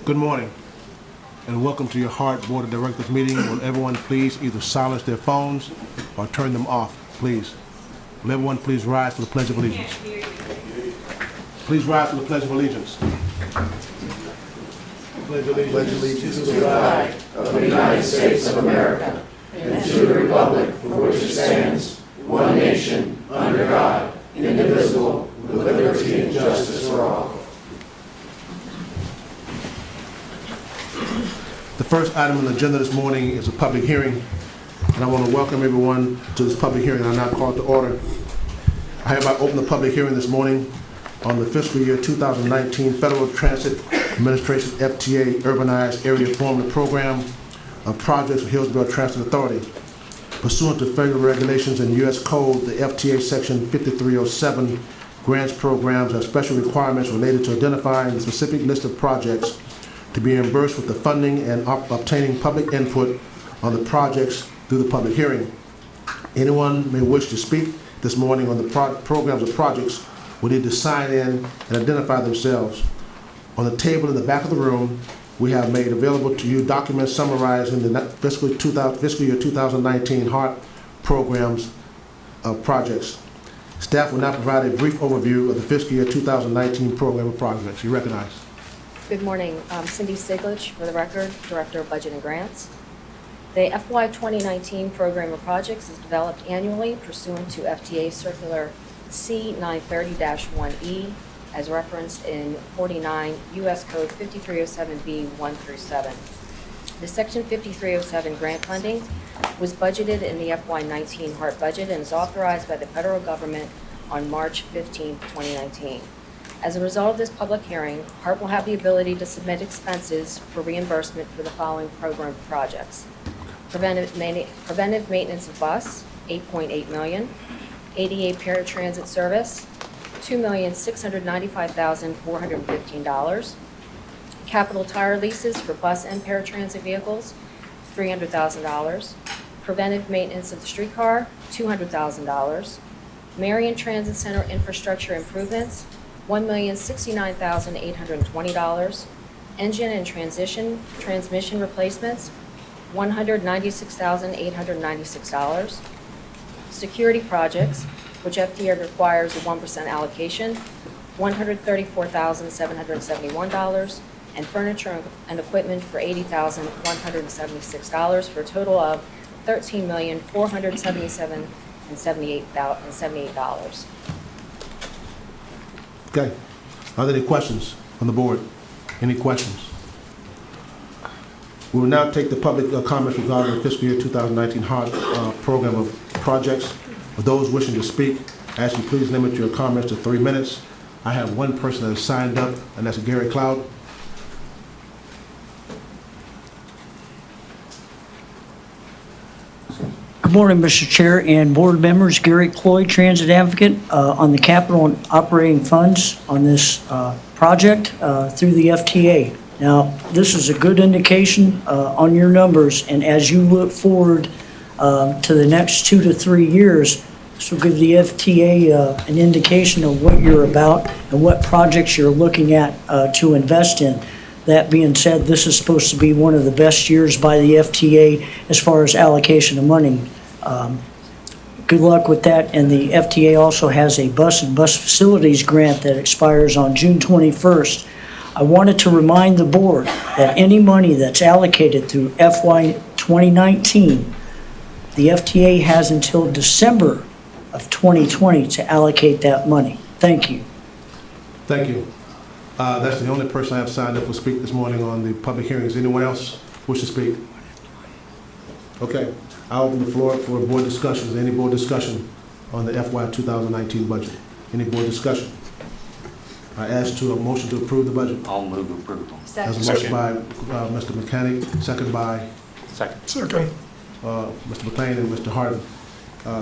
Good morning, and welcome to your HART Board of Directors meeting. Will everyone please either silence their phones or turn them off, please? Will everyone please rise for the Pledge of Allegiance? Please rise for the Pledge of Allegiance. Pledge allegiance to the flag of the United States of America and to the republic for which it stands, one nation, under God, indivisible, with liberty and justice for all. The first item on the agenda this morning is a public hearing, and I want to welcome everyone to this public hearing. I now call it to order. I hereby open the public hearing this morning on the fiscal year 2019 Federal Transit Administration FTA Urbanized Area Formula Program of Projects for Hillsborough Transit Authority. Pursuant to federal regulations and U.S. Code, the FTA Section 5307 grants programs have special requirements related to identifying the specific list of projects to be reimbursed with the funding and obtaining public input on the projects through the public hearing. Anyone may wish to speak this morning on the programs or projects will need to sign in and identify themselves. On the table in the back of the room, we have made available to you documents summarizing the fiscal year 2019 HART programs of projects. Staff will now provide a brief overview of the fiscal year 2019 program of projects. You recognize. Good morning. Cindy Siglich, for the record, Director of Budget and Grants. The FY 2019 Program of Projects is developed annually pursuant to FTA Circular C-930-1E as referenced in 49 U.S. Code 5307B 1 through 7. The Section 5307 grant funding was budgeted in the FY 19 HART budget and is authorized by the federal government on March 15, 2019. As a result of this public hearing, HART will have the ability to submit expenses for reimbursement for the following program projects. Preventive maintenance of bus, $8.8 million. ADA paratransit service, $2,695,415. Capital tire leases for bus and paratransit vehicles, $300,000. Preventive maintenance of the streetcar, $200,000. Marion Transit Center infrastructure improvements, $1,069,820. Engine and transmission replacements, $196,896. Security projects, which FDA requires a 1% allocation, $134,771, and furniture and equipment for $80,176 for a total of $13,477,078. Okay. Are there any questions on the board? Any questions? We will now take the public comments regarding the fiscal year 2019 HART program of projects. For those wishing to speak, I ask you please limit your comments to 3 minutes. I have one person that has signed up, and that's Gary Cloud. Good morning, Mr. Chair and board members. Gary Cloyd, Transit Advocate, on the capital and operating funds on this project through the FTA. Now, this is a good indication on your numbers, and as you look forward to the next 2 to 3 years, this will give the FTA an indication of what you're about and what projects you're looking at to invest in. That being said, this is supposed to be one of the best years by the FTA as far as allocation of money. Good luck with that, and the FTA also has a bus and bus facilities grant that expires on June 21st. I wanted to remind the board that any money that's allocated through FY 2019, the FTA has until December of 2020 to allocate that money. Thank you. Thank you. That's the only person I have signed up to speak this morning on the public hearings. Anyone else wish to speak? Okay. I'll open the floor for board discussions. Any board discussion on the FY 2019 budget? Any board discussion? I ask to a motion to approve the budget. I'll move approval. That's a motion by Mr. Mechanic, second by Second. Mr. McLean and Mr. Harden.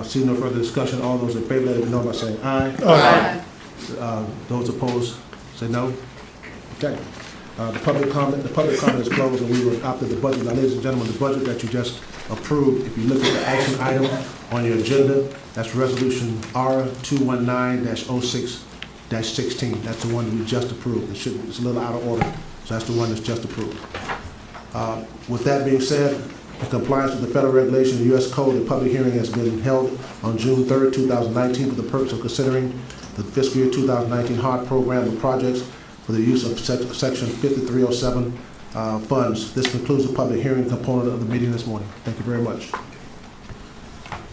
See no further discussion. All those in favor, let it be known by saying aye. Aye. Those opposed, say no. Okay. The public comment is closed, and we will opt the budget. Now, ladies and gentlemen, the budget that you just approved, if you look at the action item on your agenda, that's resolution R219-06 16. That's the one that we just approved. It's a little out of order, so that's the one that's just approved. With that being said, in compliance with the federal regulation of the U.S. Code, a public hearing has been held on June 3rd, 2019 for the purpose of considering the fiscal year 2019 HART program and projects for the use of Section 5307 funds. This concludes the public hearing component of the meeting this morning. Thank you very much.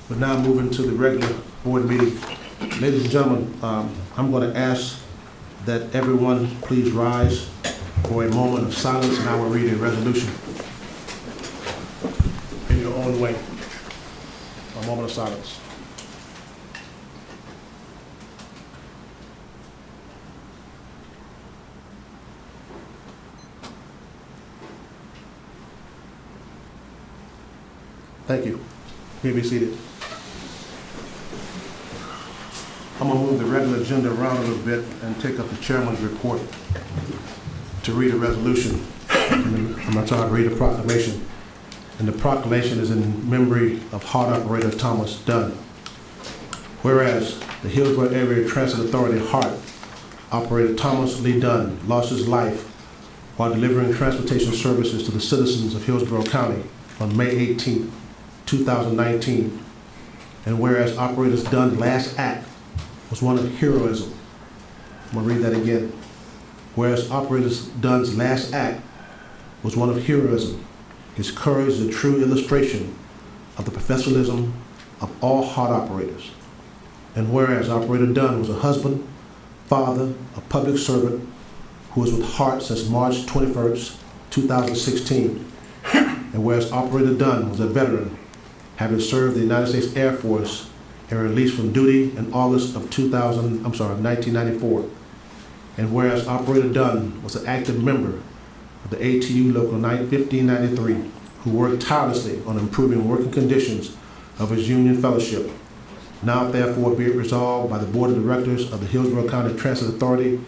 We're now moving to the regular board meeting. Ladies and gentlemen, I'm going to ask that everyone please rise for a moment of silence, and I will read a resolution in your own way. A moment of silence. Thank you. You may be seated. I'm going to move the regular agenda around a little bit and take up the chairman's report to read a resolution. I'm going to try to read a proclamation. And the proclamation is in memory of HART operator Thomas Dunn. Whereas the Hillsborough Area Transit Authority HART operator Thomas Lee Dunn lost his life while delivering transportation services to the citizens of Hillsborough County on May 18, 2019. And whereas operator Dunn's last act was one of heroism. I'm going to read that again. Whereas operator Dunn's last act was one of heroism, his courage is a true illustration of the professionalism of all HART operators. And whereas operator Dunn was a husband, father, a public servant who was with HART since March 21st, 2016. And whereas operator Dunn was a veteran, having served the United States Air Force and released from duty in August of 1994. And whereas operator Dunn was an active member of the ATU Local 1593, who worked tirelessly on improving working conditions of his union fellowship. Now therefore be it resolved by the Board of Directors of the Hillsborough County Transit Authority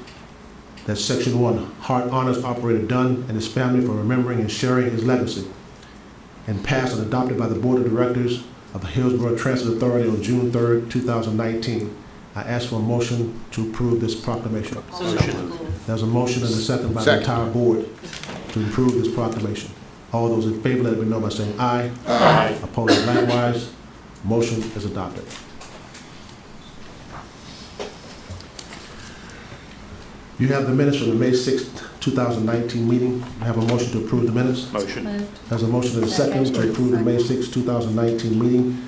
that Section 1, HART honors operator Dunn and his family for remembering and sharing his legacy, and passed and adopted by the Board of Directors of the Hillsborough Transit Authority on June 3rd, 2019. I ask for a motion to approve this proclamation. There's a motion and a second by the entire board to approve this proclamation. All those in favor, let me know by saying aye. Aye. Opposed, likewise. Motion is adopted. You have the minutes from the May 6th, 2019 meeting. I have a motion to approve the minutes. Motion. There's a motion and a second to approve the May 6th, 2019 meeting.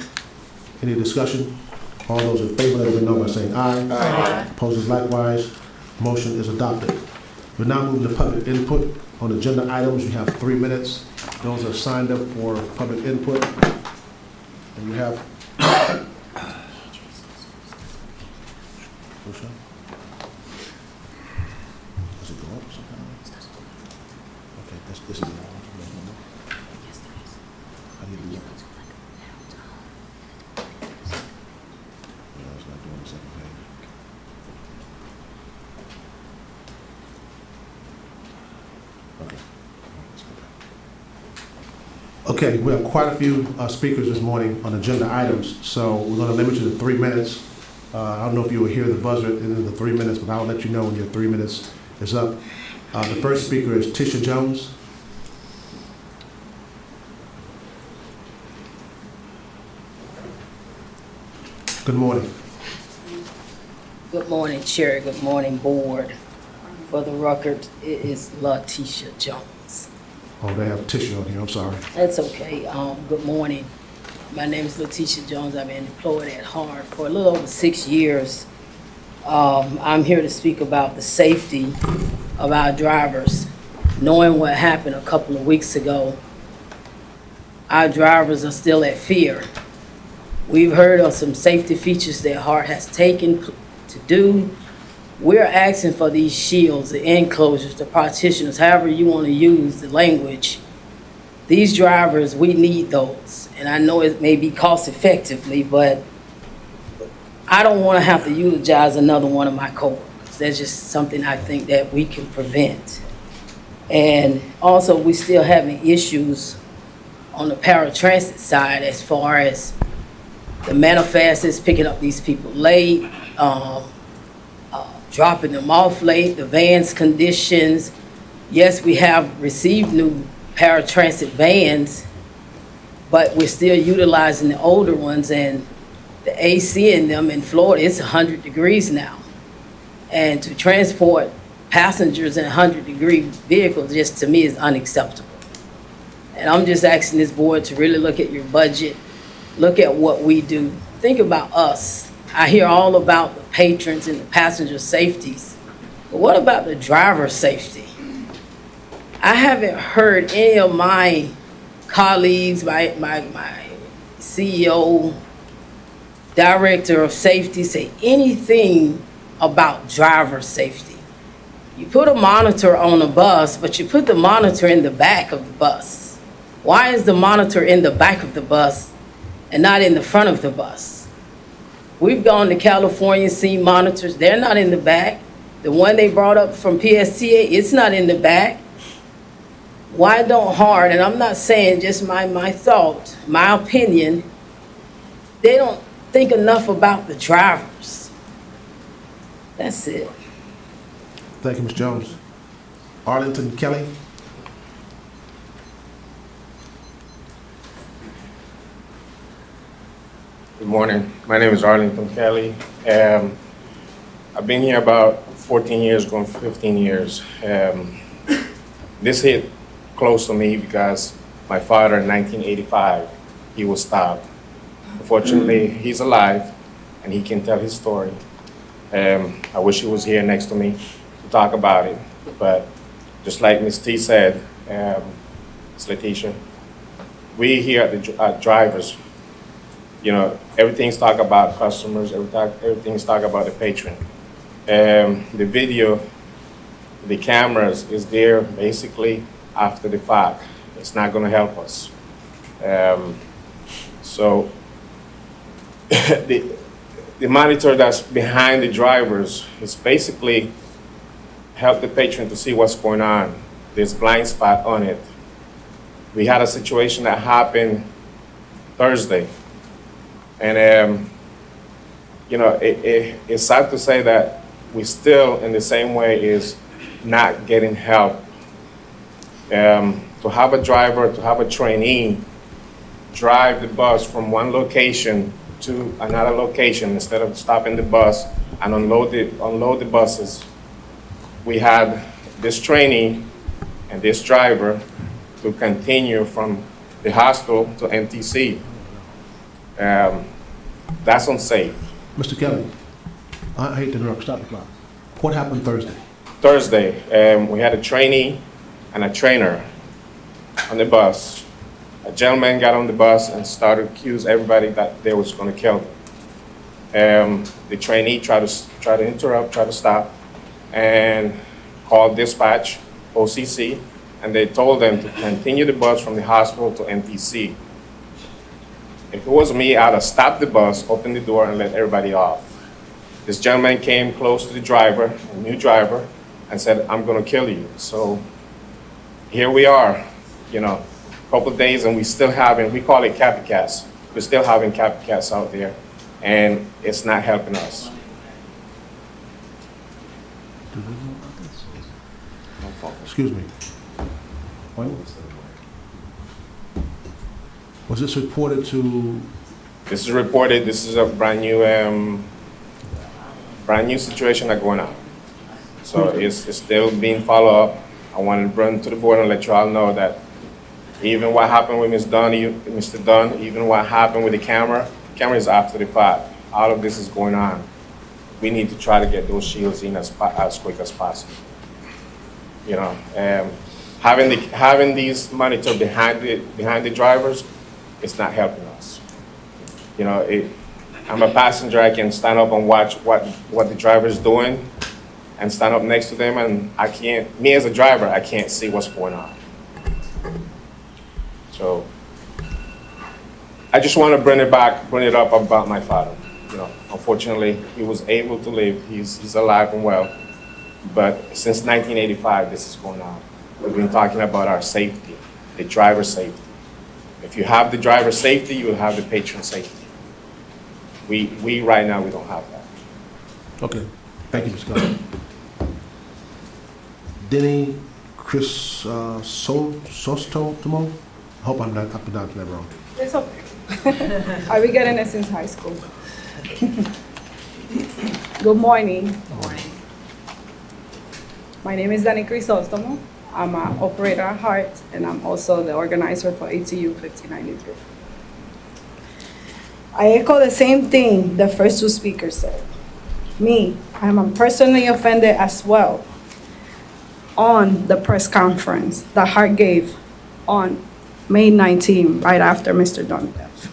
Any discussion? All those in favor, let me know by saying aye. Aye. Opposed, likewise. Motion is adopted. We're now moving to public input on agenda items. You have 3 minutes. Those are signed up for public input. And you have. Does it go up somehow? Okay, this is. I need to look. No, it's not doing the second page. Okay. Let's go back. Okay, we have quite a few speakers this morning on agenda items, so we're going to limit you to 3 minutes. I don't know if you will hear the buzzer in the 3 minutes, but I'll let you know when your 3 minutes is up. The first speaker is Tisha Jones. Good morning. Good morning, Chair. Good morning, Board. For the record, it is LaTisha Jones. Oh, they have Tisha on here, I'm sorry. That's okay. Good morning. My name is LaTisha Jones. I've been employed at HART for a little over 6 years. I'm here to speak about the safety of our drivers. Knowing what happened a couple of weeks ago, our drivers are still at fear. We've heard of some safety features that HART has taken to do. We're asking for these shields, the enclosures, the partitioners, however you want to use the language. These drivers, we need those. And I know it may be cost effectively, but I don't want to have to eulogize another one of my coworkers. That's just something I think that we can prevent. And also, we still having issues on the paratransit side as far as the manifest is picking up these people late, dropping them off late, the van's conditions. Yes, we have received new paratransit vans, but we're still utilizing the older ones, and the AC in them in Florida, it's 100 degrees now. And to transport passengers in 100-degree vehicles, just to me, is unacceptable. And I'm just asking this board to really look at your budget, look at what we do. Think about us. I hear all about the patrons and the passenger safeties, but what about the driver safety? I haven't heard any of my colleagues, my CEO, director of safety say anything about driver safety. You put a monitor on a bus, but you put the monitor in the back of the bus. Why is the monitor in the back of the bus and not in the front of the bus? We've gone to California and seen monitors, they're not in the back. The one they brought up from PSTA, it's not in the back. Why don't HART, and I'm not saying just my thought, my opinion, they don't think enough about the drivers. That's it. Thank you, Ms. Jones. Arlington Kelly. Good morning. My name is Arlington Kelly. I've been here about 14 years, going 15 years. This hit close to me because my father in 1985, he was stopped. Unfortunately, he's alive and he can tell his story. I wish he was here next to me to talk about it. But just like Ms. T said, Ms. Letitia, we here at drivers, you know, everything's talk about customers, everything's talk about the patron. The video, the cameras is there basically after the fact. It's not gonna help us. So the monitor that's behind the drivers is basically help the patron to see what's going on. There's blind spot on it. We had a situation that happened Thursday. And, you know, it's sad to say that we still, in the same way, is not getting help. To have a driver, to have a trainee drive the bus from one location to another location instead of stopping the bus and unload the buses. We had this trainee and this driver to continue from the hospital to MTC. That's unsafe. Mr. Kelly, I hate to interrupt, stop the clock. What happened Thursday? Thursday, we had a trainee and a trainer on the bus. A gentleman got on the bus and started to accuse everybody that they was going to kill them. The trainee tried to interrupt, tried to stop, and called dispatch, OCC, and they told them to continue the bus from the hospital to MTC. If it was me, I'd have stopped the bus, opened the door, and let everybody off. This gentleman came close to the driver, a new driver, and said, "I'm going to kill you." So here we are, you know, a couple of days, and we still having, we call it copycats. We're still having copycats out there, and it's not helping us. Excuse me. Was this reported to, This is reported. This is a brand new situation that's going on. So it's still being followed up. I want to bring to the board and let you all know that even what happened with Mr. Dunn, even what happened with the camera is after the fact. All of this is going on. We need to try to get those shields in as quick as possible. You know, having these monitor behind the drivers, it's not helping us. You know, I'm a passenger. I can stand up and watch what the driver is doing, and stand up next to them, and I can't. Me as a driver, I can't see what's going on. So I just want to bring it up about my father. You know, unfortunately, he was able to live. He's alive and well, but since 1985, this is going on. We've been talking about our safety, the driver safety. If you have the driver safety, you will have the patron safety. We right now, we don't have that. okay. Thank you, Ms. Scott. Denny Crisostomo? I hope I'm not pronouncing that wrong. It's okay. I've been getting it since high school. Good morning. My name is Dani Crisostomo. I'm an operator at HART, and I'm also the organizer for ATU 1593. I echo the same thing the first two speakers said. Me, I'm personally offended as well on the press conference that HART gave on May 19, right after Mr. Dunn left.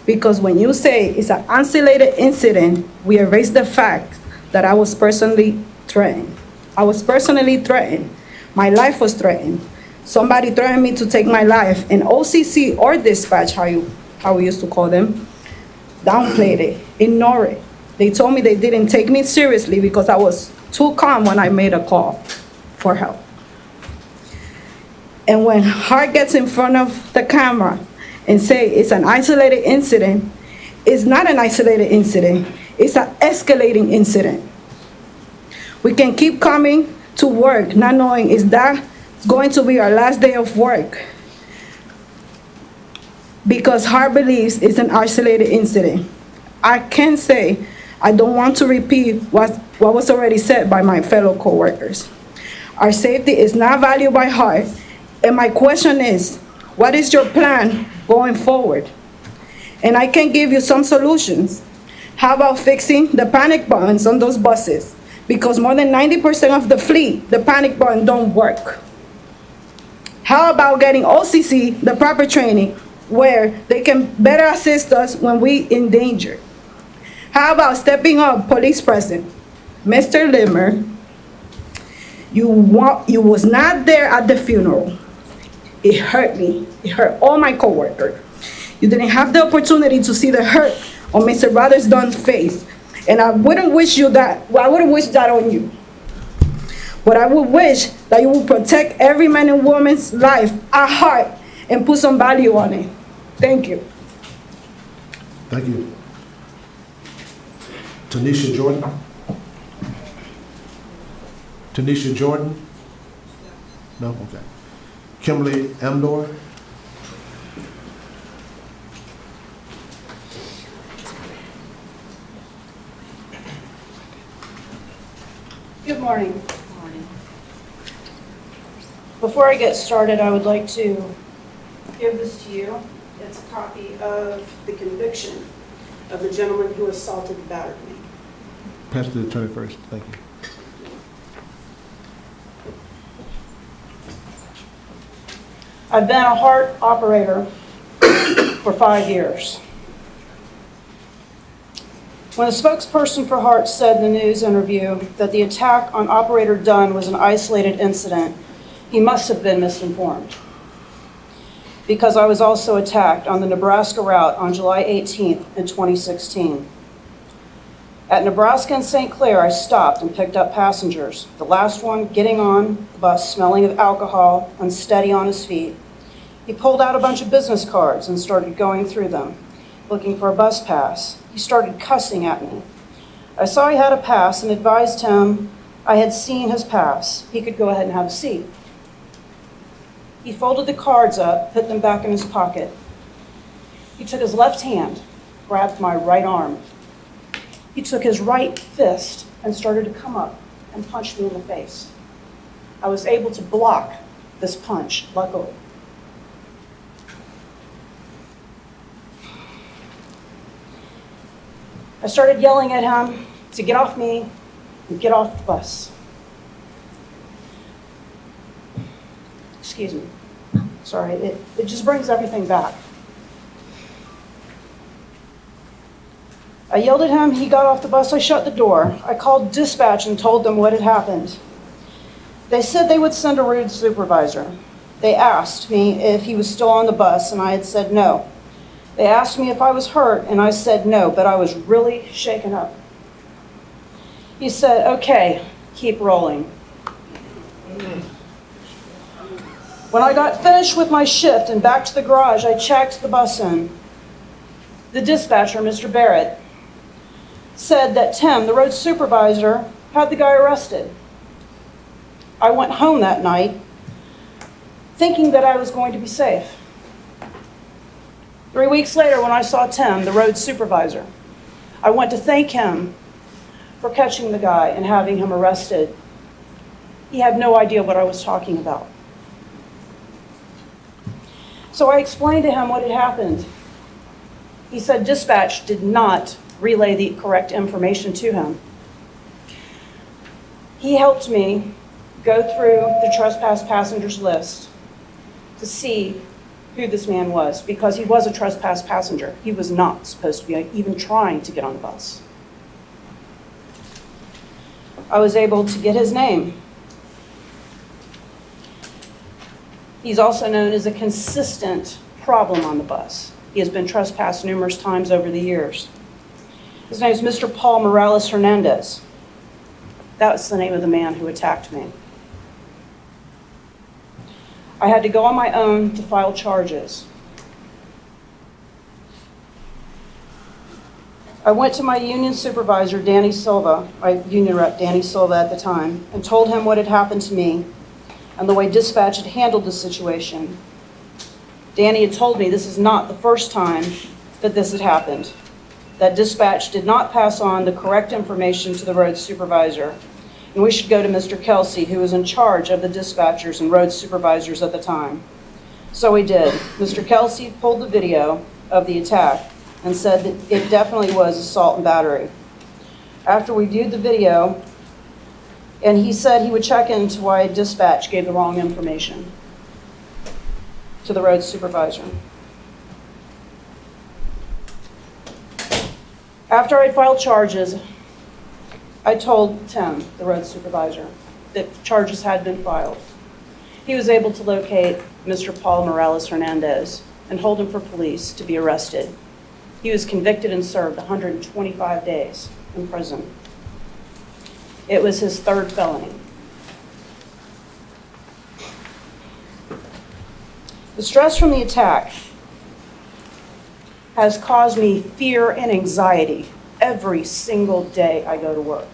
Because when you say it's an isolated incident, we erase the fact that I was personally threatened. I was personally threatened. My life was threatened. Somebody threatened me to take my life, and OCC or dispatch, how we used to call them, downplayed it, ignored it. They told me they didn't take me seriously because I was too calm when I made a call for help. And when HART gets in front of the camera and say it's an isolated incident, it's not an isolated incident. It's an escalating incident. We can keep coming to work not knowing is that going to be our last day of work, because HART believes it's an isolated incident. I can say I don't want to repeat what was already said by my fellow coworkers. Our safety is not valued by HART, and my question is, what is your plan going forward? And I can give you some solutions. How about fixing the panic buttons on those buses? Because more than 90% of the fleet, the panic button don't work. How about getting OCC the proper training where they can better assist us when we in danger? How about stepping up police presence? Mr. Limmer, you was not there at the funeral. It hurt me. It hurt all my coworkers. You didn't have the opportunity to see the hurt on Mr. Brothers Dunn's face. And I wouldn't wish you that. Well, I wouldn't wish that on you. But I would wish that you would protect every man and woman's life at heart and put some value on it. Thank you. Thank you. Tanisha Jordan? Tanisha Jordan? No? Okay. Kimberly Amdor? Good morning. Before I get started, I would like to give this to you. It's a copy of the conviction of the gentleman who assaulted and battered me. Pass to the attorney first. Thank you. I've been a HART operator for 5 years. When the spokesperson for HART said in the news interview that the attack on Operator Dunn was an isolated incident, he must have been misinformed. Because I was also attacked on the Nebraska route on July 18th in 2016. At Nebraska and St. Clair, I stopped and picked up passengers. The last one getting on the bus smelling of alcohol, unsteady on his feet. He pulled out a bunch of business cards and started going through them, looking for a bus pass. He started cussing at me. I saw he had a pass and advised him I had seen his pass. He could go ahead and have a seat. He folded the cards up, put them back in his pocket. He took his left hand, grabbed my right arm. He took his right fist and started to come up and punch me in the face. I was able to block this punch, luckily. I started yelling at him to get off me and get off the bus. Excuse me. Sorry, it just brings everything back. I yelled at him, he got off the bus, I shut the door. I called dispatch and told them what had happened. They said they would send a route supervisor. They asked me if he was still on the bus, and I had said no. They asked me if I was hurt, and I said no, but I was really shaken up. He said, okay, keep rolling. When I got finished with my shift and back to the garage, I checked the bus in. The dispatcher, Mr. Barrett, said that Tim, the road supervisor, had the guy arrested. I went home that night thinking that I was going to be safe. 3 weeks later, when I saw Tim, the road supervisor, I went to thank him for catching the guy and having him arrested. He had no idea what I was talking about. So I explained to him what had happened. He said dispatch did not relay the correct information to him. He helped me go through the trespass passengers list to see who this man was, because he was a trespass passenger. He was not supposed to be even trying to get on the bus. I was able to get his name. He's also known as a consistent problem on the bus. He has been trespassed numerous times over the years. His name is Mr. Paul Morales Hernandez. That was the name of the man who attacked me. I had to go on my own to file charges. I went to my union supervisor, Danny Silva, my union rep, Danny Silva at the time, and told him what had happened to me and the way dispatch had handled the situation. Danny had told me this is not the first time that this had happened, that dispatch did not pass on the correct information to the road supervisor, and we should go to Mr. Kelsey, who was in charge of the dispatchers and road supervisors at the time. So we did. Mr. Kelsey pulled the video of the attack and said that it definitely was assault and battery. After we viewed the video, and he said he would check into why dispatch gave the wrong information to the road supervisor. After I filed charges, I told Tim, the road supervisor, that charges had been filed. He was able to locate Mr. Paul Morales Hernandez and hold him for police to be arrested. He was convicted and served 125 days in prison. It was his third felony. The stress from the attack has caused me fear and anxiety every single day I go to work.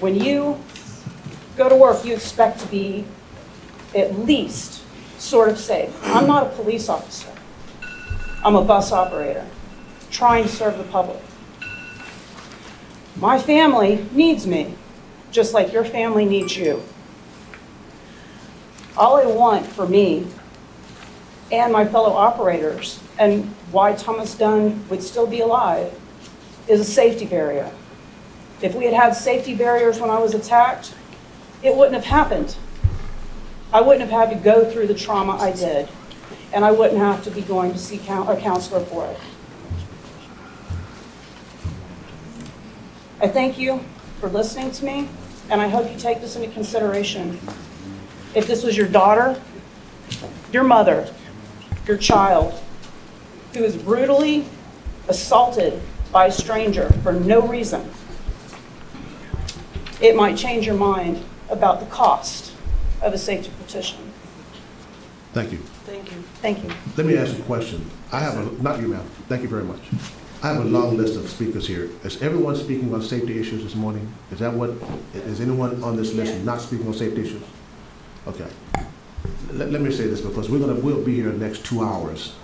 When you go to work, you expect to be at least sort of safe. I'm not a police officer. I'm a bus operator trying to serve the public. My family needs me, just like your family needs you. All I want for me and my fellow operators, and why Thomas Dunn would still be alive, is a safety barrier. If we had had safety barriers when I was attacked, it wouldn't have happened. I wouldn't have had to go through the trauma I did, and I wouldn't have to be going to see a counselor for it. I thank you for listening to me, and I hope you take this into consideration. If this was your daughter, your mother, your child, who was brutally assaulted by a stranger for no reason, it might change your mind about the cost of a safety petition. Thank you. Thank you. Thank you. Let me ask you a question. I have a, not you, ma'am. Thank you very much. I have a long list of speakers here. Is everyone speaking on safety issues this morning? Is that what, is anyone on this list not speaking on safety issues? Okay. Let me say this, because we'll be here the next 2 hours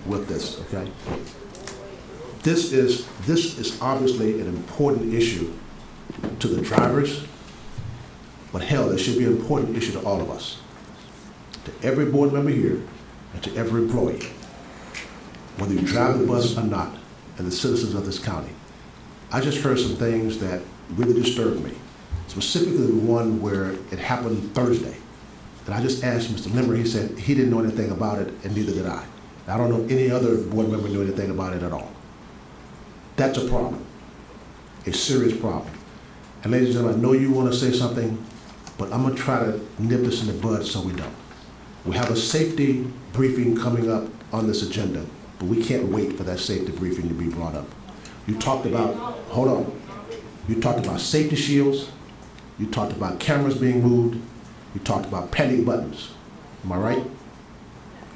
with this, okay? This is obviously an important issue to the drivers, but hell, it should be an important issue to all of us, to every board member here and to every employee, whether you drive the bus or not, and the citizens of this county. I just heard some things that really disturbed me, specifically the one where it happened Thursday. And I just asked Mr. Limmer, he said he didn't know anything about it, and neither did I. I don't know any other board member knew anything about it at all. That's a problem, a serious problem. And ladies and gentlemen, I know you want to say something, but I'm gonna try to nip this in the bud so we don't. We have a safety briefing coming up on this agenda, but we can't wait for that safety briefing to be brought up. You talked about, hold on, you talked about safety shields, you talked about cameras being moved, you talked about panic buttons. Am I right?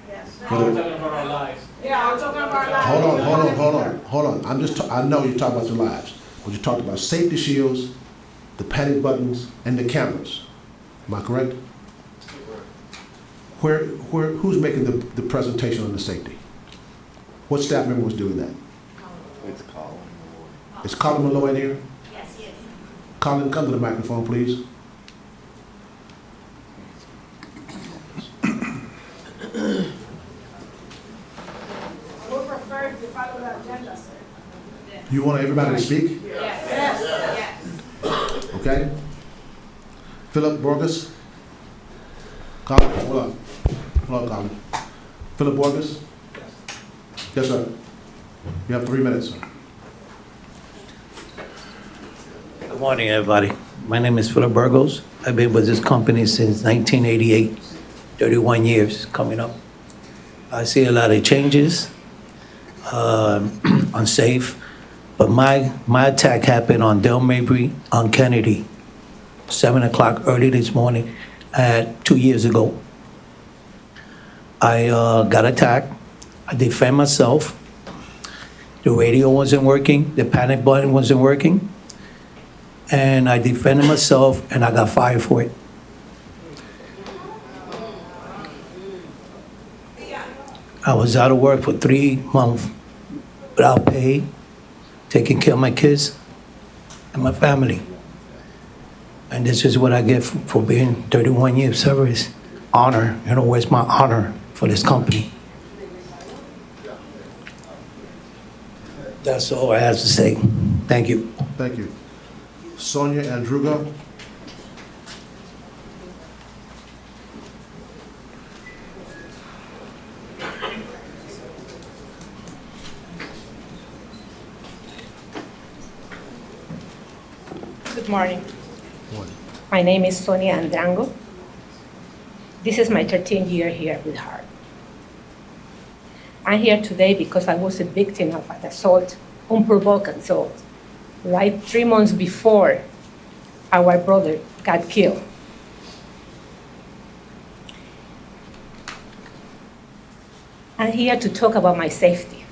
Yes. Hold on. I know you're talking about your lives, but you talked about safety shields, the panic buttons, and the cameras. Am I correct? Who's making the presentation on the safety? What staff member was doing that? It's Colin. Is Colin Malloy in here? Yes, he is. Colin, come to the microphone, please. We prefer to follow the agenda, sir. You want everybody to speak? Yes. Okay? Philip Borges? Colin, hold on. Hold on, Colin. Philip Borges? Yes, sir. You have 3 minutes, sir. Good morning, everybody. My name is Philip Burgos. I've been with this company since 1988, 31 years coming up. I see a lot of changes, unsafe, but my attack happened on Del Mabry on Kennedy, 7 o'clock early this morning, 2 years ago. I got attacked. I defend myself. The radio wasn't working. The panic button wasn't working. And I defended myself, and I got fired for it. I was out of work for 3 months without pay, taking care of my kids and my family. And this is what I get for being 31 years service. Honor, where's my honor for this company? That's all I have to say. Thank you. Thank you. Sonia Andrugo? Good morning. My name is Sonia Andrango. This is my 13th year here with HART. I'm here today because I was a victim of an assault, unprovoked assault, right 3 months before our brother got killed. I'm here to talk about my safety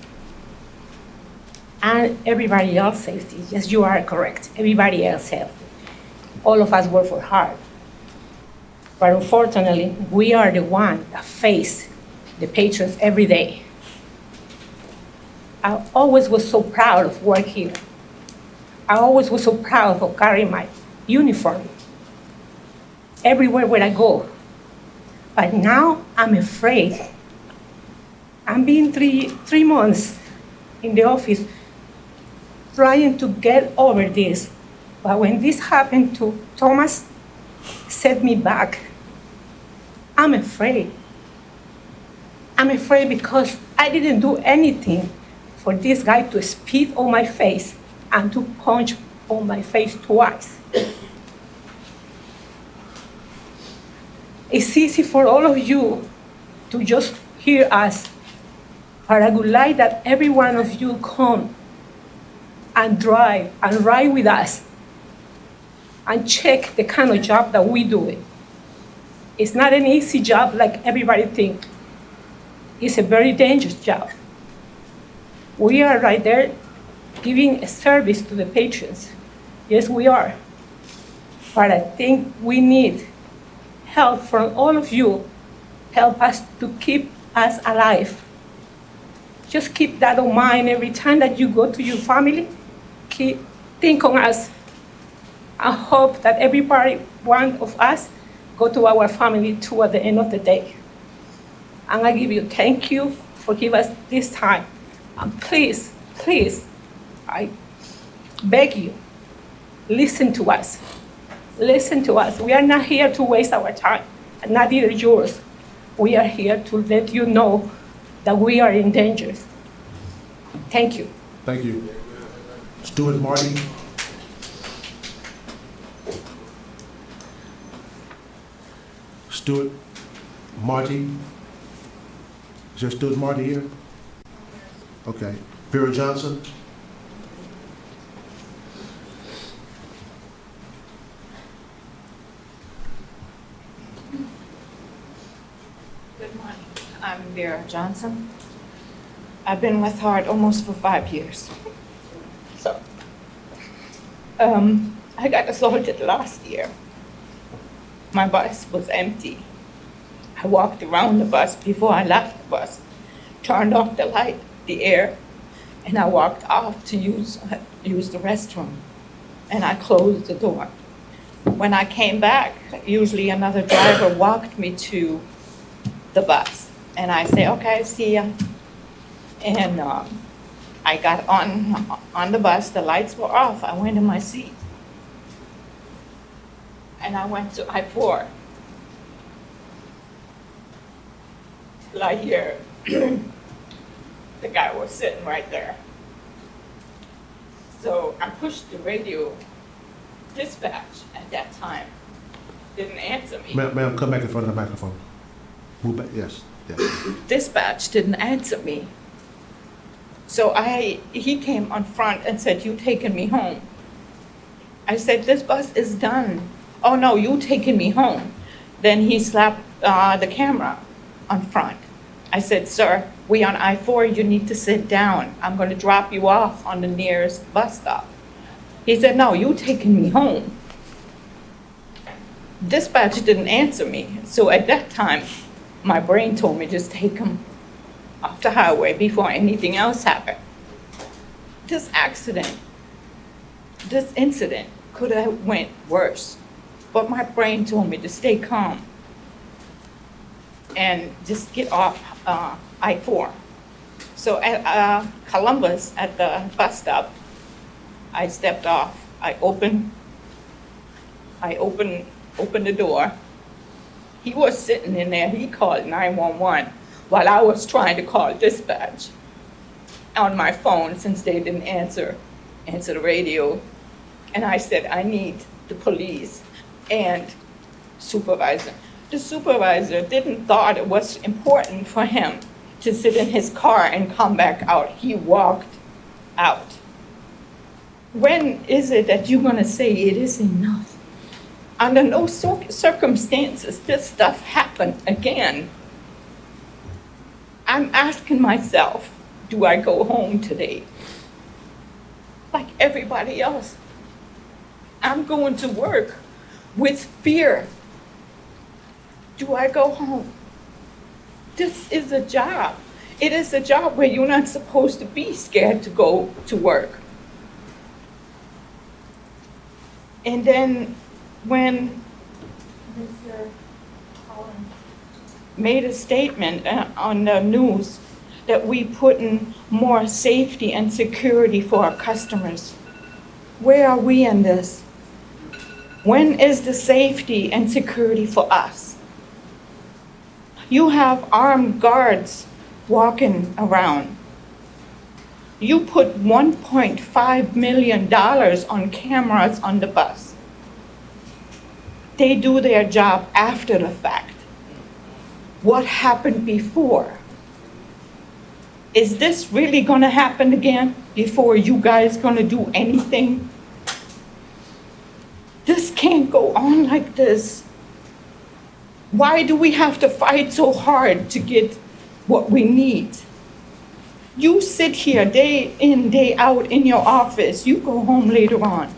and everybody else's safety. Yes, you are correct. Everybody else's safety. All of us work for HART. But unfortunately, we are the ones that face the patrons every day. I always was so proud of work here. I always was so proud of carrying my uniform everywhere where I go. But now I'm afraid. I'm being three months in the office trying to get over this. But when this happened to Thomas, set me back. I'm afraid. I'm afraid because I didn't do anything for this guy to spit on my face and to punch on my face twice. It's easy for all of you to just hear us, but I would like that every one of you come and drive and ride with us and check the kind of job that we do. It's not an easy job like everybody thinks. It's a very dangerous job. We are right there giving a service to the patrons. Yes, we are. But I think we need help from all of you. Help us to keep us alive. Just keep that in mind every time that you go to your family. Think on us. I hope that everybody, one of us, go to our family too at the end of the day. And I give you thank you for giving us this time. And please, please, I beg you, listen to us. Listen to us. We are not here to waste our time, and not either yours. We are here to let you know that we are in danger. Thank you. Thank you. Stuart Marty? Stuart Marty? Is there Stuart Marty here? Okay. Vera Johnson? Good morning. I'm Vera Johnson. I've been with HART almost for 5 years. So, I got assaulted last year. My bus was empty. I walked around the bus before I left the bus, turned off the light, the air, and I walked off to use the restroom. And I closed the door. When I came back, usually another driver walked me to the bus. And I say, okay, see ya. And I got on the bus, the lights were off. I went in my seat. And I went to I-4. Like here, the guy was sitting right there. So I pushed the radio. Dispatch at that time didn't answer me. Ma'am, come back in front of the microphone. Move back, yes, yes. Dispatch didn't answer me. So he came on front and said, "You taking me home?" I said, "This bus is done." "Oh no, you taking me home." Then he slapped the camera on front. I said, "Sir, we on I-4, you need to sit down. I'm gonna drop you off on the nearest bus stop." He said, "No, you taking me home." Dispatch didn't answer me. So at that time, my brain told me just take him off the highway before anything else happened. This incident could have went worse. But my brain told me to stay calm and just get off I-4. So at Columbus, at the bus stop, I stepped off. I opened the door. He was sitting in there. He called 911 while I was trying to call dispatch on my phone since they didn't answer the radio. And I said, "I need the police and supervisor." The supervisor didn't thought it was important for him to sit in his car and come back out. He walked out. When is it that you're gonna say it is enough? Under no circumstances this stuff happened again. I'm asking myself, do I go home today? Like everybody else. I'm going to work with fear. Do I go home? This is a job. It is a job where you're not supposed to be scared to go to work. And then when Mr. Collins made a statement on the news that we put in more safety and security for our customers, where are we in this? When is the safety and security for us? You have armed guards walking around. You put $1.5 million on cameras on the bus. They do their job after the fact. What happened before? Is this really gonna happen again before you guys gonna do anything? This can't go on like this. Why do we have to fight so hard to get what we need? You sit here day in, day out in your office. You go home later on.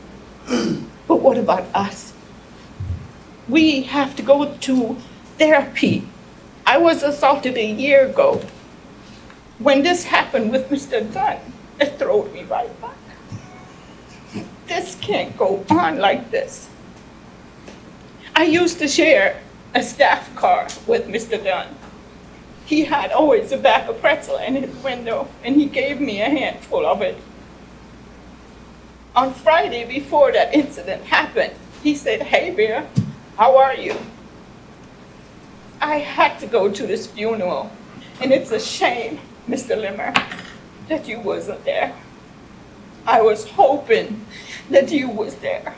But what about us? We have to go to therapy. I was assaulted a year ago. When this happened with Mr. Dunn, it threw me right back. This can't go on like this. I used to share a staff car with Mr. Dunn. He had always a bag of pretzel in his window, and he gave me a handful of it. On Friday, before that incident happened, he said, "Hey, Vera, how are you?" I had to go to this funeral, and it's a shame, Mr. Limmer, that you wasn't there. I was hoping that you was there,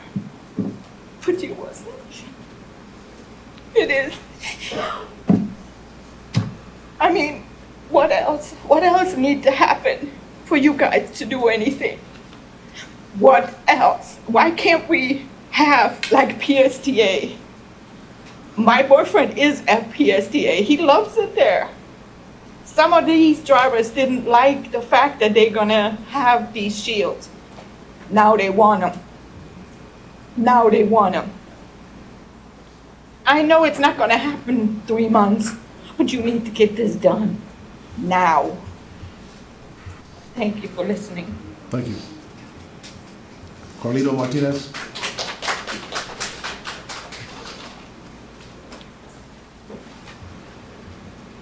but you wasn't. It is. I mean, what else? What else need to happen for you guys to do anything? What else? Why can't we have like PSTA? My boyfriend is at PSTA. He loves it there. some of these drivers didn't like the fact that they're gonna have these shields. Now they want them. Now they want them. I know it's not gonna happen in 3 months, but you need to get this done now. Thank you for listening. Thank you. Carlito Martinez?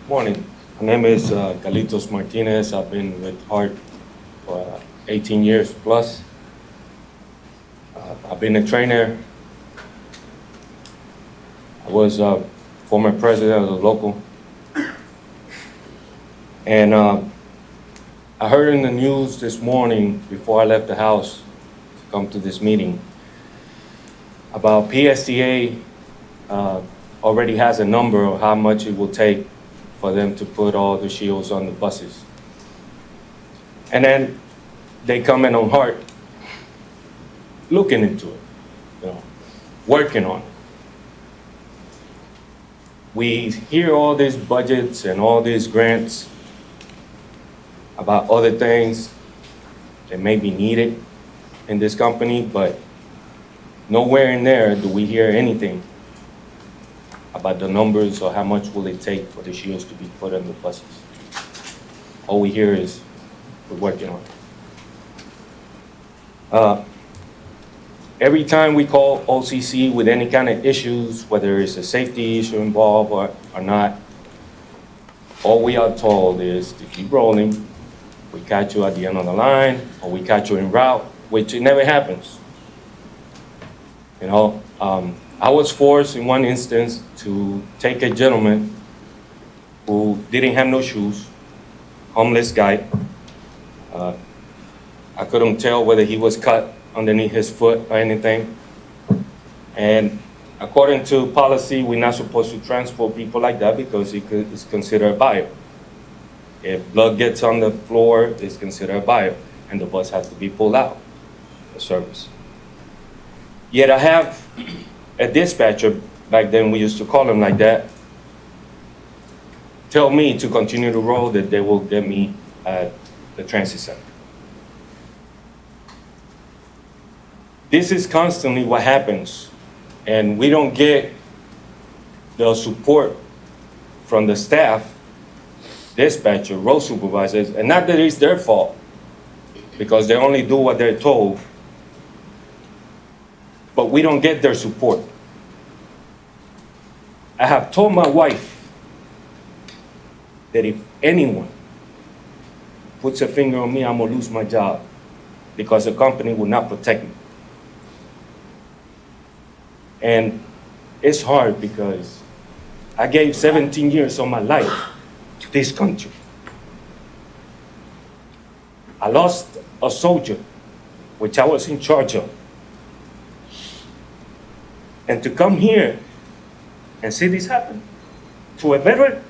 Morning. My name is Carlitos Martinez. I've been with HART for 18 years plus. I've been a trainer. I was former president of the local. And I heard in the news this morning before I left the house to come to this meeting about PSTA already has a number of how much it will take for them to put all the shields on the buses. And then they come in on HART looking into it, working on it. We hear all these budgets and all these grants about other things that may be needed in this company, but nowhere in there do we hear anything about the numbers or how much will it take for the shields to be put on the buses. All we hear is we're working on it. Every time we call OCC with any kind of issues, whether it's a safety issue involved or not, all we are told is to keep rolling. We catch you at the end of the line, or we catch you en route, which it never happens. I was forced in one instance to take a gentleman who didn't have no shoes, homeless guy. I couldn't tell whether he was cut underneath his foot or anything. And according to policy, we're not supposed to transport people like that because it's considered a bio. If blood gets on the floor, it's considered a bio, and the bus has to be pulled out of service. Yet I have a dispatcher, back then we used to call him like that, tell me to continue to roll, that they will get me at the transit center. This is constantly what happens, and we don't get the support from the staff, dispatcher, road supervisors, and not that it's their fault, because they only do what they're told, but we don't get their support. I have told my wife that if anyone puts a finger on me, I'm gonna lose my job because the company will not protect me. And it's hard because I gave 17 years of my life to this country. I lost a soldier, which I was in charge of. And to come here and see this happen to a veteran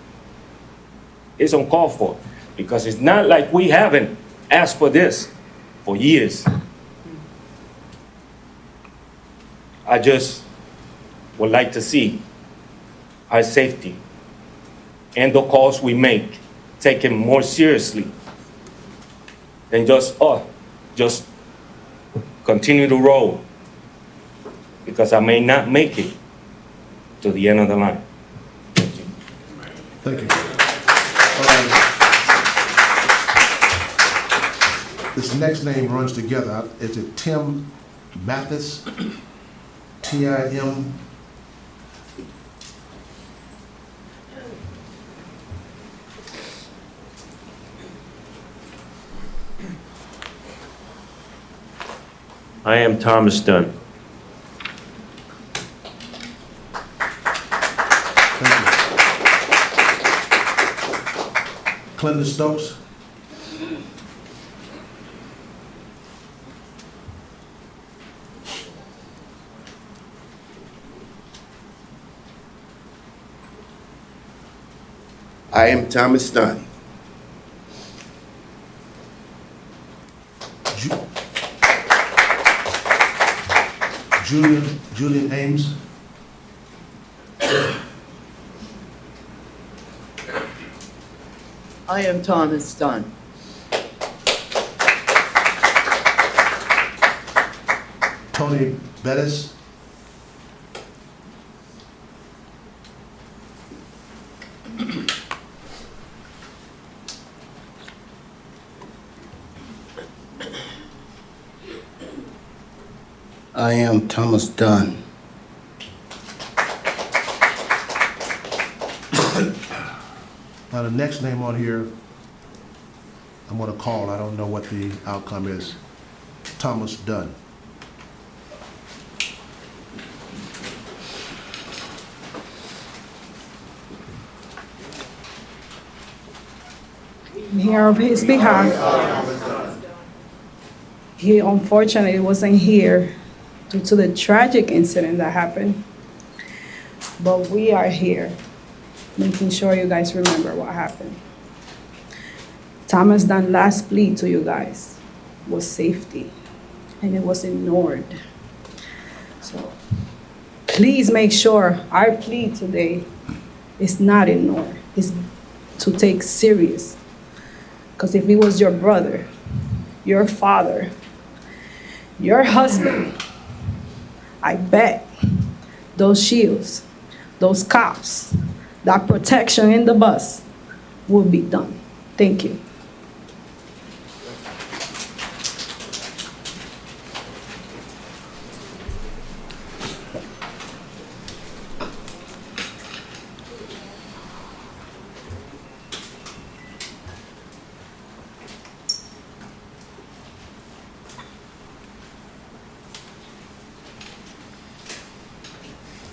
is uncalled for, because it's not like we haven't asked for this for years. I just would like to see our safety and the calls we make taken more seriously than just continue to roll, because I may not make it to the end of the line. Thank you. This next name runs together. Is it Tim Mathis? Tim. I am Thomas Dunn. Thank you. Clinton Stokes. I am Thomas Dunn. Julian Ames. I am Thomas Dunn. Tony Bettis. I am Thomas Dunn. Now, the next name on here, I'm gonna call, I don't know what the outcome is. Thomas Dunn. Here on his behalf. He unfortunately wasn't here due to the tragic incident that happened. But we are here, making sure you guys remember what happened. Thomas Dunn's last plea to you guys was safety, and it was ignored. So please make sure our plea today is not ignored, it's to take serious. Because if it was your brother, your father, your husband, I bet those shields, those cops, that protection in the bus will be done. Thank you.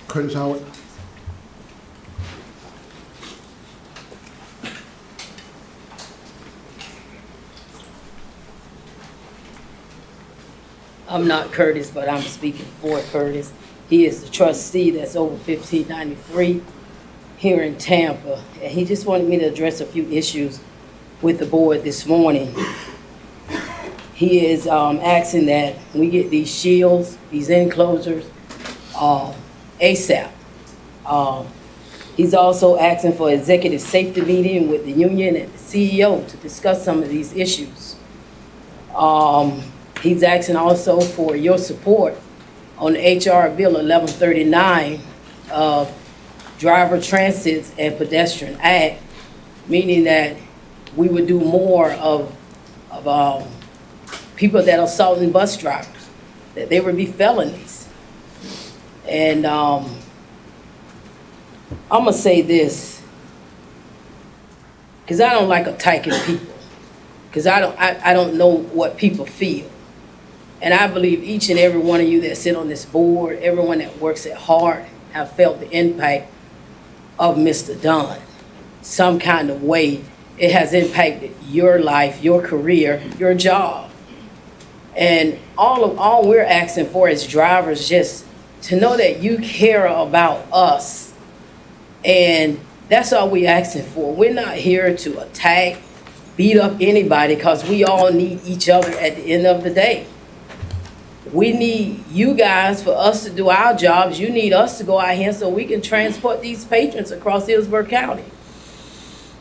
Curtis Howard. I'm not Curtis, but I'm speaking for Curtis. He is the trustee that's over 1593 here in Tampa. And he just wanted me to address a few issues with the board this morning. He is asking that we get these shields, these enclosures, ASAP. He's also asking for executive safety meeting with the union and the CEO to discuss some of these issues. He's asking also for your support on the HR Bill 1139, Driver Transits and Pedestrian Act, meaning that we would do more of people that are assaulting bus drivers, that they would be felonies. And I'm gonna say this, because I don't like attacking people, because I don't know what people feel. And I believe each and every one of you that sit on this board, everyone that works at HART, have felt the impact of Mr. Dunn. Some kind of way it has impacted your life, your career, your job. And all we're asking for as drivers just to know that you care about us. And that's all we're asking for. We're not here to attack, beat up anybody, because we all need each other at the end of the day. We need you guys for us to do our jobs. You need us to go out here so we can transport these patrons across Hillsborough County.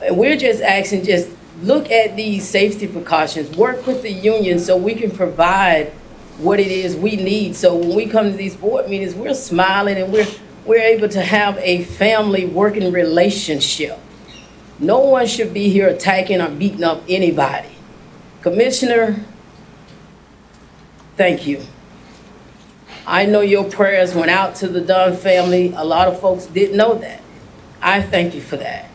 And we're just asking, just look at these safety precautions, work with the union so we can provide what it is we need. So when we come to these board meetings, we're smiling and we're able to have a family working relationship. No one should be here attacking or beating up anybody. Commissioner, thank you. I know your prayers went out to the Dunn family. A lot of folks didn't know that. I thank you for that.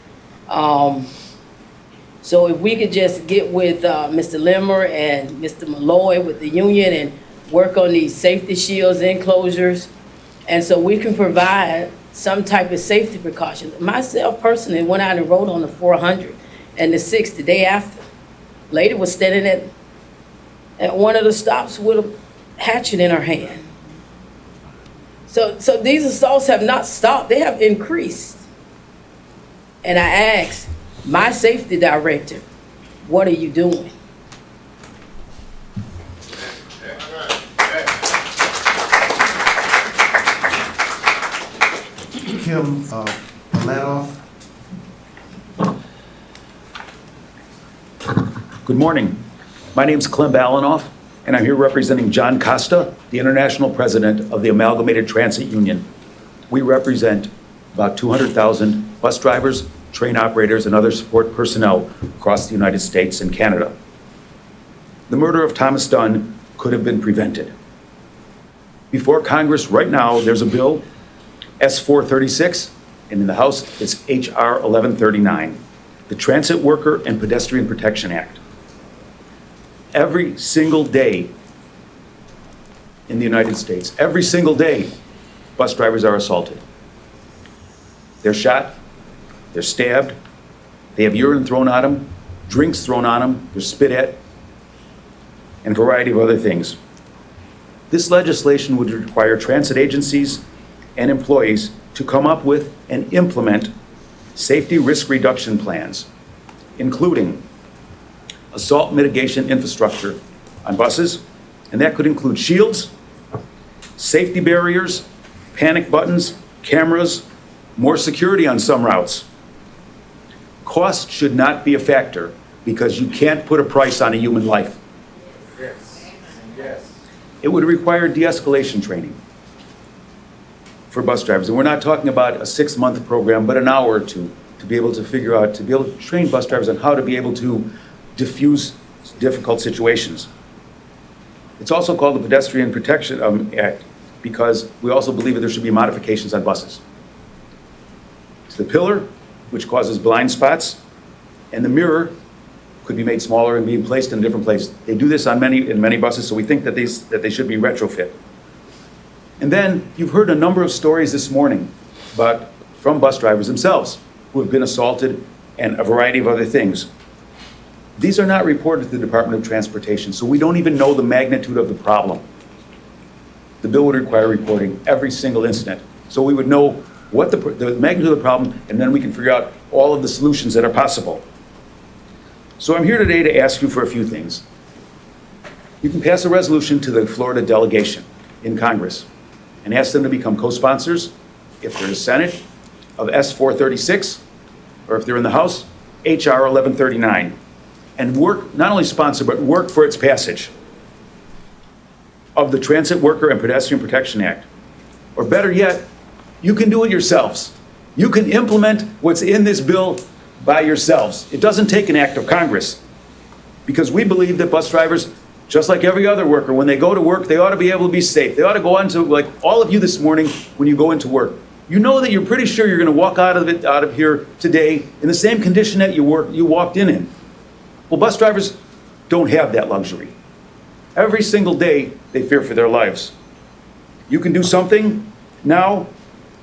So if we could just get with Mr. Limmer and Mr. Malloy with the union and work on these safety shields, enclosures, and so we can provide some type of safety precautions. Myself personally went out and rode on the 400 and the 6 the day after. Lady was standing at one of the stops with a hatchet in her hand. So these assaults have not stopped, they have increased. And I asked my safety director, what are you doing? Kim Lanoff. Good morning. My name's Clem Balanoff, and I'm here representing John Costa, the International President of the Amalgamated Transit Union. We represent about 200,000 bus drivers, train operators, and other support personnel across the United States and Canada. The murder of Thomas Dunn could have been prevented. Before Congress right now, there's a bill, S-436, and in the House, it's H.R. 1139, the Transit Worker and Pedestrian Protection Act. Every single day in the United States, every single day, bus drivers are assaulted. They're shot, they're stabbed, they have urine thrown at them, drinks thrown on them, they're spit at, and a variety of other things. This legislation would require transit agencies and employees to come up with and implement safety risk reduction plans, including assault mitigation infrastructure on buses, and that could include shields, safety barriers, panic buttons, cameras, more security on some routes. Cost should not be a factor because you can't put a price on a human life. It would require de-escalation training for bus drivers. And we're not talking about a 6-month program, but an hour or two to be able to figure out, to be able to train bus drivers on how to be able to diffuse difficult situations. It's also called the Pedestrian Protection Act because we also believe that there should be modifications on buses. It's the pillar, which causes blind spots, and the mirror could be made smaller and be placed in a different place. They do this in many buses, so we think that they should be retrofit. And then you've heard a number of stories this morning from bus drivers themselves who have been assaulted and a variety of other things. These are not reported to the Department of Transportation, so we don't even know the magnitude of the problem. The bill would require reporting every single incident, so we would know what the magnitude of the problem, and then we can figure out all of the solutions that are possible. So I'm here today to ask you for a few things. You can pass a resolution to the Florida delegation in Congress and ask them to become co-sponsors, if they're in the Senate, of S-436, or if they're in the House, H.R. 1139, and work, not only sponsor, but work for its passage of the Transit Worker and Pedestrian Protection Act. Or better yet, you can do it yourselves. You can implement what's in this bill by yourselves. It doesn't take an act of Congress, because we believe that bus drivers, just like every other worker, when they go to work, they ought to be able to be safe. They ought to go on to, like all of you this morning, when you go into work, you know that you're pretty sure you're going to walk out of here today in the same condition that you walked in. Well, bus drivers don't have that luxury. Every single day, they fear for their lives. You can do something now,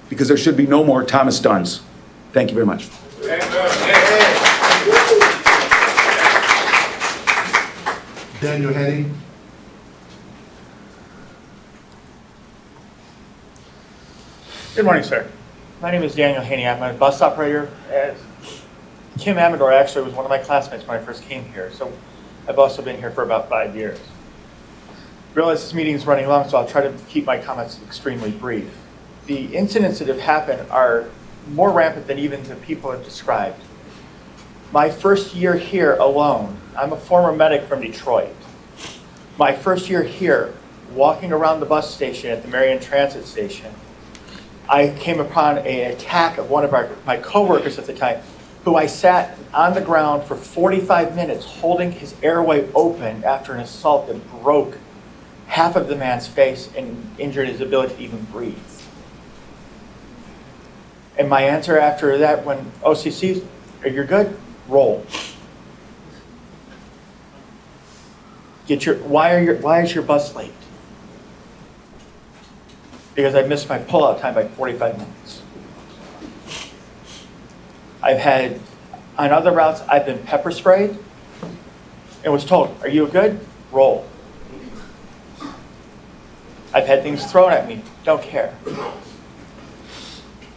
because there should be no more Thomas Dunns. Thank you very much. Daniel Henney. Good morning, sir. My name is Daniel Haney. I'm a bus operator. Kim Amador actually was one of my classmates when I first came here, so I've also been here for about 5 years. I realize this meeting is running long, so I'll try to keep my comments extremely brief. The incidents that have happened are more rampant than even the people have described. My first year here alone, I'm a former medic from Detroit. My first year here, walking around the bus station at the Marion Transit Station, I came upon an attack of one of my coworkers at the time, who I sat on the ground for 45 minutes holding his airway open after an assault that broke half of the man's face and injured his ability to even breathe. And my answer after that, when OCC, you're good, roll. Why is your bus late? Because I missed my pullout time by 45 minutes. I've had, on other routes, I've been pepper sprayed and was told, are you good? Roll. I've had things thrown at me, don't care.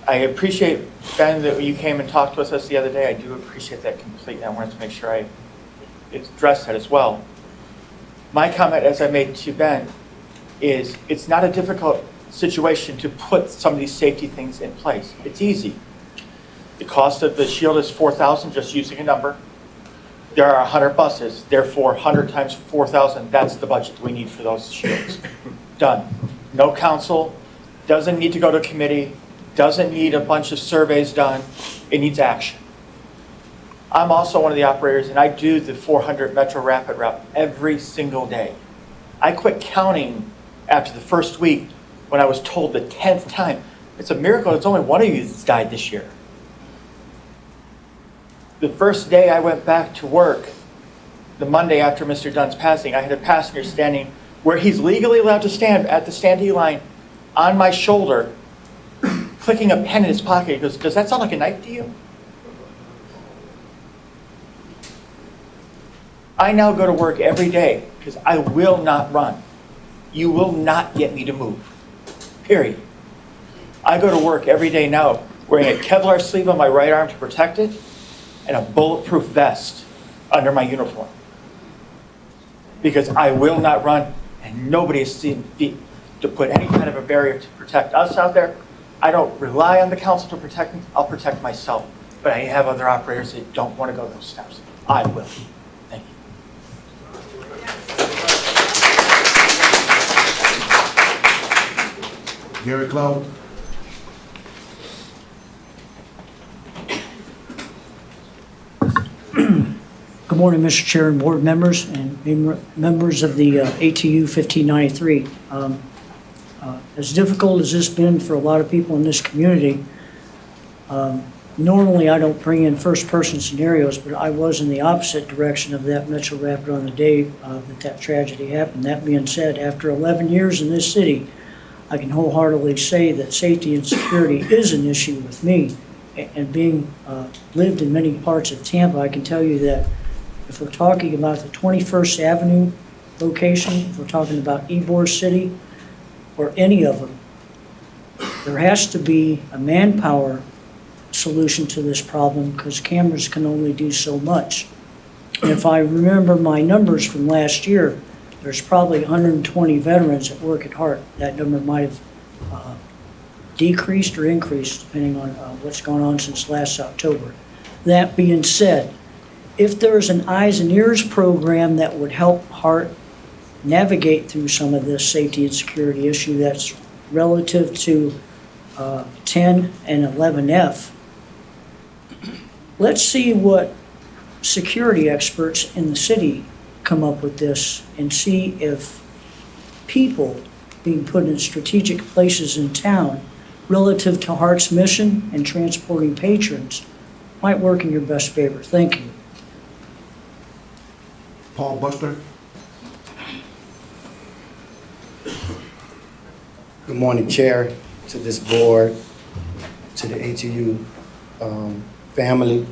I appreciate, Ben, that you came and talked with us the other day. I do appreciate that completely. I wanted to make sure I addressed that as well. My comment, as I made to Ben, is it's not a difficult situation to put some of these safety things in place. It's easy. The cost of the shield is $4,000, just using a number. There are 100 buses, therefore 100 times 4,000, that's the budget we need for those shields. Done. No council, doesn't need to go to committee, doesn't need a bunch of surveys done, it needs action. I'm also one of the operators, and I do the 400 Metro Rapid route every single day. I quit counting after the first week when I was told the 10th time, it's a miracle it's only one of you that's died this year. The first day I went back to work, the Monday after Mr. Dunn's passing, I had a passenger standing where he's legally allowed to stand at the standee line on my shoulder, clicking a pen in his pocket. He goes, "Does that sound like a knife to you?" I now go to work every day because I will not run. You will not get me to move, period. I go to work every day now wearing a Kevlar sleeve on my right arm to protect it and a bulletproof vest under my uniform. Because I will not run, and nobody has seen fit to put any kind of a barrier to protect us out there. I don't rely on the council to protect me. I'll protect myself. But I have other operators that don't want to go those steps. I will. Thank you. Gary Cloud. Good morning, Mr. Chair and board members and members of the ATU 1593. As difficult as this has been for a lot of people in this community, normally I don't bring in first-person scenarios, but I was in the opposite direction of that Metro Rapid on the day that tragedy happened. That being said, after 11 years in this city, I can wholeheartedly say that safety and security is an issue with me. And being lived in many parts of Tampa, I can tell you that if we're talking about the 21st Avenue location, if we're talking about Ybor City, or any of them, there has to be a manpower solution to this problem because cameras can only do so much. And if I remember my numbers from last year, there's probably 120 veterans that work at HART. That number might have decreased or increased depending on what's gone on since last October. That being said, if there's an eyes and ears program that would help HART navigate through some of this safety and security issue that's relative to 10 and 11F, let's see what security experts in the city come up with this and see if people being put in strategic places in town relative to HART's mission and transporting patrons might work in your best favor. Thank you. Paul Buster. Good morning, Chair, to this board, to the ATU family,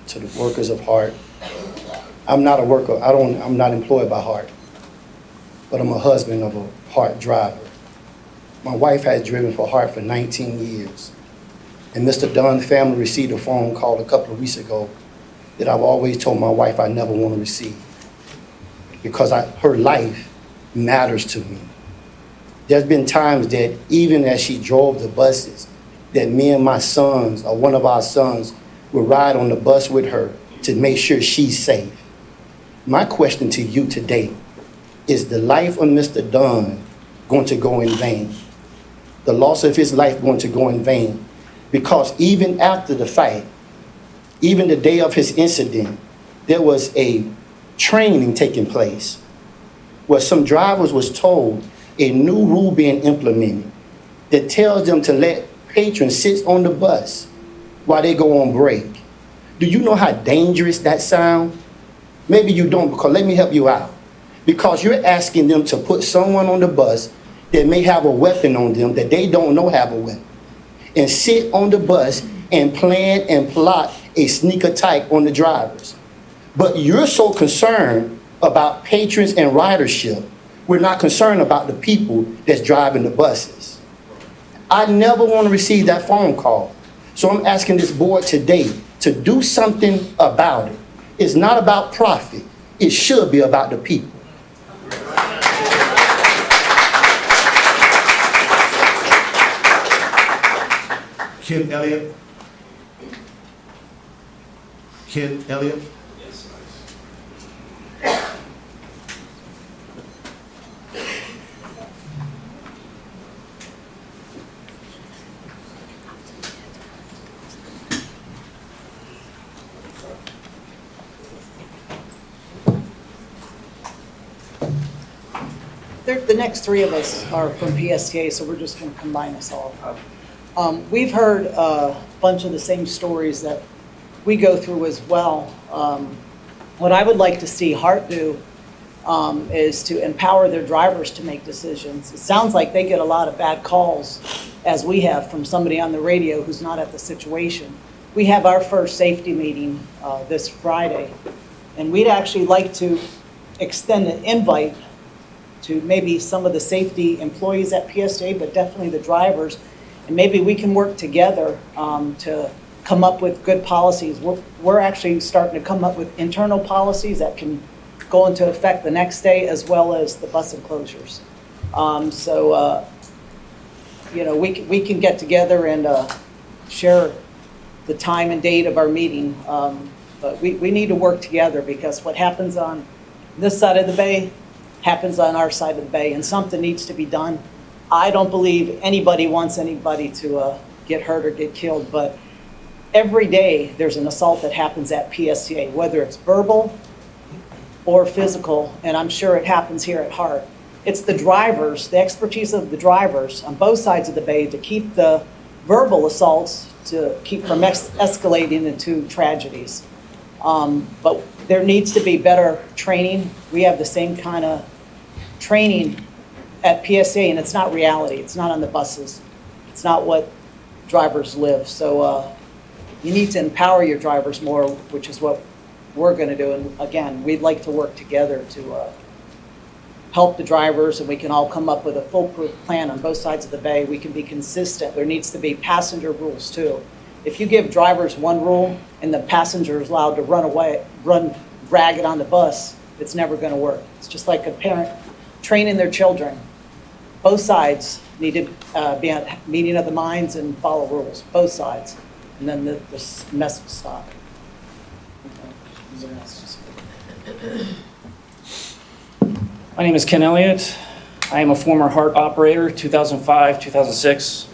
to the workers of HART. I'm not a worker. I'm not employed by HART, but I'm a husband of a HART driver. My wife has driven for HART for 19 years. And Mr. Dunn's family received a phone call a couple of weeks ago that I've always told my wife I never want to receive because her life matters to me. There's been times that even as she drove the buses, that me and my sons, or one of our sons, would ride on the bus with her to make sure she's safe. My question to you today, is the life of Mr. Dunn going to go in vain? The loss of his life going to go in vain? Because even after the fight, even the day of his incident, there was a training taking place where some drivers was told a new rule being implemented that tells them to let patrons sit on the bus while they go on break. Do you know how dangerous that sounds? Maybe you don't, because let me help you out. Because you're asking them to put someone on the bus that may have a weapon on them that they don't know have a weapon, and sit on the bus and plan and plot a sneak attack on the drivers. But you're so concerned about patrons and ridership, we're not concerned about the people that's driving the buses. I never want to receive that phone call. So I'm asking this board today to do something about it. It's not about profit. It should be about the people. Ken Elliott. Ken Elliott. The next three of us are from PSTA, so we're just going to combine us all. We've heard a bunch of the same stories that we go through as well. What I would like to see HART do is to empower their drivers to make decisions. It sounds like they get a lot of bad calls, as we have, from somebody on the radio who's not at the situation. We have our first safety meeting this Friday, and we'd actually like to extend an invite to maybe some of the safety employees at PSA, but definitely the drivers, and maybe we can work together to come up with good policies. We're actually starting to come up with internal policies that can go into effect the next day, as well as the bus enclosures. We can get together and share the time and date of our meeting, but we need to work together, because what happens on this side of the bay happens on our side of the bay, and something needs to be done. I don't believe anybody wants anybody to get hurt or get killed, but every day there's an assault that happens at PSTA, whether it's verbal or physical, and I'm sure it happens here at HART. It's the drivers, the expertise of the drivers on both sides of the bay to keep the verbal assaults, to keep from escalating into tragedies. But there needs to be better training. We have the same kind of training at PSA, and it's not reality. It's not on the buses. It's not what drivers live. So you need to empower your drivers more, which is what we're going to do. And again, we'd like to work together to help the drivers, and we can all come up with a foolproof plan on both sides of the bay. We can be consistent. There needs to be passenger rules too. If you give drivers one rule and the passenger is allowed to run ragged on the bus, it's never going to work. It's just like a parent training their children. Both sides need to be at a meeting of the minds and follow rules, both sides. And then the mess will stop. My name is Ken Elliott. I am a former HART operator, 2005, 2006.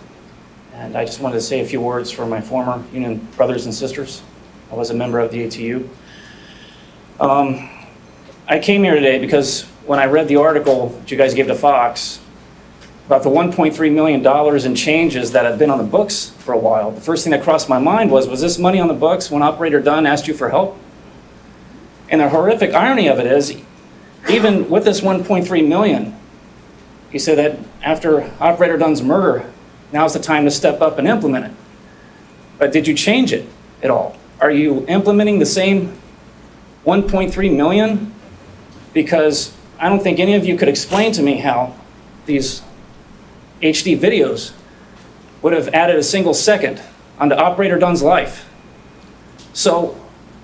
And I just wanted to say a few words for my former union brothers and sisters. I was a member of the ATU. I came here today because when I read the article that you guys gave to Fox about the $1.3 million in changes that have been on the books for a while, the first thing that crossed my mind was this money on the books when Operator Dunn asked you for help? And the horrific irony of it is, even with this $1.3 million, he said that after Operator Dunn's murder, now's the time to step up and implement it. But did you change it at all? Are you implementing the same $1.3 million? Because I don't think any of you could explain to me how these HD videos would have added a single second onto Operator Dunn's life. So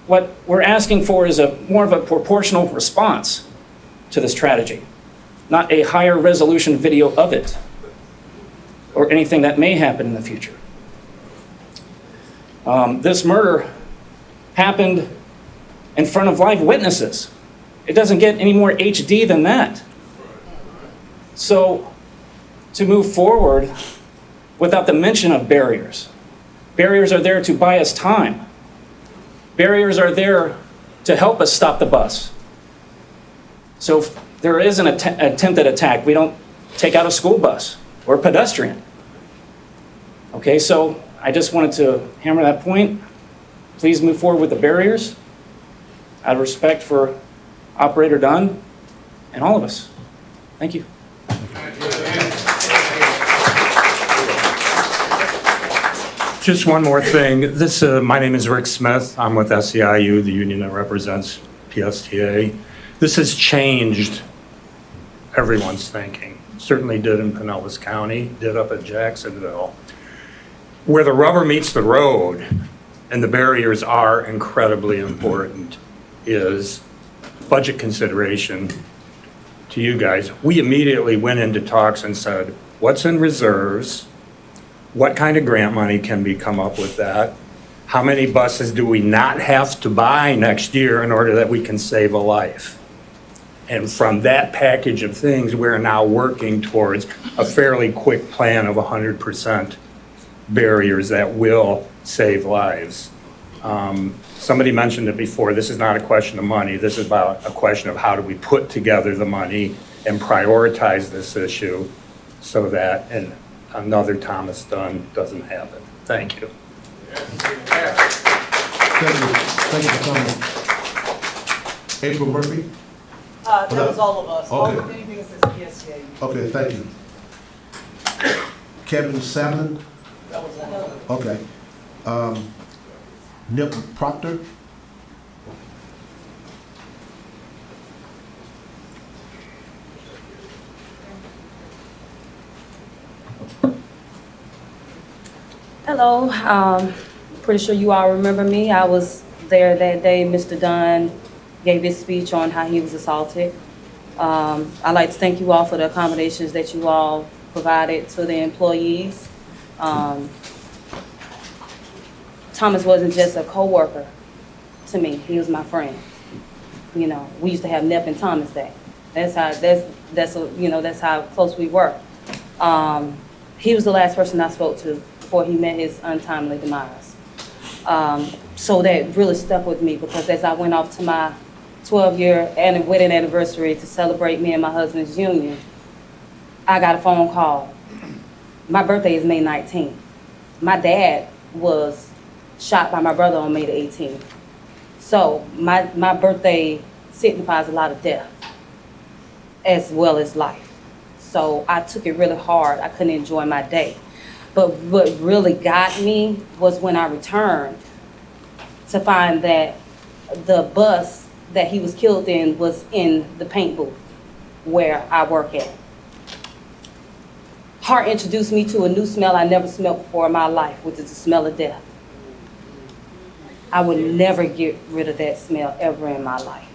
what we're asking for is more of a proportional response to this tragedy, not a higher resolution video of it or anything that may happen in the future. This murder happened in front of live witnesses. It doesn't get any more HD than that. So to move forward without the mention of barriers. Barriers are there to buy us time. Barriers are there to help us stop the bus. So if there is an attempted attack, we don't take out a school bus or a pedestrian. Okay, so I just wanted to hammer that point. Please move forward with the barriers out of respect for Operator Dunn and all of us. Thank you. Just one more thing. My name is Rick Smith. I'm with SEIU, the union that represents PSTA. This has changed everyone's thinking. Certainly did in Pinellas County, did up at Jacksonville. Where the rubber meets the road, and the barriers are incredibly important, is budget consideration to you guys. We immediately went into talks and said, what's in reserves? What kind of grant money can we come up with that? How many buses do we not have to buy next year in order that we can save a life? And from that package of things, we're now working towards a fairly quick plan of 100% barriers that will save lives. Somebody mentioned it before, this is not a question of money, this is about a question of how do we put together the money and prioritize this issue so that another Thomas Dunn doesn't happen. Thank you. Thank you. Thank you for coming. April Murphy? That was all of us. All Okay. of anything that says PSTA. Okay, thank you. Kevin Savlin? That was all of us. Okay. Nip Proctor? Hello, pretty sure you all remember me. I was there that day Mr. Dunn gave his speech on how he was assaulted. I'd like to thank you all for the accommodations that you all provided to the employees. Thomas wasn't just a coworker to me, he was my friend. You know, we used to have Nep and Thomas Day. That's how close we were. He was the last person I spoke to before he met his untimely demise. So that really stuck with me because as I went off to my 12-year wedding anniversary to celebrate me and my husband's union, I got a phone call. My birthday is May 19th. My dad was shot by my brother on May the 18th. So my birthday signifies a lot of death as well as life. So I took it really hard. I couldn't enjoy my day. But what really got me was when I returned to find that the bus that he was killed in was in the paint booth where I work at. HART introduced me to a new smell I never smelled before in my life, which is the smell of death. I would never get rid of that smell ever in my life.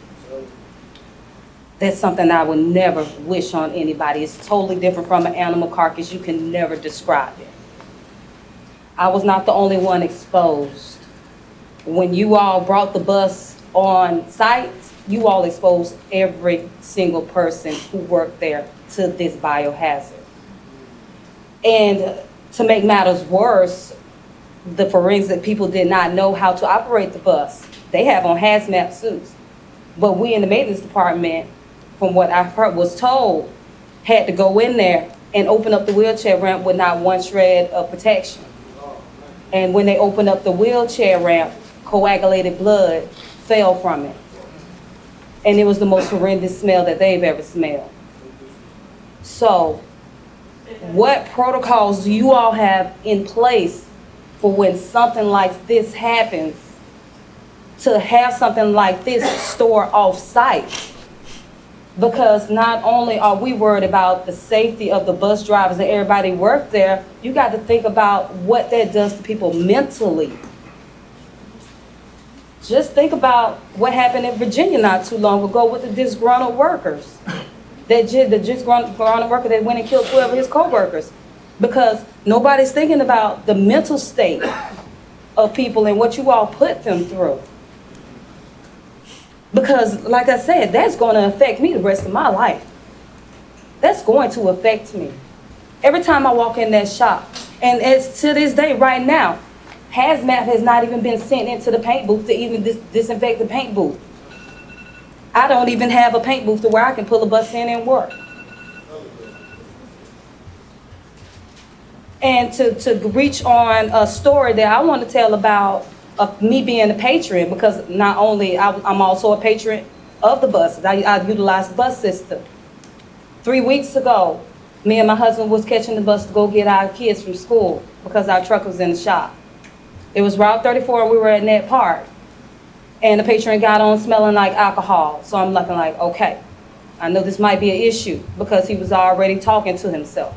That's something I would never wish on anybody. It's totally different from an animal carcass. You can never describe it. I was not the only one exposed. When you all brought the bus on site, you all exposed every single person who worked there to this biohazard. And to make matters worse, the forensic people did not know how to operate the bus. They have on hazmat suits. But we in the maintenance department, from what I've heard, was told, had to go in there and open up the wheelchair ramp with not one shred of protection. And when they opened up the wheelchair ramp, coagulated blood fell from it. And it was the most horrendous smell that they've ever smelled. So, what protocols do you all have in place for when something like this happens, to have something like this stored off-site? Because not only are we worried about the safety of the bus drivers and everybody who worked there, you got to think about what that does to people mentally. Just think about what happened in Virginia not too long ago with the disgruntled workers. The disgruntled worker that went and killed 12 of his co-workers. Because nobody's thinking about the mental state of people and what you all put them through. Because, like I said, that's going to affect me the rest of my life. That's going to affect me. Every time I walk in that shop, and it's to this day right now, hazmat has not even been sent into the paint booth to even disinfect the paint booth. I don't even have a paint booth to where I can pull a bus in and work. And to reach on a story that I want to tell about me being a patron, because not only I'm also a patron of the buses. I utilize the bus system. 3 weeks ago, me and my husband was catching the bus to go get our kids from school because our truck was in the shop. It was Route 34 and we were at Net Park. And the patron got on smelling like alcohol. So I'm looking like, okay, I know this might be an issue because he was already talking to himself.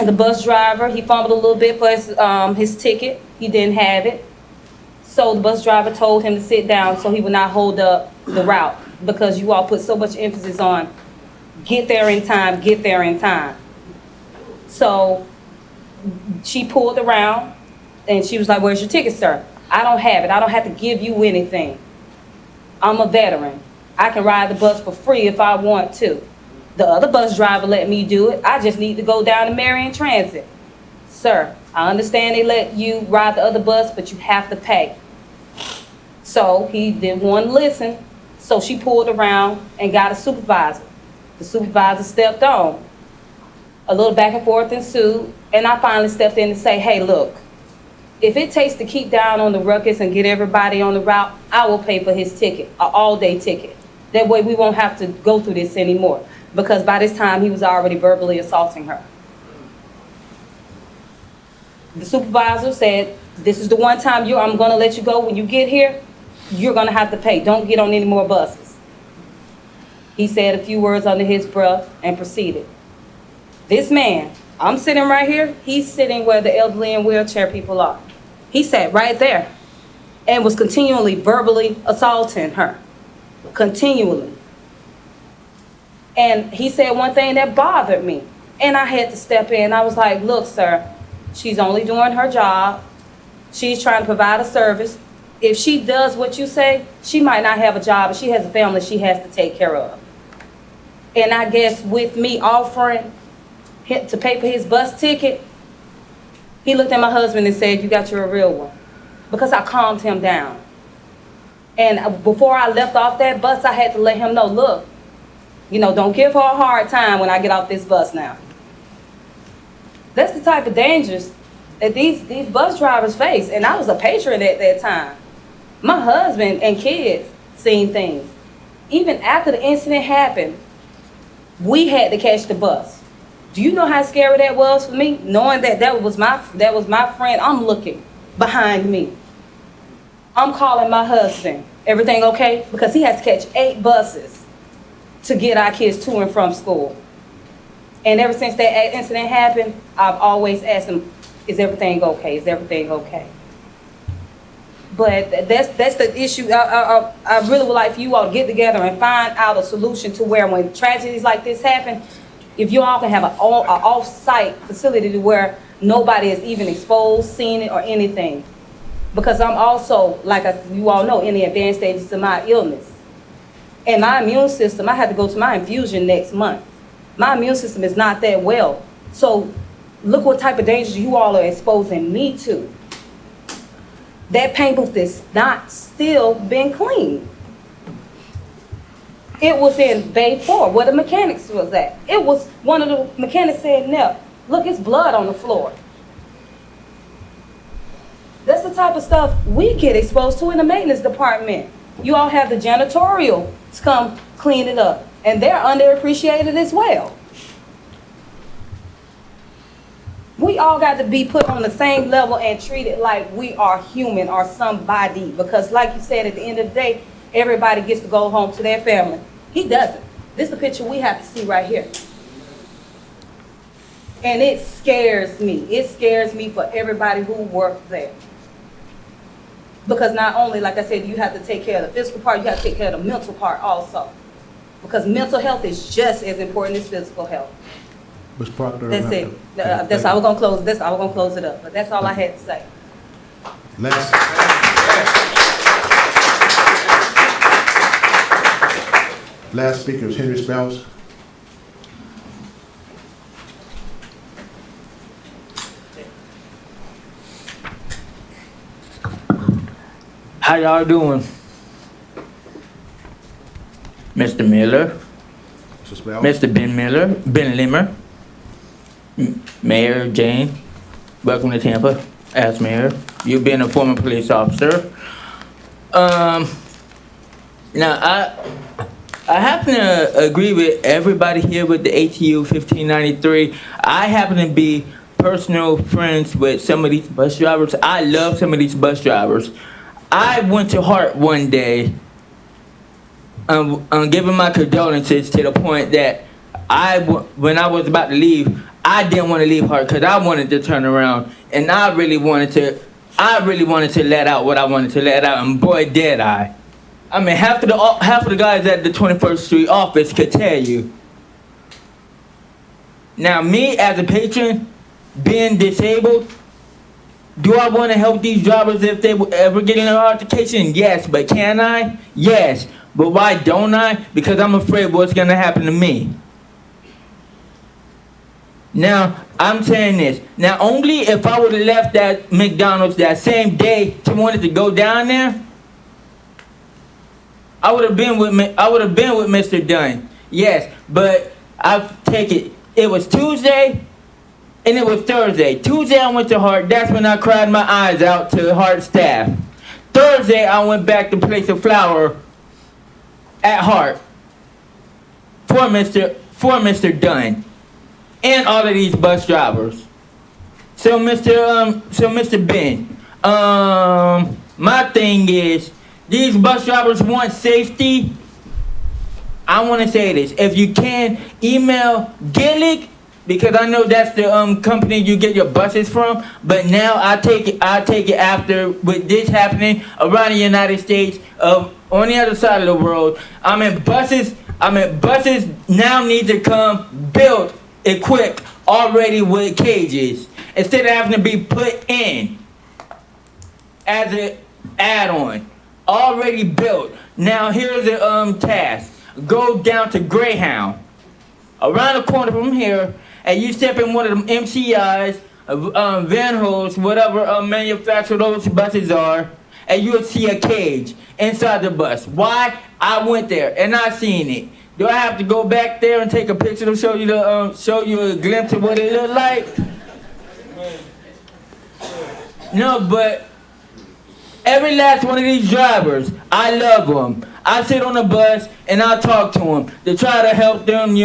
The bus driver, he fumbled a little bit for his ticket. He didn't have it. So the bus driver told him to sit down so he would not hold up the route, because you all put so much emphasis on get there in time, get there in time. So she pulled around and she was like, "Where's your ticket, sir?" "I don't have it. I don't have to give you anything. I'm a veteran. I can ride the bus for free if I want to. The other bus driver let me do it. I just need to go down to Marion Transit." "Sir, I understand they let you ride the other bus, but you have to pay." So he didn't want to listen. So she pulled around and got a supervisor. The supervisor stepped on. A little back and forth ensued, and I finally stepped in and say, hey, look, if it takes to keep down on the ruckus and get everybody on the route, I will pay for his ticket, an all-day ticket. That way we won't have to go through this anymore, because by this time he was already verbally assaulting her. The supervisor said, this is the one time I'm gonna let you go. When you get here, you're gonna have to pay. Don't get on any more buses. He said a few words under his breath and proceeded. This man, I'm sitting right here, he's sitting where the elderly and wheelchair people are. He sat right there and was continually verbally assaulting her. Continually. And he said one thing that bothered me. And I had to step in. I was like, look, sir, she's only doing her job. She's trying to provide a service. If she does what you say, she might not have a job, and she has a family she has to take care of. And I guess with me offering to pay for his bus ticket, he looked at my husband and said, you got your real one. Because I calmed him down. And before I left off that bus, I had to let him know, look, don't give her a hard time when I get off this bus now. That's the type of dangers that these bus drivers face. And I was a patron at that time. My husband and kids seen things. Even after the incident happened, we had to catch the bus. Do you know how scary that was for me? Knowing that was my friend. I'm looking behind me. I'm calling my husband. Everything okay? Because he has to catch 8 buses to get our kids to and from school. And ever since that incident happened, I've always asked him, is everything okay? Is everything okay? But that's the issue. I really would like for you all to get together and find out a solution to where when tragedies like this happen, if you all can have an off-site facility to where nobody is even exposed, seen it, or anything. Because I'm also, like you all know, in the advanced stages of my illness. And my immune system, I had to go to my infusion next month. My immune system is not that well. So look what type of dangers you all are exposing me to. That paint booth is not still been cleaned. It was in Bay 4, where the mechanics was at. It was, one of the mechanics said, no, look, it's blood on the floor. That's the type of stuff we get exposed to in the maintenance department. You all have the janitorial to come clean it up, and they're underappreciated as well. We all got to be put on the same level and treated like we are human or somebody, because like you said, at the end of the day, everybody gets to go home to their family. He doesn't. This is the picture we have to see right here. And it scares me. It scares me for everybody who works there. Because not only, like I said, you have to take care of the physical part, you have to take care of the mental part also. Because mental health is just as important as physical health. Ms. Proctor. That's it. That's how we're gonna close. That's how we're gonna close it up. But that's all I had to say. Last speaker is Henry Spells. How y'all doing? Mr. Miller, Mr. Ben Limmer, Mayor Jane, welcome to Tampa as mayor. You've been a former police officer. Now I happen to agree with everybody here with the ATU 1593. I happen to be personal friends with some of these bus drivers. I love some of these bus drivers. I went to HART one day, giving my condolences to the point that when I was about to leave, I didn't want to leave HART because I wanted to turn around, and I really wanted to let out what I wanted to let out, and boy did I. I mean, half of the guys at the 21st Street office could tell you. Now, me as a patron, being disabled, do I want to help these drivers if they ever get in an altercation? Yes, but can I? Yes, but why don't I? Because I'm afraid what's going to happen to me. Now, I'm saying this. Now, only if I would have left that McDonald's that same day to wanted to go down there, I would have been with Mr. Dunn. Yes, but I take it. It was Tuesday and it was Thursday. Tuesday I went to Hart. That's when I cried my eyes out to Hart staff. Thursday I went back to place a flower at Hart for Mr. Dunn and all of these bus drivers. So Mr. Ben, my thing is, these bus drivers want safety. I want to say this: if you can, email Gillick, because I know that's the company you get your buses from. But now I take it after with this happening around the United States, on the other side of the world. Buses now need to come built, equipped, already with cages, instead of having to be put in as an add-on. Already built. Now here's a task. Go down to Greyhound, around the corner from here, and you step in one of them MCIs, Van Hoes, whatever manufacturer those buses are, and you'll see a cage inside the bus. Why? I went there and I seen it. Do I have to go back there and take a picture to show you a glimpse of what it looked like? No, but every last one of these drivers, I love them. I sit on the bus and I talk to them to try to help them,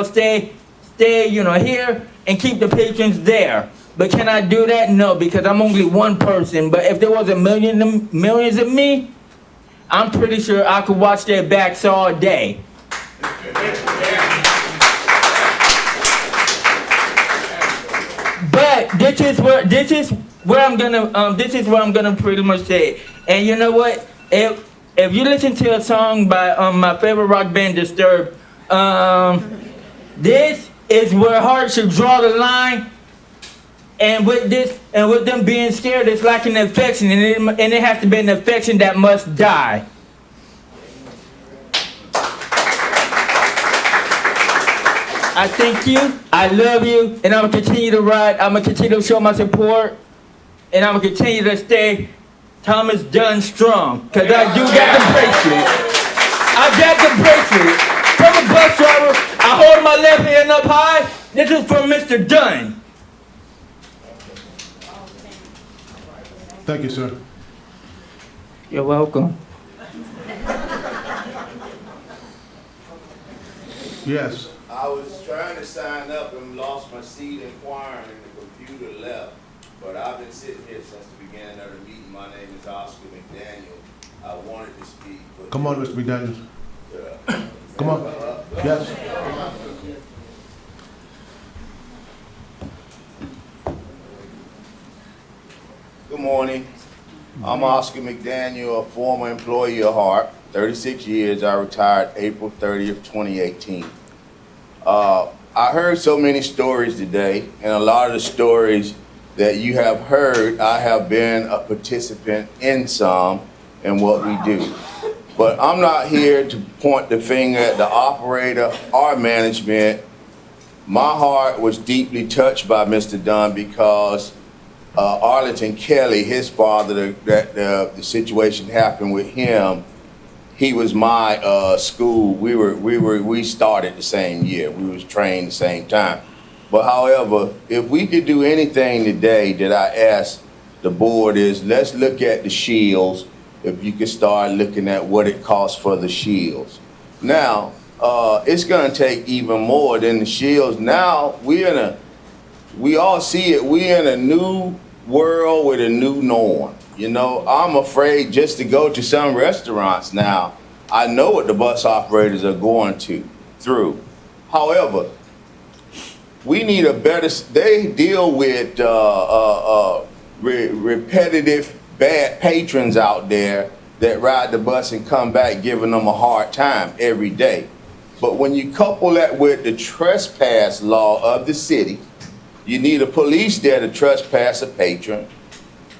stay, here and keep the patrons there. But can I do that? No, because I'm only one person. But if there was millions of me, I'm pretty sure I could watch their backs all day. But this is where I'm gonna pretty much say it. And you know what? If you listen to a song by my favorite rock band, Disturbed, this is where Hart should draw the line. And with them being scared, it's like an infection, and it has to be an infection that must die. I thank you, I love you, and I'm gonna continue to ride. I'm gonna continue to show my support, and I'm gonna continue to stay Thomas Dunn strong, cause I do got the bracelet. I got the bracelet. From a bus driver, I hold my left hand up high. This is from Mr. Dunn. Thank you, sir. You're welcome. Yes. I was trying to sign up and lost my seat inquiring and the computer left. But I've been sitting here since the beginning of the meeting. My name is Oscar McDaniel. I wanted to speak. Come on, Mr. McDaniel. Come on. Yes. Good morning. I'm Oscar McDaniel, a former employee of HART. 36 years. I retired April 30th, 2018. I heard so many stories today, and a lot of the stories that you have heard, I have been a participant in some in what we do. But I'm not here to point the finger at the operator or management. My heart was deeply touched by Mr. Dunn because Arlington Kelly, his father, the situation happened with him. He was my school. We started the same year. We was trained the same time. But however, if we could do anything today that I ask the board is, let's look at the shields. If you could start looking at what it costs for the shields. Now, it's gonna take even more than the shields. Now, we all see it, we're in a new world with a new norm. You know, I'm afraid just to go to some restaurants now. I know what the bus operators are going through. However, we need a better, they deal with repetitive bad patrons out there that ride the bus and come back giving them a hard time every day. But when you couple that with the trespass law of the city, you need a police there to trespass a patron.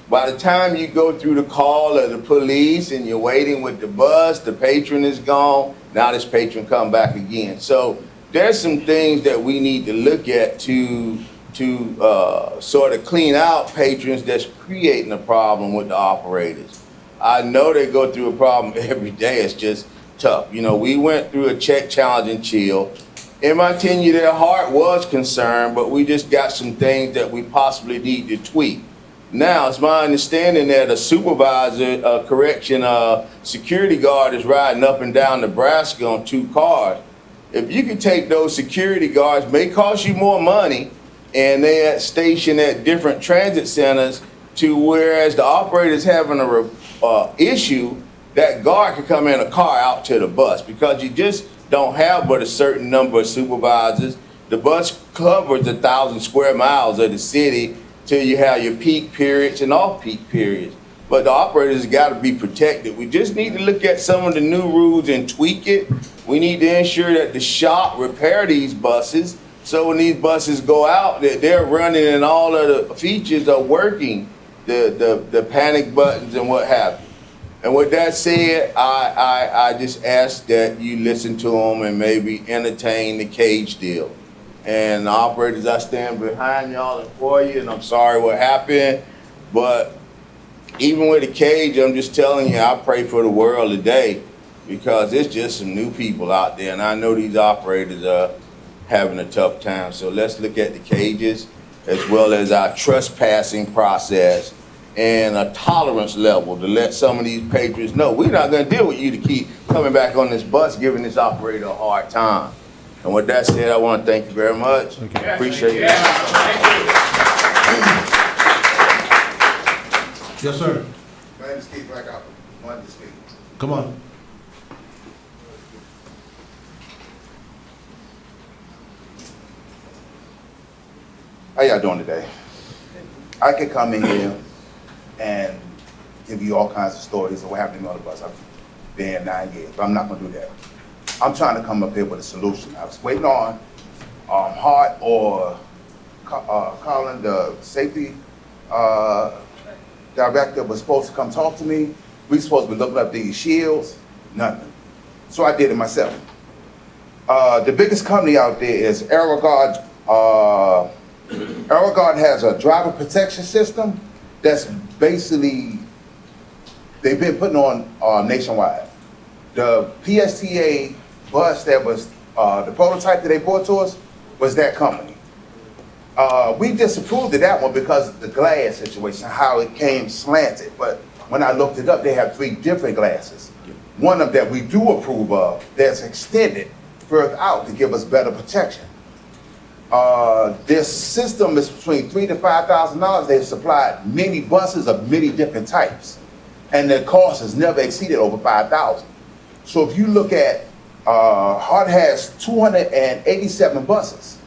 By the time you go through the call of the police and you're waiting with the bus, the patron is gone, now this patron come back again. So there's some things that we need to look at to sort of clean out patrons that's creating a problem with the operators. I know they go through a problem every day. It's just tough. You know, we went through a check, challenge, and chill. In my tenure there, HART was concerned, but we just got some things that we possibly need to tweak. Now, it's my understanding that a supervisor, security guard is riding up and down Nebraska on 2 cars. If you could take those security guards, may cost you more money, and they're stationed at different transit centers, to whereas the operator's having a issue, that guard could come in a car out to the bus, because you just don't have but a certain number of supervisors. The bus covers 1,000 square miles of the city till you have your peak periods and off-peak periods. But the operators got to be protected. We just need to look at some of the new rules and tweak it. We need to ensure that the shop repair these buses, so when these buses go out, that they're running and all of the features are working, the panic buttons and what have you. And with that said, I just ask that you listen to them and maybe entertain the cage deal. And the operators, I stand behind y'all and for you, and I'm sorry what happened. But even with the cage, I'm just telling you, I pray for the world today, because it's just some new people out there, and I know these operators are having a tough time. So let's look at the cages, as well as our trespassing process and a tolerance level to let some of these patrons know we're not going to deal with you to keep coming back on this bus giving this operator a hard time. And with that said, I want to thank you very much. Appreciate it. Yes, sir. My name is Keith Blackout. I wanted to speak. Come on. How y'all doing today? I could come in here and give you all kinds of stories of what happened to me on the bus. I've been here 9 years, but I'm not going to do that. I'm trying to come up here with a solution. I was waiting on HART or Colin, the safety director, was supposed to come talk to me. We supposed to be looking up these shields, nothing. So I did it myself. The biggest company out there is AeroGuard. AeroGuard has a driver protection system that's basically, they've been putting on nationwide. The PSTA bus that was the prototype that they brought to us was that company. We disapproved of that one because of the glass situation, how it came slanted. But when I looked it up, they have 3 different glasses. One of them that we do approve of that's extended further out to give us better protection. This system is between $3,000 to $5,000. They've supplied many buses of many different types, and their cost has never exceeded over $5,000. So if you look at, HART has 287 buses.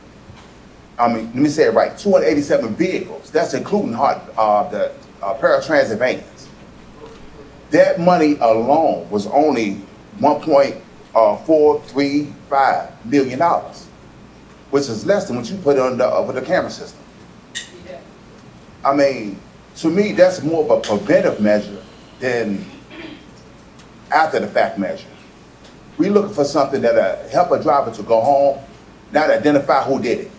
I mean, let me say it right, 287 vehicles. That's including HART, the paratransit vans. That money alone was only $1.435 million, which is less than what you put on with the camera system. I mean, to me, that's more of a preventive measure than after the fact measure. We're looking for something that'll help a driver to go home, not identify who did it.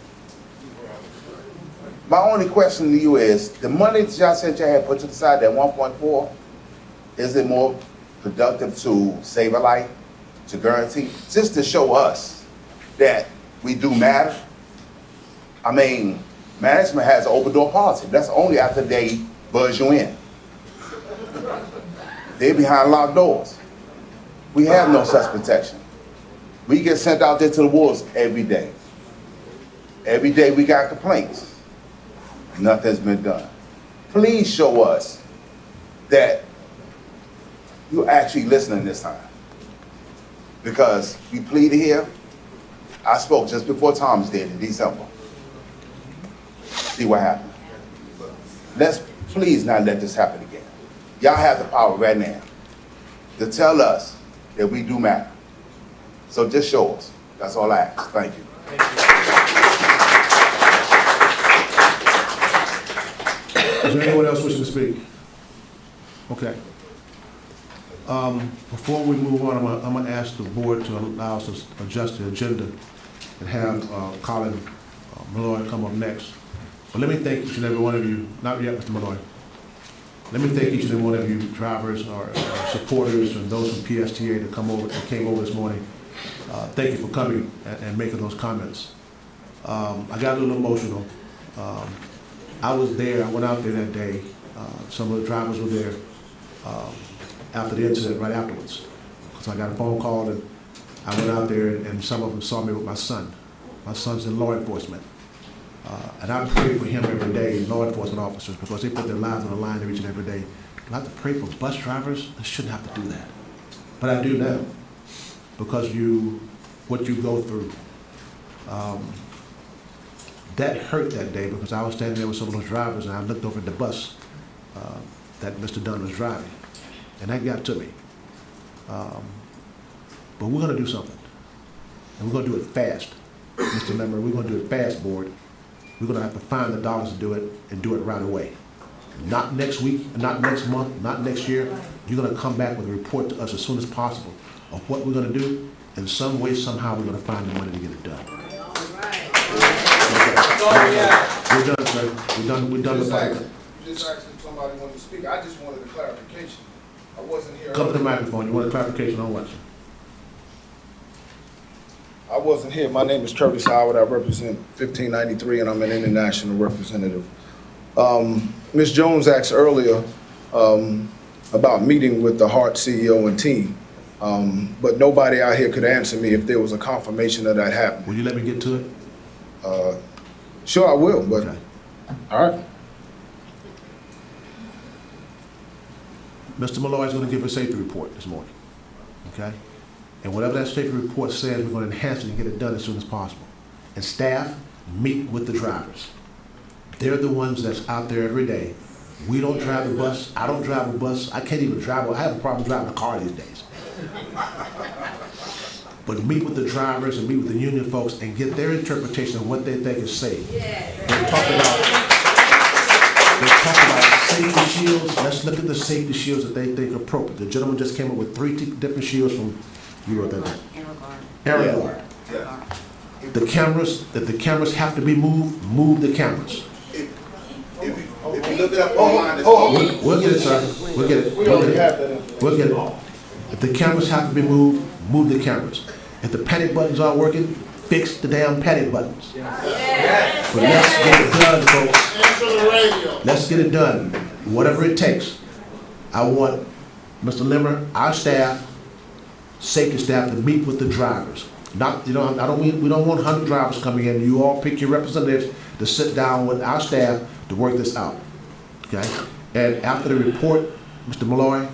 My only question to you is, the money that y'all said y'all had put to the side, that 1.4, is it more productive to save a life, to guarantee, just to show us that we do matter? I mean, management has an open door policy. That's only after they buzz you in. They're behind locked doors. We have no such protection. We get sent out there to the wolves every day. Every day we got complaints. Nothing's been done. Please show us that you're actually listening this time. Because we pleaded here. I spoke just before Thomas did in December. See what happened. Let's please not let this happen again. Y'all have the power right now to tell us that we do matter. So just show us. That's all I ask. Thank you. Is there anyone else wishing to speak? Okay. Before we move on, I'm going to ask the board to allow us to adjust the agenda and have Colin Malloy come up next. But let me thank each and every one of you. Not yet, Mr. Malloy. Let me thank each and every one of you drivers or supporters and those from PSTA that came over this morning. Thank you for coming and making those comments. I got a little emotional. I was there, I went out there that day. Some of the drivers were there after the incident, right afterwards. So I got a phone call and I went out there and some of them saw me with my son. My son's in law enforcement. And I pray for him every day, law enforcement officers, because they put their lives on the line each and every day. I have to pray for bus drivers. I shouldn't have to do that. But I do now, because what you go through. That hurt that day because I was standing there with some of those drivers and I looked over at the bus that Mr. Dunn was driving. And that got to me. But we're gonna do something. And we're gonna do it fast. Mr. Lemmer, we're gonna do it fast, board. We're gonna have to find the dollars to do it and do it right away. Not next week, not next month, not next year. You're gonna come back with a report to us as soon as possible of what we're gonna do. In some way, somehow, we're gonna find the money to get it done. We're done, sir. We're done with that. You just asked if somebody wanted to speak. I just wanted a clarification. I wasn't here. Come to the microphone. You want a clarification on what, sir? I wasn't here. My name is Curtis Howard. I represent 1593, and I'm an international representative. Ms. Jones asked earlier about meeting with the HART CEO and team, but nobody out here could answer me if there was a confirmation of that happening. Will you let me get to it? Sure, I will, but, Okay. all right. Mr. Malloy is going to give a safety report this morning, okay? And whatever that safety report says, we're going to enhance it and get it done as soon as possible. And staff, meet with the drivers. They're the ones that's out there every day. We don't drive the bus. I don't drive a bus. I can't even drive. I have a problem driving a car these days. But meet with the drivers and meet with the union folks and get their interpretation of what they think is safe. They talk about safety shields. Let's look at the safety shields that they think are appropriate. The gentleman just came up with 3 different shields from, you wrote that down. Aeroguard. The cameras, if the cameras have to be moved, move the cameras. If you look it up online, We'll get it, sir. We'll get it. We'll get it. If the cameras have to be moved, move the cameras. If the panic buttons aren't working, fix the damn panic buttons. But let's get it done, folks. Let's get it done. Whatever it takes. I want Mr. Limmer, our staff, safety staff, to meet with the drivers. Not, we don't want 100 drivers coming in. You all pick your representatives to sit down with our staff to work this out. Okay? And after the report, Mr. Malloy,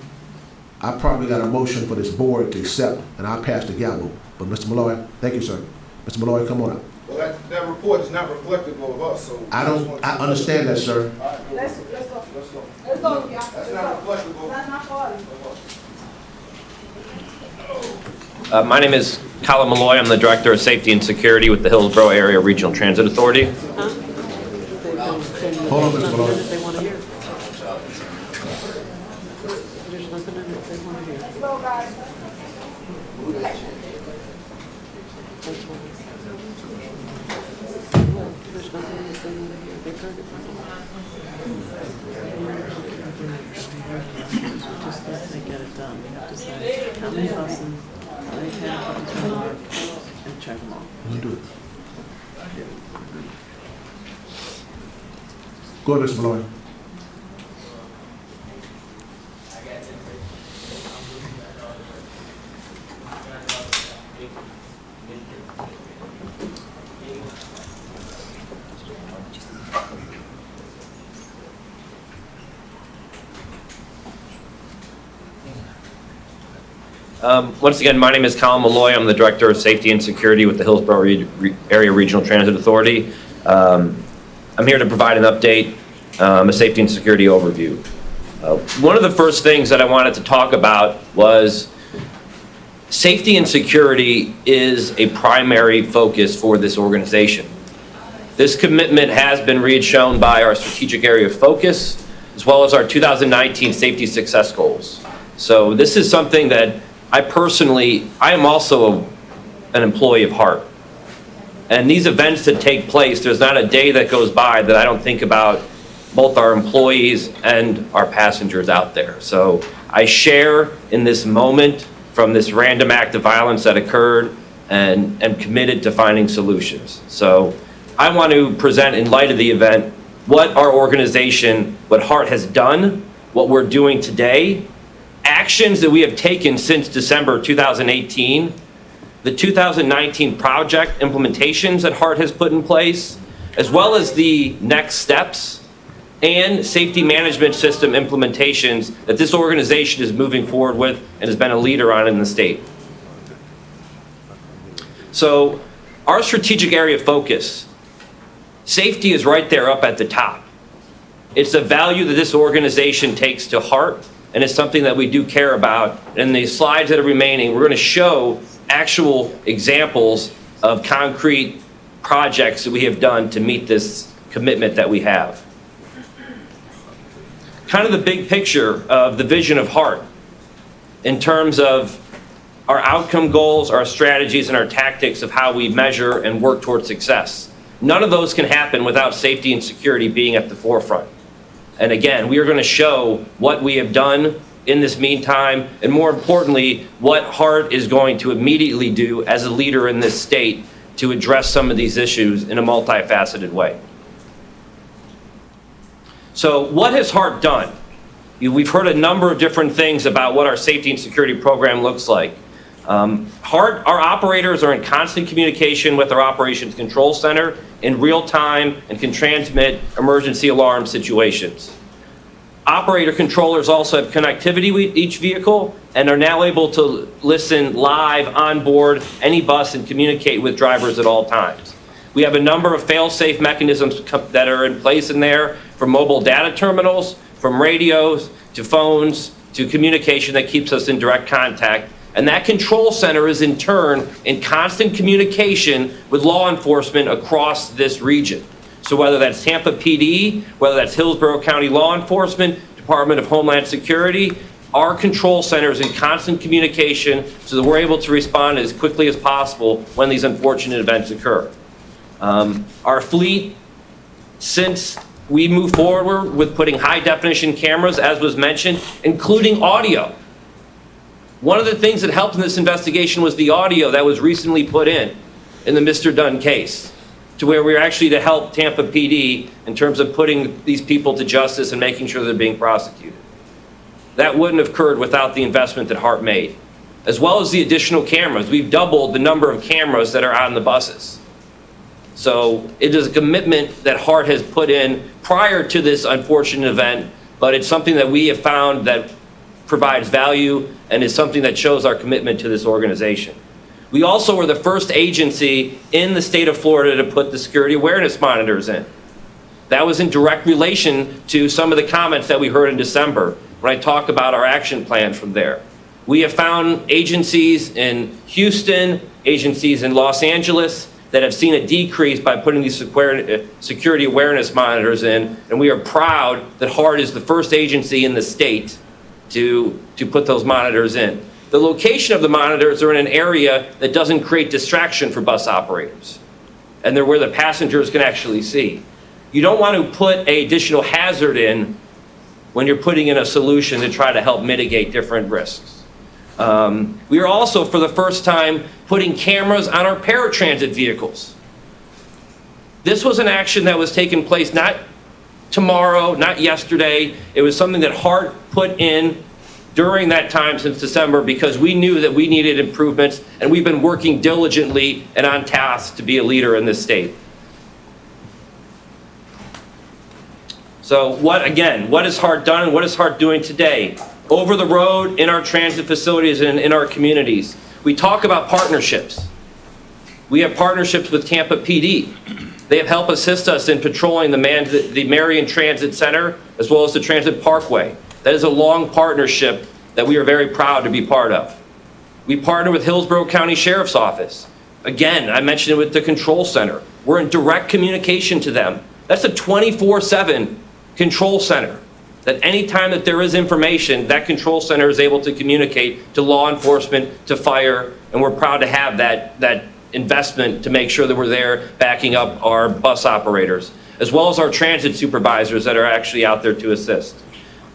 I probably got a motion for this board to accept, and I'll pass the gavel. But Mr. Malloy, thank you, sir. Mr. Malloy, come on up. well, that report is not reflective of us, so. I understand that, sir. Let's go. Let's go. Let's go, y'all. That's not reflective of That's not for us. My name is Colin Malloy. I'm the Director of Safety and Security with the Hillsborough Area Regional Transit Authority. Hold on, Mr. Malloy. Let's go, guys. Get it done. We have to say how many buses, how many cab buses, and check them all. We'll do it. Go ahead, Mr. Malloy. Once again, my name is Colin Malloy. I'm the Director of Safety and Security with the Hillsborough Area Regional Transit Authority. I'm here to provide an update, a safety and security overview. One of the first things that I wanted to talk about was safety and security is a primary focus for this organization. This commitment has been shown by our strategic area of focus, as well as our 2019 safety success goals. So this is something that I am also an employee of HART. And these events that take place, there's not a day that goes by that I don't think about both our employees and our passengers out there. So I share in this moment from this random act of violence that occurred and am committed to finding solutions. So I want to present, in light of the event, what our organization, what HART has done, what we're doing today, actions that we have taken since December 2018, the 2019 project implementations that HART has put in place, as well as the next steps and safety management system implementations that this organization is moving forward with and has been a leader on in the state. So our strategic area of focus, safety is right there up at the top. It's a value that this organization takes to heart, and it's something that we do care about. In the slides that are remaining, we're going to show actual examples of concrete projects that we have done to meet this commitment that we have. Kind of the big picture of the vision of HART in terms of our outcome goals, our strategies, and our tactics of how we measure and work towards success. None of those can happen without safety and security being at the forefront. And again, we are going to show what we have done in this meantime, and more importantly, what HART is going to immediately do as a leader in this state to address some of these issues in a multifaceted way. So what has HART done? We've heard a number of different things about what our safety and security program looks like. HART, our operators are in constant communication with our Operations Control Center in real time and can transmit emergency alarm situations. Operator controllers also have connectivity with each vehicle and are now able to listen live on board any bus and communicate with drivers at all times. We have a number of fail-safe mechanisms that are in place in there, from mobile data terminals, from radios to phones to communication that keeps us in direct contact. And that control center is in turn in constant communication with law enforcement across this region. So whether that's Tampa PD, whether that's Hillsborough County Law Enforcement, Department of Homeland Security, our control center is in constant communication so that we're able to respond as quickly as possible when these unfortunate events occur. Our fleet, since we move forward with putting high definition cameras, as was mentioned, including audio. One of the things that helped in this investigation was the audio that was recently put in the Mr. Dunn case, to where we're actually to help Tampa PD in terms of putting these people to justice and making sure they're being prosecuted. That wouldn't have occurred without the investment that HART made, as well as the additional cameras. We've doubled the number of cameras that are on the buses. So it is a commitment that HART has put in prior to this unfortunate event, but it's something that we have found that provides value and is something that shows our commitment to this organization. We also were the first agency in the state of Florida to put the security awareness monitors in. That was in direct relation to some of the comments that we heard in December when I talk about our action plan from there. We have found agencies in Houston, agencies in Los Angeles that have seen a decrease by putting these security awareness monitors in, and we are proud that HART is the first agency in the state to put those monitors in. The location of the monitors are in an area that doesn't create distraction for bus operators, and they're where the passengers can actually see. You don't want to put an additional hazard in when you're putting in a solution to try to help mitigate different risks. We are also, for the first time, putting cameras on our paratransit vehicles. This was an action that was taking place not tomorrow, not yesterday. It was something that HART put in during that time since December because we knew that we needed improvements, and we've been working diligently and on task to be a leader in this state. So what is HART done and what is HART doing today? Over the road, in our transit facilities, and in our communities. We talk about partnerships. We have partnerships with Tampa PD. They have helped assist us in patrolling the Marion Transit Center as well as the Transit Parkway. That is a long partnership that we are very proud to be part of. We partner with Hillsborough County Sheriff's Office. Again, I mentioned it with the control center. We're in direct communication to them. That's a 24/7 control center. That any time that there is information, that control center is able to communicate to law enforcement, to fire, and we're proud to have that investment to make sure that we're there backing up our bus operators. as well as our transit supervisors that are actually out there to assist.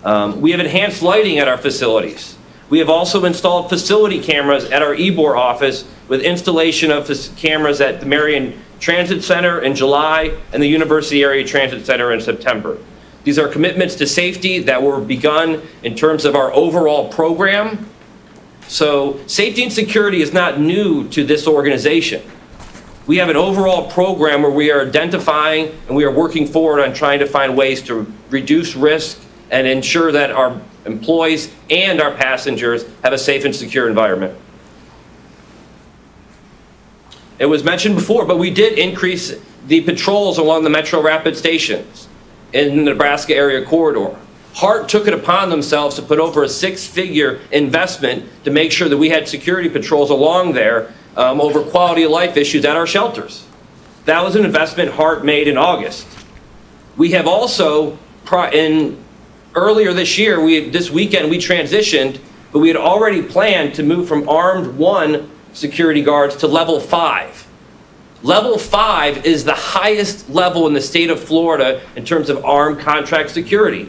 We have enhanced lighting at our facilities. We have also installed facility cameras at our EBOR office with installation of cameras at the Marion Transit Center in July and the University Area Transit Center in September. These are commitments to safety that were begun in terms of our overall program. So safety and security is not new to this organization. We have an overall program where we are identifying and we are working forward on trying to find ways to reduce risk and ensure that our employees and our passengers have a safe and secure environment. It was mentioned before, but we did increase the patrols along the Metro Rapid stations in the Nebraska area corridor. HART took it upon themselves to put over a six-figure investment to make sure that we had security patrols along there over quality of life issues at our shelters. That was an investment HART made in August. We have also, earlier this year, this weekend we transitioned, but we had already planned to move from armed 1 security guards to level 5. Level 5 is the highest level in the state of Florida in terms of armed contract security.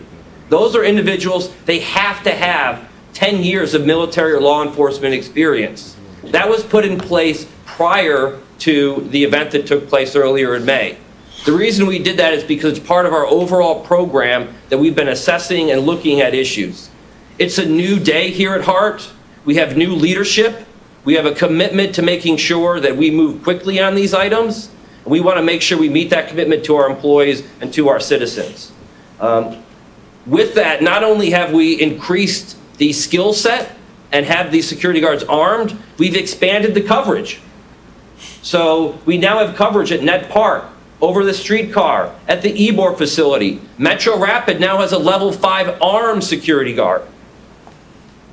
Those are individuals, they have to have 10 years of military or law enforcement experience. That was put in place prior to the event that took place earlier in May. The reason we did that is because it's part of our overall program that we've been assessing and looking at issues. It's a new day here at HART. We have new leadership. We have a commitment to making sure that we move quickly on these items. We want to make sure we meet that commitment to our employees and to our citizens. With that, not only have we increased the skill set and have these security guards armed, we've expanded the coverage. So we now have coverage at Net Park, over the streetcar, at the EBOR facility. Metro Rapid now has a level 5 armed security guard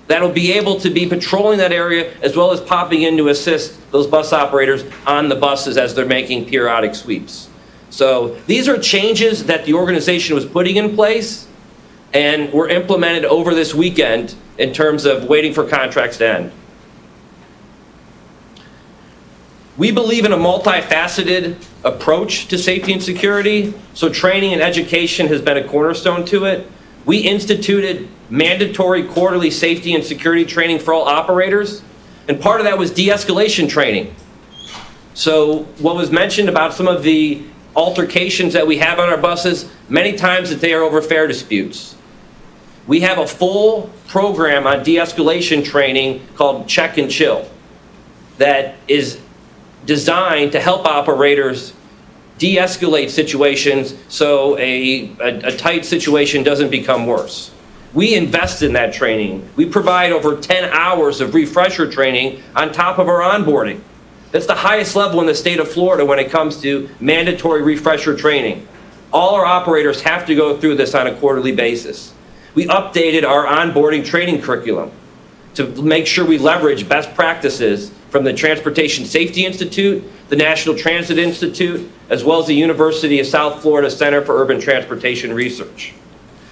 that'll be able to be patrolling that area as well as popping in to assist those bus operators on the buses as they're making periodic sweeps. So these are changes that the organization was putting in place and were implemented over this weekend in terms of waiting for contracts to end. We believe in a multifaceted approach to safety and security, so training and education has been a cornerstone to it. We instituted mandatory quarterly safety and security training for all operators, and part of that was de-escalation training. So what was mentioned about some of the altercations that we have on our buses, many times that they are over fare disputes. We have a full program on de-escalation training called Check and Chill that is designed to help operators de-escalate situations so a tight situation doesn't become worse. We invest in that training. We provide over 10 hours of refresher training on top of our onboarding. That's the highest level in the state of Florida when it comes to mandatory refresher training. All our operators have to go through this on a quarterly basis. We updated our onboarding training curriculum to make sure we leverage best practices from the Transportation Safety Institute, the National Transit Institute, as well as the University of South Florida Center for Urban Transportation Research.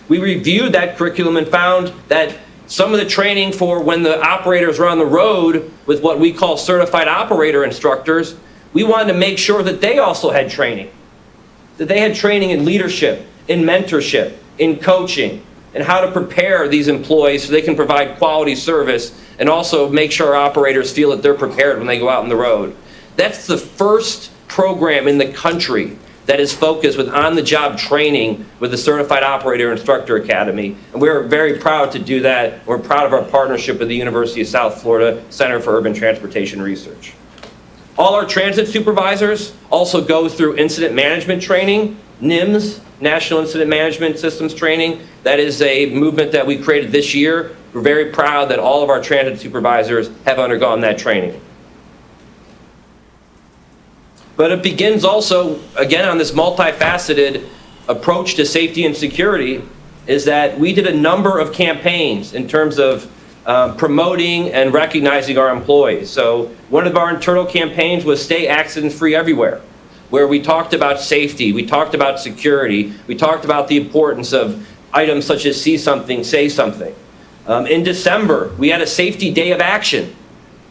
We reviewed that curriculum and found that some of the training for when the operators are on the road with what we call certified operator instructors, we wanted to make sure that they also had training. That they had training in leadership, in mentorship, in coaching, and how to prepare these employees so they can provide quality service and also make sure our operators feel that they're prepared when they go out on the road. That's the first program in the country that is focused with on-the-job training with the Certified Operator Instructor Academy. And we're very proud to do that. We're proud of our partnership with the University of South Florida Center for Urban Transportation Research. All our transit supervisors also go through incident management training, NIMS, National Incident Management Systems Training. That is a movement that we created this year. We're very proud that all of our transit supervisors have undergone that training. But it begins also, again, on this multifaceted approach to safety and security, is that we did a number of campaigns in terms of promoting and recognizing our employees. So one of our internal campaigns was Stay Accident Free Everywhere, where we talked about safety, we talked about security, we talked about the importance of items such as see something, say something. In December, we had a safety day of action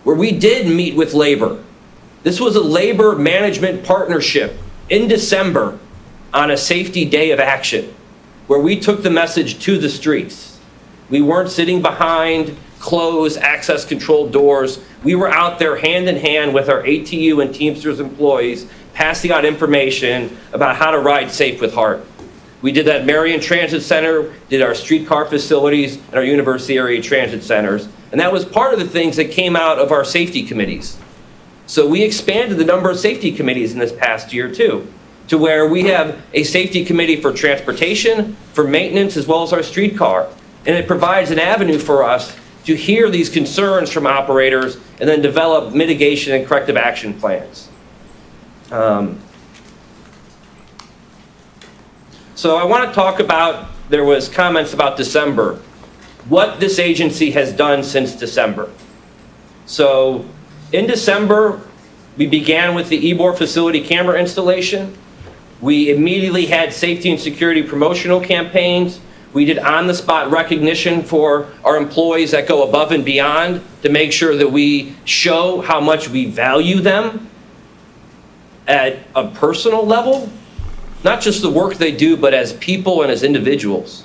where we did meet with labor. This was a labor management partnership in December on a safety day of action where we took the message to the streets. We weren't sitting behind closed access controlled doors. We were out there hand in hand with our ATU and Teamsters employees passing out information about how to ride safe with HART. We did that at Marion Transit Center, did our streetcar facilities, and our university area transit centers. And that was part of the things that came out of our safety committees. So we expanded the number of safety committees in this past year too, to where we have a safety committee for transportation, for maintenance, as well as our streetcar. And it provides an avenue for us to hear these concerns from operators and then develop mitigation and corrective action plans. So I want to talk about, there was comments about December, what this agency has done since December. So in December, we began with the EBOR facility camera installation. We immediately had safety and security promotional campaigns. We did on-the-spot recognition for our employees that go above and beyond to make sure that we show how much we value them at a personal level, not just the work they do, but as people and as individuals.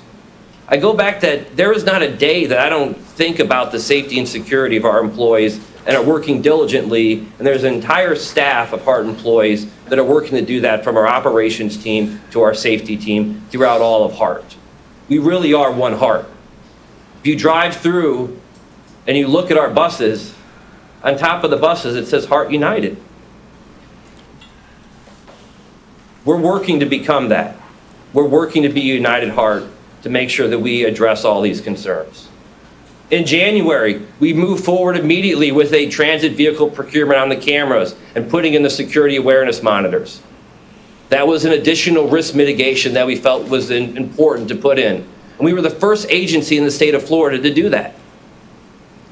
I go back that there is not a day that I don't think about the safety and security of our employees and are working diligently, and there's an entire staff of HART employees that are working to do that, from our operations team to our safety team throughout all of HART. We really are one HART. If you drive through and you look at our buses, on top of the buses it says HART United. We're working to become that. We're working to be United HART to make sure that we address all these concerns. In January, we moved forward immediately with a transit vehicle procurement on the cameras and putting in the security awareness monitors. That was an additional risk mitigation that we felt was important to put in. And we were the first agency in the state of Florida to do that.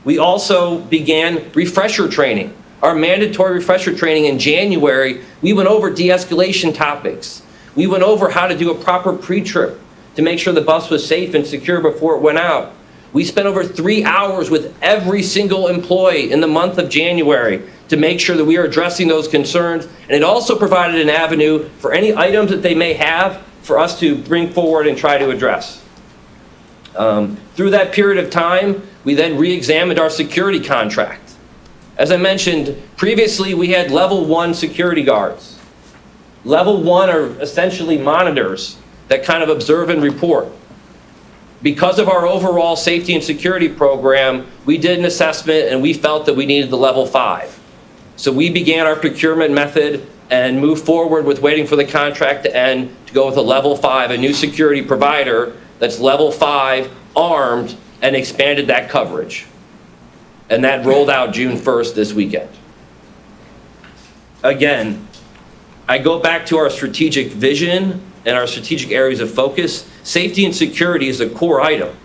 We also began refresher training. Our mandatory refresher training in January, we went over de-escalation topics. We went over how to do a proper pre-trip to make sure the bus was safe and secure before it went out. We spent over 3 hours with every single employee in the month of January to make sure that we are addressing those concerns. And it also provided an avenue for any items that they may have for us to bring forward and try to address. Through that period of time, we then re-examined our security contract. As I mentioned previously, we had level 1 security guards. Level 1 are essentially monitors that kind of observe and report. Because of our overall safety and security program, we did an assessment and we felt that we needed the level 5. So we began our procurement method and moved forward with waiting for the contract to end to go with a level 5, a new security provider that's level 5, armed, and expanded that coverage. And that rolled out June 1st this weekend. Again, I go back to our strategic vision and our strategic areas of focus. Safety and security is a core item.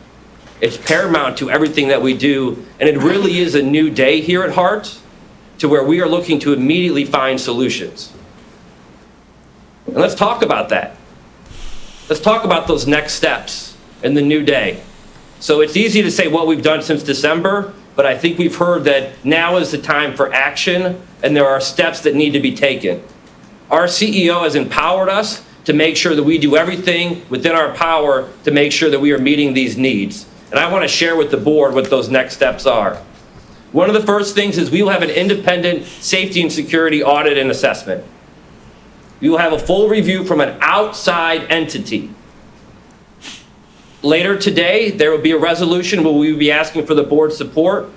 It's paramount to everything that we do, and it really is a new day here at HART to where we are looking to immediately find solutions. And let's talk about that. Let's talk about those next steps in the new day. So it's easy to say what we've done since December, but I think we've heard that now is the time for action, and there are steps that need to be taken. Our CEO has empowered us to make sure that we do everything within our power to make sure that we are meeting these needs. And I want to share with the board what those next steps are. One of the first things is we will have an independent safety and security audit and assessment. We will have a full review from an outside entity. Later today, there will be a resolution where we will be asking for the board's support.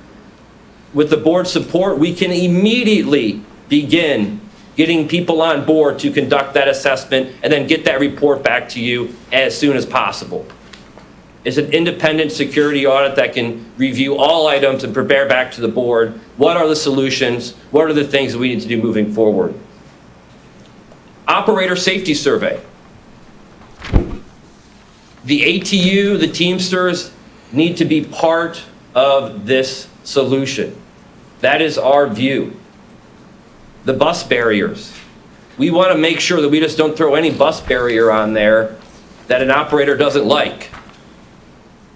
With the board's support, we can immediately begin getting people on board to conduct that assessment and then get that report back to you as soon as possible. It's an independent security audit that can review all items and prepare back to the board. What are the solutions? What are the things that we need to do moving forward? Operator safety survey. The ATU, the Teamsters, need to be part of this solution. That is our view. The bus barriers. We want to make sure that we just don't throw any bus barrier on there that an operator doesn't like.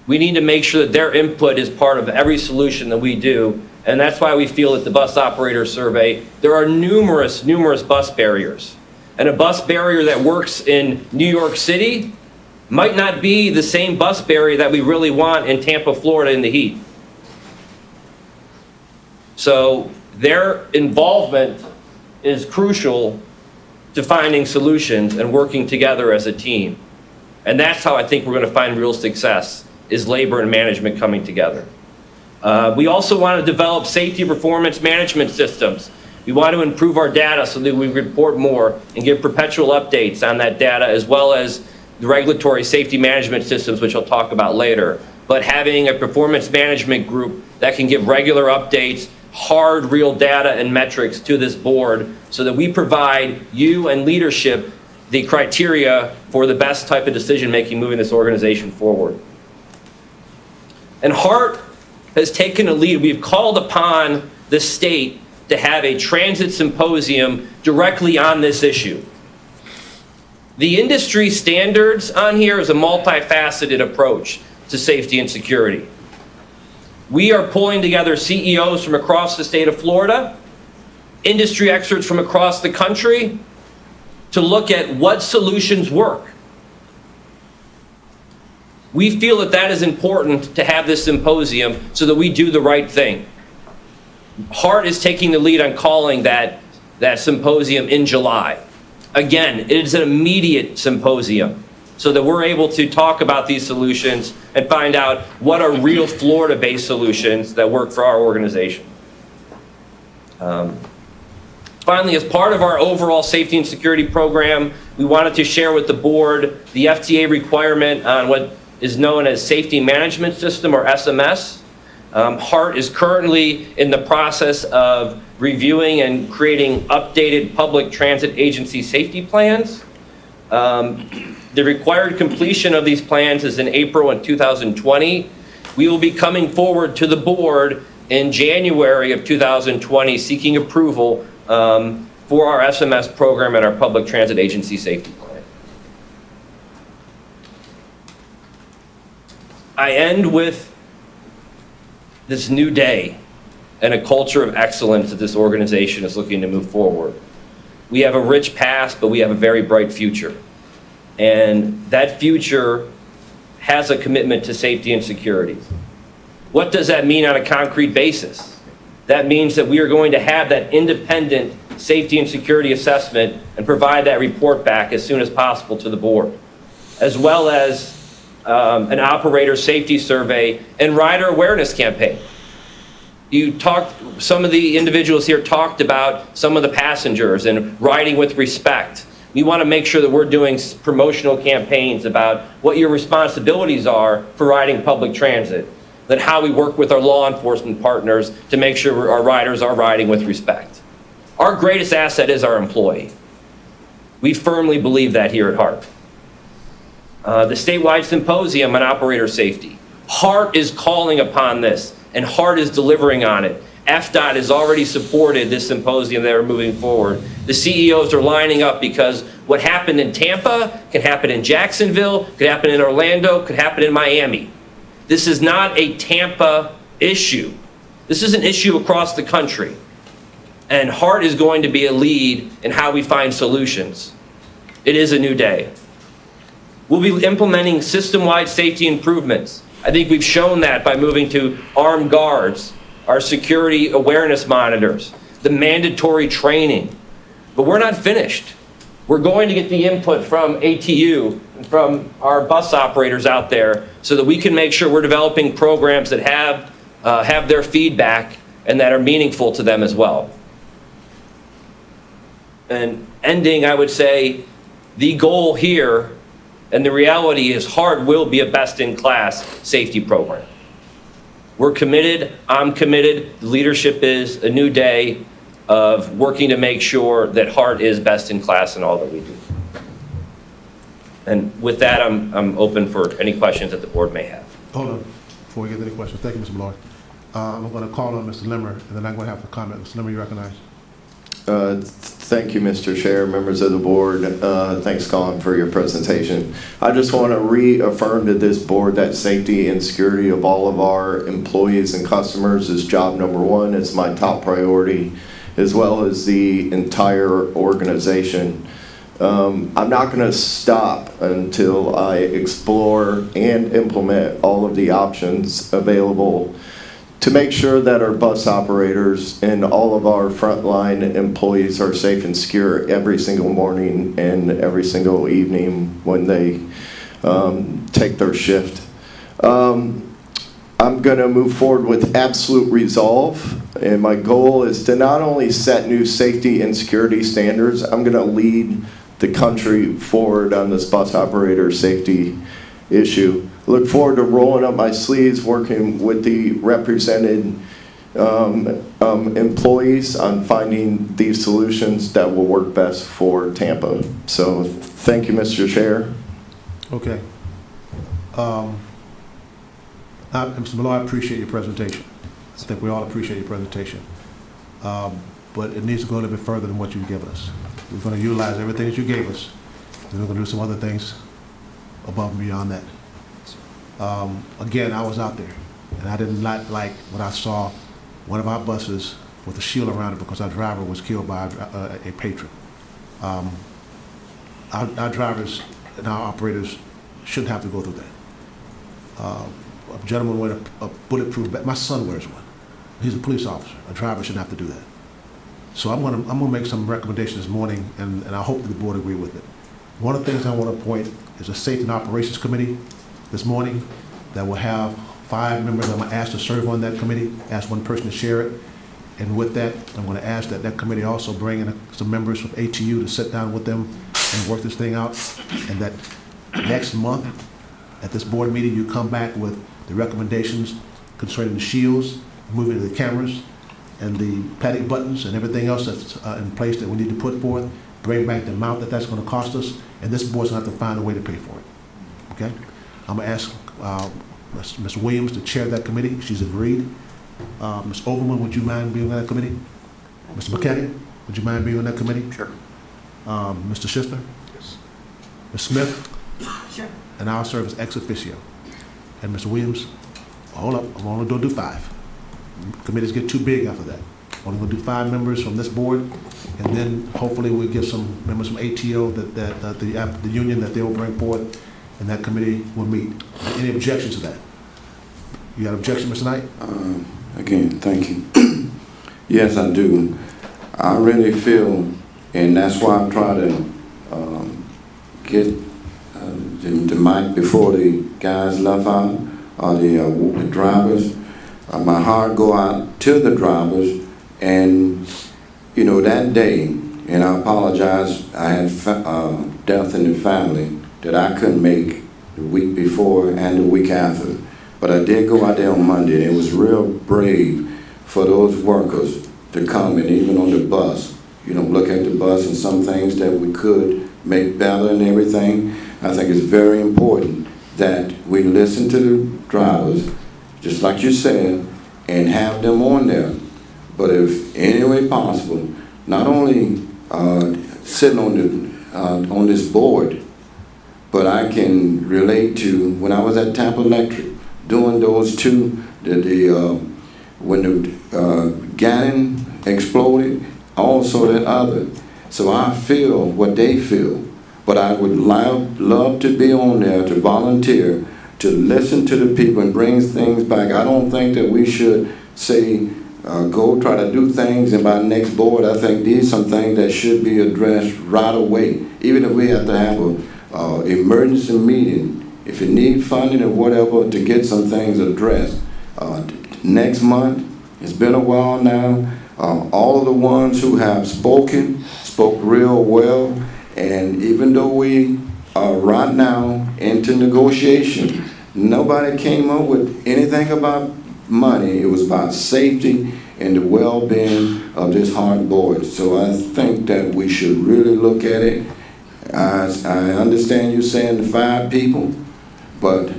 We need to make sure that their input is part of every solution that we do, and that's why we feel that the bus operator survey, there are numerous bus barriers. And a bus barrier that works in New York City might not be the same bus barrier that we really want in Tampa, Florida in the heat. So their involvement is crucial to finding solutions and working together as a team. And that's how I think we're going to find real success, is labor and management coming together. We also want to develop safety performance management systems. We want to improve our data so that we report more and give perpetual updates on that data, as well as the regulatory safety management systems, which I'll talk about later. But having a performance management group that can give regular updates, hard, real data and metrics to this board so that we provide you and leadership the criteria for the best type of decision-making moving this organization forward. And HART has taken a lead. We've called upon the state to have a transit symposium directly on this issue. The industry standards on here is a multifaceted approach to safety and security. We are pulling together CEOs from across the state of Florida, industry experts from across the country, to look at what solutions work. We feel that that is important to have this symposium so that we do the right thing. HART is taking the lead on calling that symposium in July. Again, it is an immediate symposium so that we're able to talk about these solutions and find out what are real Florida-based solutions that work for our organization. Finally, as part of our overall safety and security program, we wanted to share with the board the FTA requirement on what is known as Safety Management System, or SMS. HART is currently in the process of reviewing and creating updated public transit agency safety plans. The required completion of these plans is in April in 2020. We will be coming forward to the board in January of 2020 seeking approval for our SMS program and our public transit agency safety plan. I end with this new day and a culture of excellence that this organization is looking to move forward. We have a rich past, but we have a very bright future. And that future has a commitment to safety and security. What does that mean on a concrete basis? That means that we are going to have that independent safety and security assessment and provide that report back as soon as possible to the board, as well as an operator safety survey and rider awareness campaign. Some of the individuals here talked about some of the passengers and riding with respect. We want to make sure that we're doing promotional campaigns about what your responsibilities are for riding public transit, then how we work with our law enforcement partners to make sure our riders are riding with respect. Our greatest asset is our employee. We firmly believe that here at HART. The statewide symposium on operator safety. HART is calling upon this, and HART is delivering on it. FDOT has already supported this symposium that are moving forward. The CEOs are lining up because what happened in Tampa can happen in Jacksonville, could happen in Orlando, could happen in Miami. This is not a Tampa issue. This is an issue across the country. And HART is going to be a lead in how we find solutions. It is a new day. We'll be implementing system-wide safety improvements. I think we've shown that by moving to armed guards, our security awareness monitors, the mandatory training. But we're not finished. We're going to get the input from ATU and from our bus operators out there so that we can make sure we're developing programs that have their feedback and that are meaningful to them as well. And ending, I would say, the goal here and the reality is HART will be a best-in-class safety program. We're committed, I'm committed, the leadership is, a new day of working to make sure that HART is best in class in all that we do. And with that, I'm open for any questions that the board may have. Hold on, before we get to any questions. Thank you, Mr. Malloy. I'm going to call on Mr. Limmer, and then I'm going to have a comment. Mr. Limmer, you recognize. Thank you, Mr. Chair, members of the board. Thanks, Colin, for your presentation. I just want to reaffirm to this board that safety and security of all of our employees and customers is job number one. It's my top priority, as well as the entire organization. I'm not going to stop until I explore and implement all of the options available to make sure that our bus operators and all of our frontline employees are safe and secure every single morning and every single evening when they take their shift. I'm going to move forward with absolute resolve, and my goal is to not only set new safety and security standards, I'm going to lead the country forward on this bus operator safety issue. Look forward to rolling up my sleeves, working with the represented employees on finding these solutions that will work best for Tampa. So thank you, Mr. Chair. Okay. Mr. Malloy, I appreciate your presentation. I think we all appreciate your presentation. But it needs to go a little bit further than what you've given us. We're going to utilize everything that you gave us. Then we're going to do some other things above and beyond that. Again, I was out there, and I didn't like when I saw one of our buses with a shield around it because our driver was killed by a patron. Our drivers and our operators shouldn't have to go through that. A gentleman wearing a bulletproof vest. My son wears one. He's a police officer. A driver shouldn't have to do that. So I'm gonna make some recommendations this morning, and I hope that the board agree with it. One of the things I want to appoint is a Safety and Operations Committee this morning that will have 5 members. I'm going to ask to serve on that committee, ask one person to share it. And with that, I'm going to ask that that committee also bring in some members from ATU to sit down with them and work this thing out. And that next month, at this board meeting, you come back with the recommendations concerning the shields, moving to the cameras, and the panic buttons and everything else that's in place that we need to put forth, bring back the amount that that's going to cost us, and this board's going to have to find a way to pay for it. Okay? I'm going to ask Ms. Williams to chair that committee. She's agreed. Ms. Overman, would you mind being on that committee? Mr. McKinney, would you mind being on that committee? Sure. Mr. Schister? Yes. Ms. Smith? Sure. And I'll serve as ex officio. And Mr. Williams, hold up, I'm only going to do 5. Committees get too big after that. Only going to do 5 members from this board, and then hopefully we'll get some members from ATO that the union that they'll bring forth, and that committee will meet. Any objections to that? You got an objection, Mr. Knight? Again, thank you. Yes, I do. I really feel, and that's why I try to get the mic before the guys left out, or the drivers. My heart go out to the drivers, and you know that day, and I apologize, I had death in the family that I couldn't make the week before and the week after. But I did go out there on Monday, and it was real brave for those workers to come, and even on the bus, you know, look at the bus and some things that we could make better and everything. I think it's very important that we listen to the drivers, just like you said, and have them on there. But if any way possible, not only sitting on this board, but I can relate to when I was at Tampa Electric, doing those 2, when the Gannon exploded, also that other. So I feel what they feel, but I would love to be on there to volunteer, to listen to the people and bring things back. I don't think that we should say, go try to do things and by next board. I think these are some things that should be addressed right away. Even if we have to have a emergency meeting, if you need funding or whatever to get some things addressed. Next month, it's been a while now, all of the ones who have spoke real well, and even though we are right now into negotiation, nobody came up with anything about money. It was about safety and the well-being of this HART board. So I think that we should really look at it. I understand you saying the 5 people, but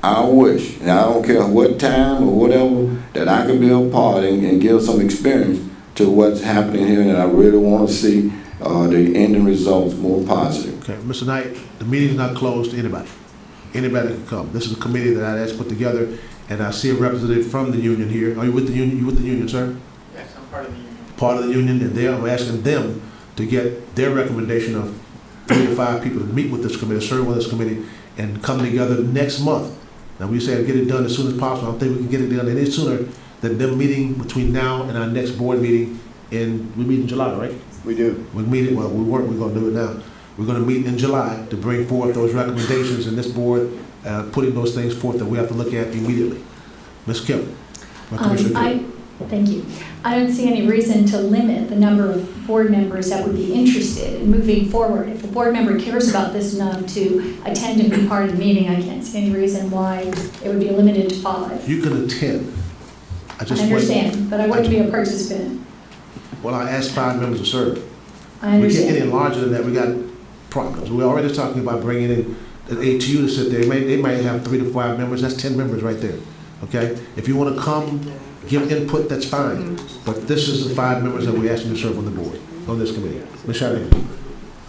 I wish, and I don't care what time or whatever, that I could be a part and give some experience to what's happening here, and I really want to see the ending results more positive. Okay, Mr. Knight, the meeting's not closed to anybody. Anybody can come. This is a committee that I asked put together, and I see a representative from the union here. Are you with the union? You with the union, sir? Yes, I'm part of the union. Part of the union, and I'm asking them to get their recommendation of 3 to 5 people to meet with this committee, serve with this committee, and come together next month. Now, we say get it done as soon as possible. I don't think we can get it done any sooner than them meeting between now and our next board meeting we meet in July, right? We do. We meet it, well, we're gonna do it now. We're gonna meet in July to bring forth those recommendations in this board, putting those things forth that we have to look at immediately. Ms. Kim. Thank you. I don't see any reason to limit the number of board members that would be interested in moving forward. If the board member cares about this enough to attend and be part of the meeting, I can't see any reason why it would be limited to 5. You can attend. I understand, but I wouldn't be a participant. Well, I asked 5 members to serve. I understand. We can't get any larger than that. We got problems. We're already talking about bringing in an ATU to sit there. They might have 3 to 5 members. That's 10 members right there. Okay? If you want to come, give input, that's fine. But this is the 5 members that we asked you to serve on the board, on this committee. Ms. Shanahan.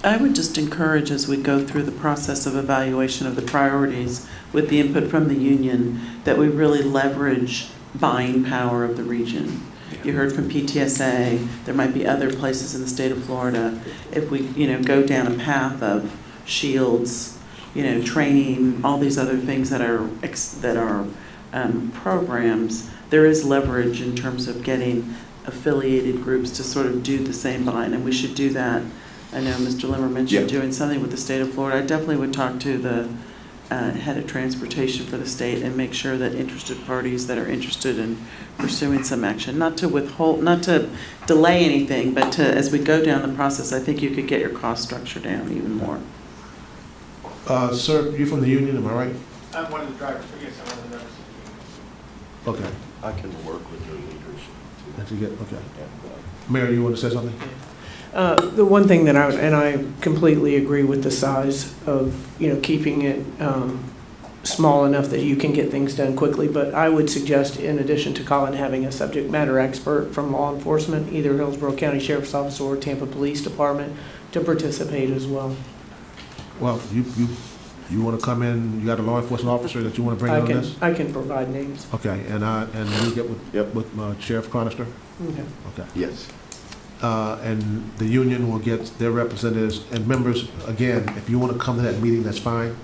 I would just encourage, as we go through the process of evaluation of the priorities with the input from the union, that we really leverage buying power of the region. You heard from PTSA, there might be other places in the state of Florida. If we, go down a path of shields, training, all these other things that are programs, there is leverage in terms of getting affiliated groups to sort of do the same buying, and we should do that. I know Mr. Limmer mentioned doing something with the state of Florida. I definitely would talk to the head of transportation for the state and make sure that interested parties that are interested in pursuing some action, not to delay anything, but to, as we go down the process, I think you could get your cost structure down even more. Sir, you're from the union, am I right? I'm one of the drivers, so yes, I'm one of the members. Okay. I can work with your leaders. That you get, okay. Mary, you want to say something? The one thing that I completely agree with the size of, keeping it small enough that you can get things done quickly, but I would suggest, in addition to Colin, having a subject matter expert from law enforcement, either Hillsborough County Sheriff's Office or Tampa Police Department, to participate as well. Well, you want to come in, you got a law enforcement officer that you want to bring in on this? I can provide names. Okay, and you get with Sheriff Chronister? Okay. Okay. Yes. And the union will get their representatives and members. Again, if you want to come to that meeting, that's fine.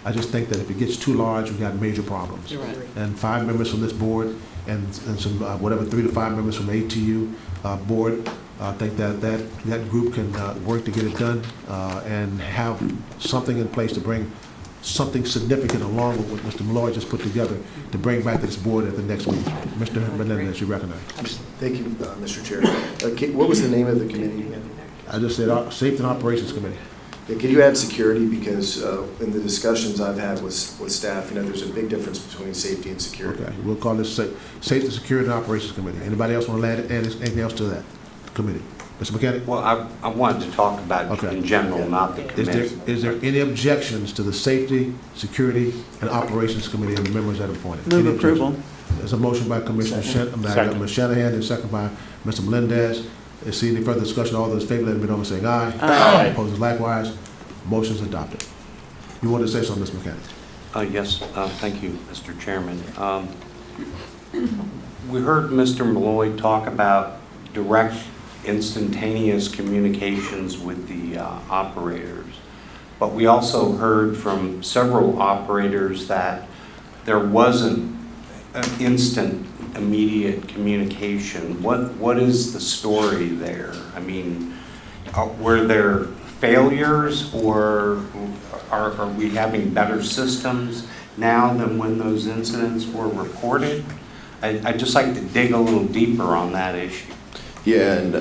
I just think that if it gets too large, we got major problems. You're right. And 5 members from this board and some, 3 to 5 members from the ATU board, I think that group can work to get it done and have something in place to bring something significant along with what Mr. Malloy just put together to bring back to this board at the next meeting. Mr. Menendez, you recognize. Thank you, Mr. Chair. What was the name of the committee? I just said Safety and Operations Committee. Can you add security? Because in the discussions I've had with staff, there's a big difference between safety and security. Okay, we'll call this Safety, Security, and Operations Committee. Anybody else want to add anything else to that committee? Mr. McKinney? Well, I wanted to talk about in general, not the committee. Is there any objections to the Safety, Security, and Operations Committee and the members that are appointed? Move approval. There's a motion by Commissioner Ms. Shanahan and second by Mr. Melendez. Is there any further discussion? All those in favor, let it be known by saying aye. Aye. Opposed, likewise. Motion's adopted. You want to say something, Mr. McKinney? Yes, thank you, Mr. Chairman. We heard Mr. Malloy talk about direct instantaneous communications with the operators, but we also heard from several operators that there wasn't an instant immediate communication. What is the story there? I mean, were there failures, or are we having better systems now than when those incidents were reported? I'd just like to dig a little deeper on that issue. Yeah, and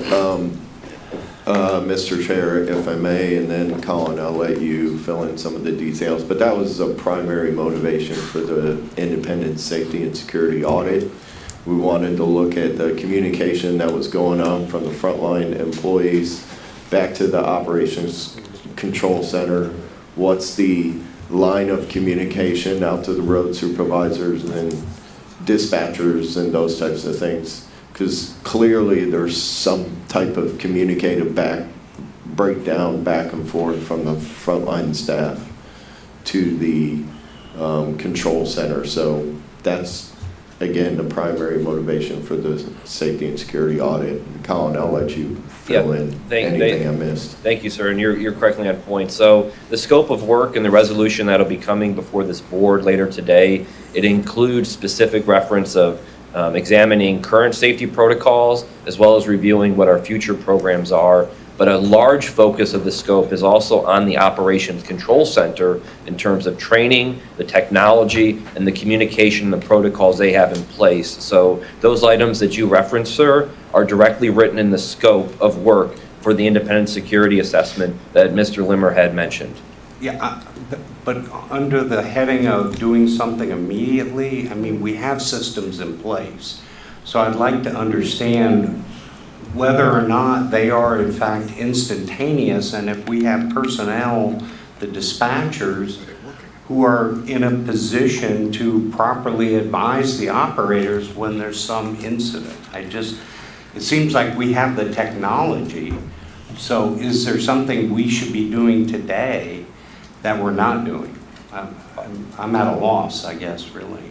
Mr. Chair, if I may, and then Colin, I'll let you fill in some of the details, but that was a primary motivation for the independent safety and security audit. We wanted to look at the communication that was going on from the frontline employees back to the operations control center. What's the line of communication out to the road supervisors and dispatchers and those types of things? Because clearly there's some type of communicative breakdown back and forth from the frontline staff to the control center. So that's again, the primary motivation for the safety and security audit. Colin, I'll let you fill in anything I missed. Thank you, sir, and you're correctly on point. So the scope of work and the resolution that'll be coming before this board later today, it includes specific reference of examining current safety protocols as well as reviewing what our future programs are. But a large focus of the scope is also on the Operations Control Center in terms of training, the technology, and the communication and the protocols they have in place. So those items that you referenced, sir, are directly written in the scope of work for the independent security assessment that Mr. Limmer had mentioned. Yeah, but under the heading of doing something immediately, I mean, we have systems in place. So I'd like to understand whether or not they are in fact instantaneous, and if we have personnel, the dispatchers, who are in a position to properly advise the operators when there's some incident. It seems like we have the technology, so is there something we should be doing today that we're not doing? I'm at a loss, I guess, really.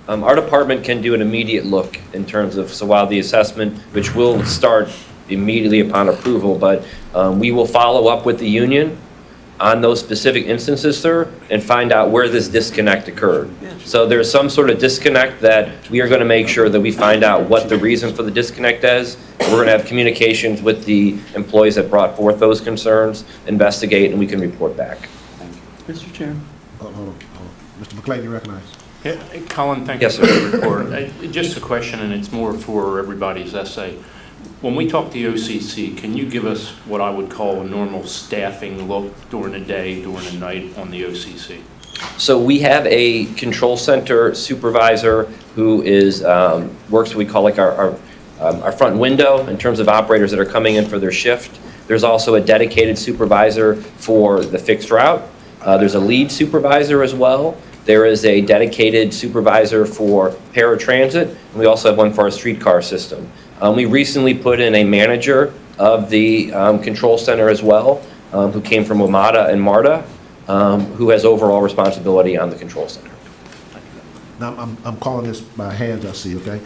Our department can do an immediate look in terms of, so while the assessment, which will start immediately upon approval, but we will follow up with the union on those specific instances, sir, and find out where this disconnect occurred. So there's some sort of disconnect that we are going to make sure that we find out what the reason for the disconnect is. We're going to have communications with the employees that brought forth those concerns, investigate, and we can report back. Mr. Chair. Hold on. Mr. McClain, you recognize. Yeah, Colin, thank Yes, you for sir. the report. Just a question, and it's more for everybody's essay. When we talk to the OCC, can you give us what I would call a normal staffing look during the day, during the night on the OCC? So we have a control center supervisor who is works what we call like our front window in terms of operators that are coming in for their shift. There's also a dedicated supervisor for the fixed route. There's a lead supervisor as well. There is a dedicated supervisor for paratransit, and we also have one for our streetcar system. We recently put in a manager of the control center as well, who came from WMATA and MARTA, who has overall responsibility on the control center. Now, I'm calling this by hands, I see, okay?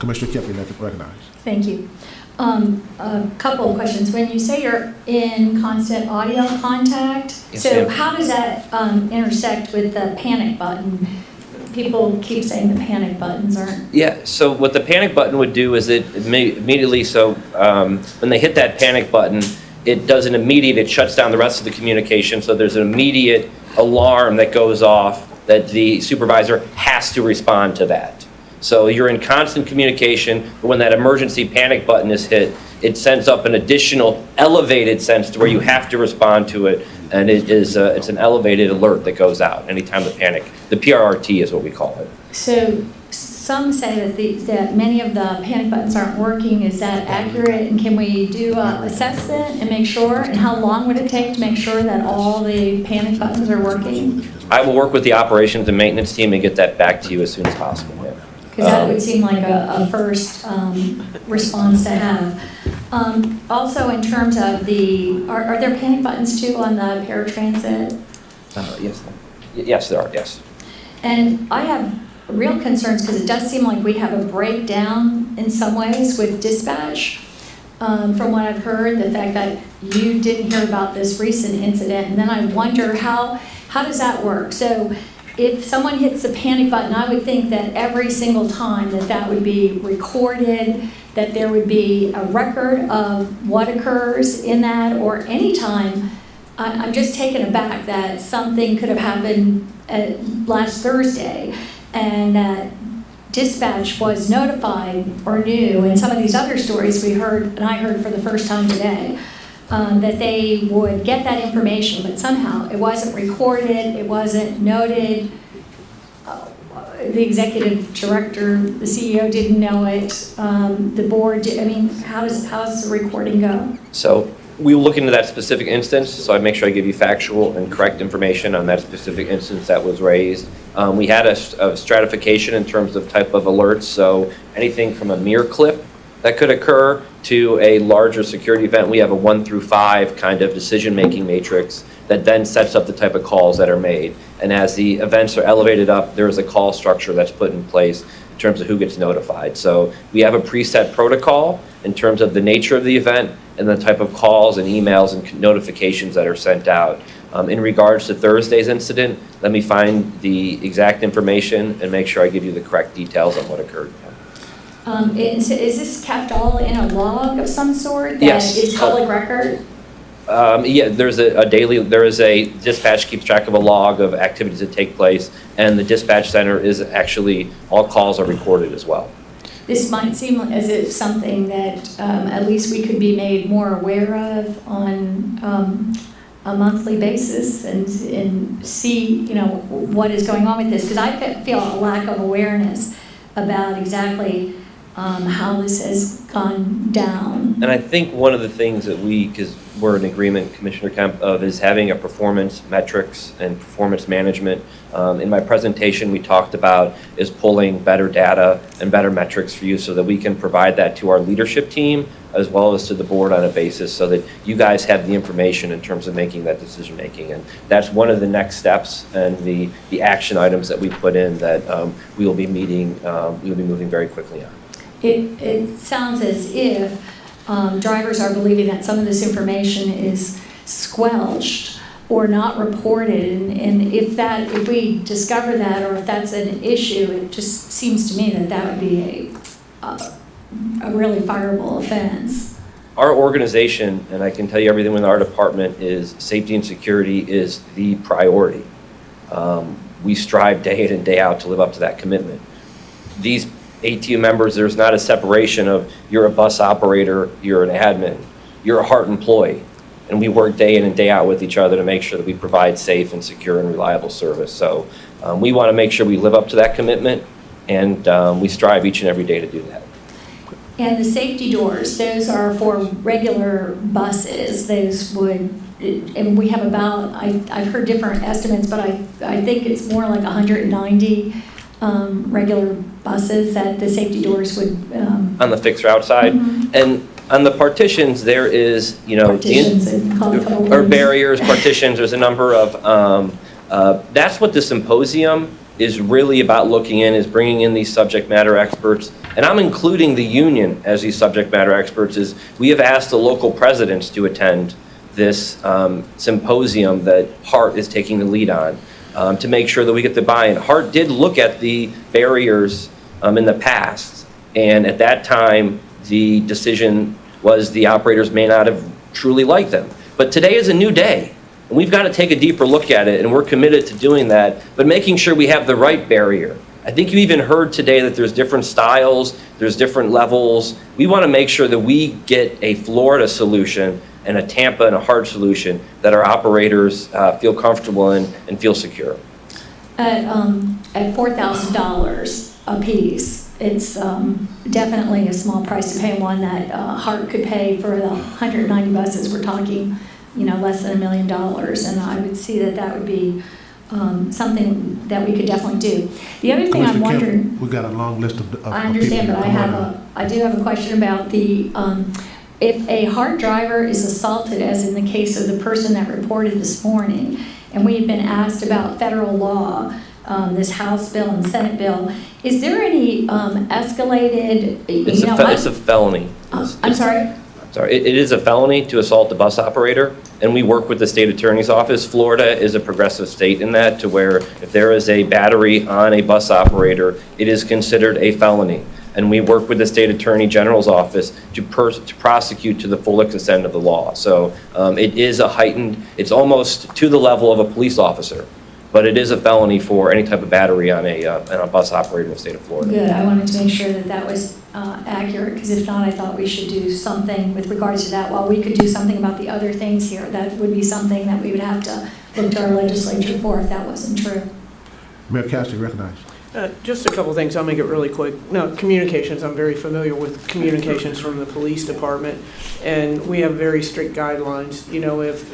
Commissioner Kemp, you have to recognize. Thank you. A couple of questions. When you say you're in constant audio contact, Yes, so ma'am. how does that intersect with the panic button? People keep saying the panic buttons aren't. Yeah, so what the panic button would do is it immediately, so when they hit that panic button, it does an immediate, it shuts down the rest of the communication, so there's an immediate alarm that goes off that the supervisor has to respond to that. So you're in constant communication, but when that emergency panic button is hit, it sends up an additional elevated sense to where you have to respond to it, and it's an elevated alert that goes out anytime the PRRT is what we call it. So some say that many of the panic buttons aren't working. Is that accurate? And can we do an assessment and make sure? And how long would it take to make sure that all the panic buttons are working? I will work with the operations and maintenance team and get that back to you as soon as possible. Yeah. Because that would seem like a first response to have. Also, in terms of are there panic buttons too on the paratransit? Yes, there are, yes. And I have real concerns because it does seem like we have a breakdown in some ways with dispatch. From what I've heard, the fact that you didn't hear about this recent incident, and then I wonder how does that work? So if someone hits the panic button, I would think that every single time that would be recorded, that there would be a record of what occurs in that, or any time. I'm just taken aback that something could have happened last Thursday and that dispatch was notified or knew, and some of these other stories we heard, and I heard for the first time today, that they would get that information, but somehow it wasn't recorded, it wasn't noted. The executive director, the CEO didn't know it. The board, how does the recording go? So we will look into that specific instance, so I'd make sure I give you factual and correct information on that specific instance that was raised. We had a stratification in terms of type of alerts, so anything from a mere clip that could occur to a larger security event. We have a 1 through 5 kind of decision-making matrix, that then sets up the type of calls that are made. And as the events are elevated up, there is a call structure that's put in place in terms of who gets notified. So we have a preset protocol in terms of the nature of the event and the type of calls and emails and notifications that are sent out. In regards to Thursday's incident, let me find the exact information and make sure I give you the correct details on what occurred. Is this kept all in a log of some sort that Yes. is public record? Yeah, there's a dispatch keeps track of a log of activities that take place, and the dispatch center is actually, all calls are recorded as well. This might seem as if something that at least we could be made more aware of on a monthly basis and see, what is going on with this. Because I feel a lack of awareness about exactly how this has gone down. And I think one of the things that because we're in agreement, Commissioner Kemp, of is having a performance metrics and performance management. In my presentation, we talked about is pulling better data and better metrics for you so that we can provide that to our leadership team as well as to the board on a basis so that you guys have the information in terms of making that decision making. And that's one of the next steps and the action items that we put in that we will be moving very quickly on. It sounds as if drivers are believing that some of this information is squelched or not reported, and if we discover that or if that's an issue, it just seems to me that would be a really fireable offense. Our organization, and I can tell you everything in our department, is safety and security is the priority. We strive day in and day out to live up to that commitment. These ATU members, there's not a separation of you're a bus operator, you're an admin, you're a HART employee. And we work day in and day out with each other to make sure that we provide safe and secure and reliable service. So we want to make sure we live up to that commitment, and we strive each and every day to do that. And the safety doors, those are for regular buses. Those would, and we have about, I've heard different estimates, but I think it's more like 190 regular buses that the safety doors would... on the fixed route side. Mm-hmm. And on the partitions, there is, partitions or barriers, partitions, there's a number of, that's what the symposium is really about looking in, is bringing in these subject matter experts. And I'm including the union as these subject matter experts. Is we have asked the local presidents to attend this symposium that HART is taking the lead on to make sure that we get the buy-in. HART did look at the barriers in the past, and at that time, the decision was the operators may not have truly liked them. But today is a new day. And we've got to take a deeper look at it, and we're committed to doing that, but making sure we have the right barrier. I think you even heard today that there's different styles, there's different levels. We want to make sure that we get a Florida solution and a Tampa and a HART solution that our operators feel comfortable in and feel secure. At $4,000 a piece, it's definitely a small price to pay, one that HART could pay for the 190 buses. We're talking, less than $1 million, and I would see that would be something that we could definitely do. The other thing I'm wondering... We've got a long list of I understand, but I do have a question about the... if a HART driver is assaulted, as in the case of the person that reported this morning, and we've been asked about federal law, this House bill and Senate bill, is there any escalated... It's a felony. I'm sorry? Sorry, it is a felony to assault a bus operator, and we work with the state attorney's office. Florida is a progressive state in that, to where if there is a battery on a bus operator, it is considered a felony. And we work with the state attorney general's office to prosecute to the full extent of the law. So it is a heightened, it's almost to the level of a police officer, but it is a felony for any type of battery on a bus operator in the state of Florida. Good, I wanted to make sure that was accurate, because if not, I thought we should do something with regards to that. While we could do something about the other things here, that would be something that we would have to look to our legislature for if that wasn't true. Mayor Cassidy, recognized. Just a couple things, I'll make it really quick. No, communications, I'm very familiar with communications from the police department, and we have very strict guidelines.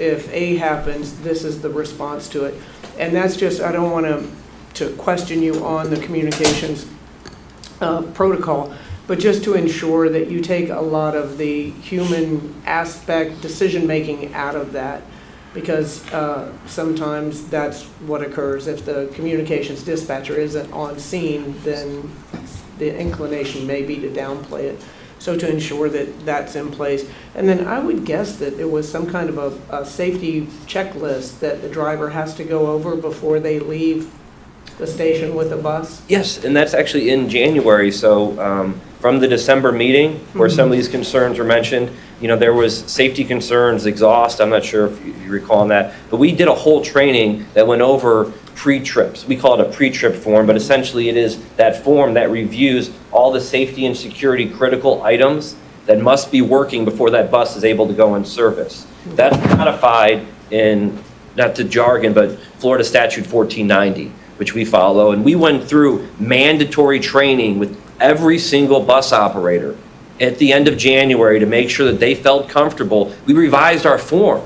If A happens, this is the response to it. And that's just, I don't want to question you on the communications protocol, but just to ensure that you take a lot of the human aspect, decision-making out of that. because sometimes that's what occurs. If the communications dispatcher isn't on scene, then the inclination may be to downplay it. So to ensure that that's in place. And then I would guess that it was some kind of a safety checklist that the driver has to go over before they leave the station with the bus? Yes, and that's actually in January, so from the December meeting, where some of these concerns were mentioned, there was safety concerns, exhaust, I'm not sure if you recall on that, but we did a whole training that went over pre-trips. We call it a pre-trip form, but essentially it is that form that reviews all the safety and security critical items that must be working before that bus is able to go in service. That's codified in, not to jargon, but Florida Statute 1490, which we follow, and we went through mandatory training with every single bus operator at the end of January to make sure that they felt comfortable. We revised our form.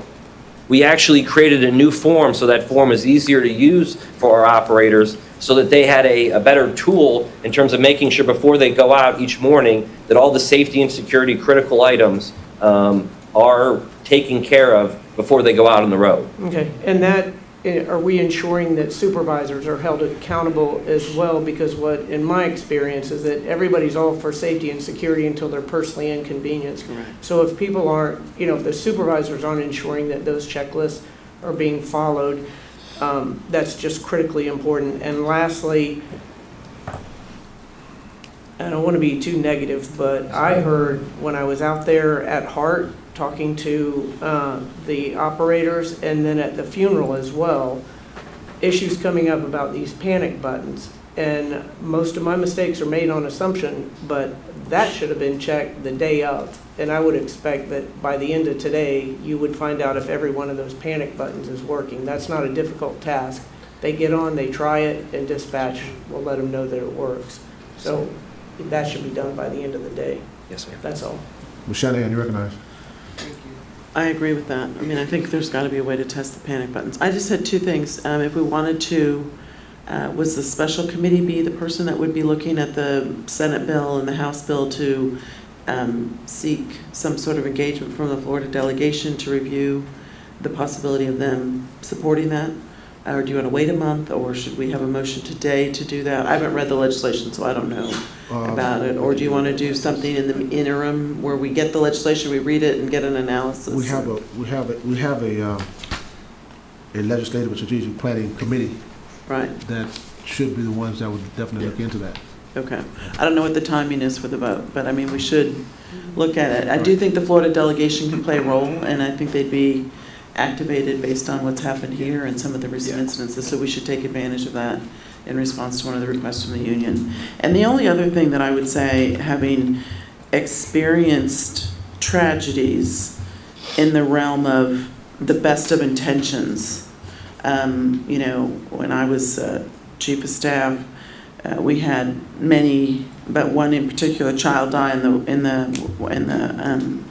We actually created a new form so that form is easier to use for our operators so that they had a better tool in terms of making sure before they go out each morning that all the safety and security critical items are taken care of before they go out on the road. Okay, and that, are we ensuring that supervisors are held accountable as well? Because what, in my experience, is that everybody's all for safety and security until they're personally inconvenienced. Correct. So if people aren't, if the supervisors aren't ensuring that those checklists are being followed, that's just critically important. And lastly, I don't want to be too negative, but I heard when I was out there at HART talking to the operators, and then at the funeral as well, issues coming up about these panic buttons. And most of my mistakes are made on assumption, but that should have been checked the day of. And I would expect that by the end of today, you would find out if every one of those panic buttons is working. That's not a difficult task. They get on, they try it, and dispatch will let them know that it works. So that should be done by the end of the day. Yes, ma'am. That's all. Ms. Shanahan, you recognize? I agree with that. I mean, I think there's got to be a way to test the panic buttons. I just had two things. If we wanted to, was the special committee be the person that would be looking at the Senate bill and the House bill to seek some sort of engagement from the Florida delegation to review the possibility of them supporting that? Or do you want to wait a month, or should we have a motion today to do that? I haven't read the legislation, so I don't know about it. Or do you want to do something in the interim where we get the legislation, we read it, and get an analysis? We have a legislative and strategic planning committee. Right. That should be the ones that would definitely look into that. Okay. I don't know what the timing is for the vote, but I mean, we should look at it. I do think the Florida delegation can play a role, and I think they'd be activated based on what's happened here and some of the recent incidences, so we should take advantage of that in response to one of the requests from the union. And the only other thing that I would say, having experienced tragedies in the realm of the best of intentions, when I was chief of staff, we had many, but one in particular child die in the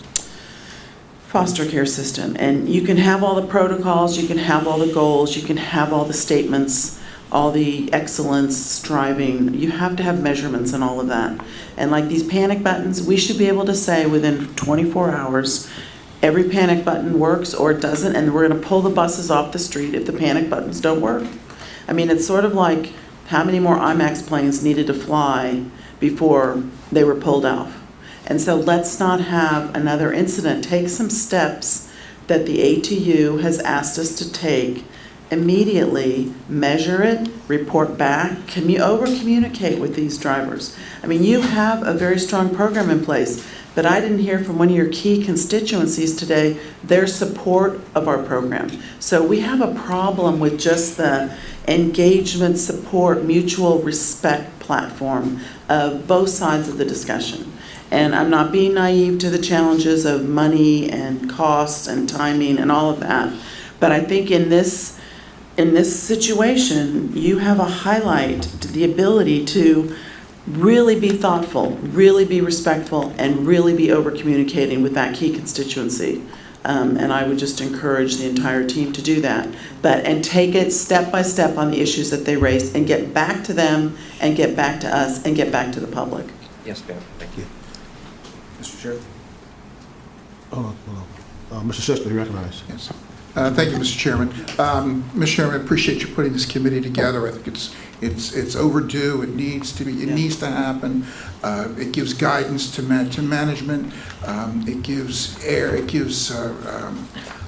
foster care system. And you can have all the protocols, you can have all the goals, you can have all the statements, all the excellence striving. You have to have measurements and all of that. And like these panic buttons, we should be able to say within 24 hours, every panic button works or it doesn't, and we're going to pull the buses off the street if the panic buttons don't work. I mean, it's sort of like how many more IMAX planes needed to fly before they were pulled off. And so let's not have another incident. Take some steps that the ATU has asked us to take immediately, measure it, report back. Can you over-communicate with these drivers? I mean, you have a very strong program in place, but I didn't hear from one of your key constituencies today their support of our program. So we have a problem with just the engagement, support, mutual respect platform of both sides of the discussion. And I'm not being naive to the challenges of money and cost and timing and all of that. But I think in this situation, you have a highlight to the ability to really be thoughtful, really be respectful, and really be over-communicating with that key constituency. And I would just encourage the entire team to do that. And take it step by step on the issues that they raised and get back to them and get back to us and get back to the public. Yes, ma'am. Thank you. Mr. Chair? Hold on. Mr. Sister, you recognize? Yes. Thank you, Mr. Chairman. Mr. Chairman, I appreciate you putting this committee together. I think it's overdue. It needs to be. It needs to happen. It gives guidance to management. It gives It gives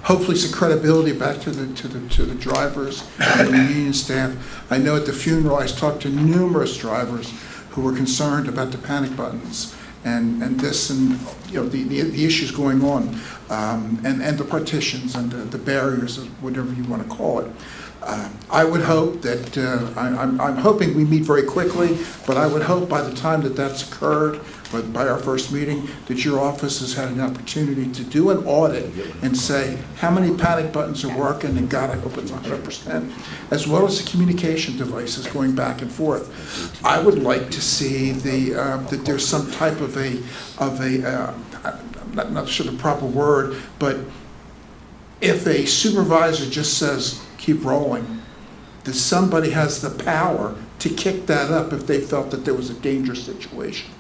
hopefully some credibility back to the drivers and the union staff. I know at the funeral I talked to numerous drivers who were concerned about the panic buttons and this and the issues going on and the partitions and the barriers, whatever you want to call it. I would hope that I'm hoping we meet very quickly, but I would hope by the time that that's occurred, by our first meeting, that your office has had an opportunity to do an audit and say how many panic buttons are working, and God, I hope it's 100%, as well as the communication devices going back and forth. I would like to see that there's some type of I'm not sure the proper word, but if a supervisor just says, keep rolling, that somebody has the power to kick that up if they felt that there was a dangerous situation.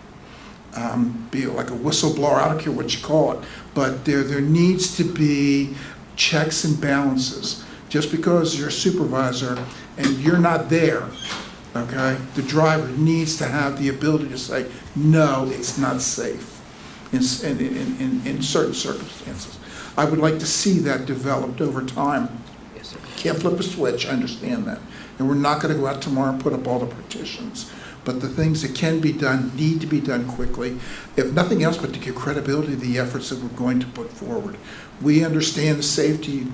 Be it like a whistleblower, I don't care what you call it, but there needs to be checks and balances. Just because you're a supervisor and you're not there, okay, the driver needs to have the ability to say, no, it's not safe in certain circumstances. I would like to see that developed over time. Yes, sir. Can't flip a switch, I understand that. And we're not going to go out tomorrow and put up all the partitions. But the things that can be done need to be done quickly, if nothing else but to give credibility to the efforts that we're going to put forward. We understand the safety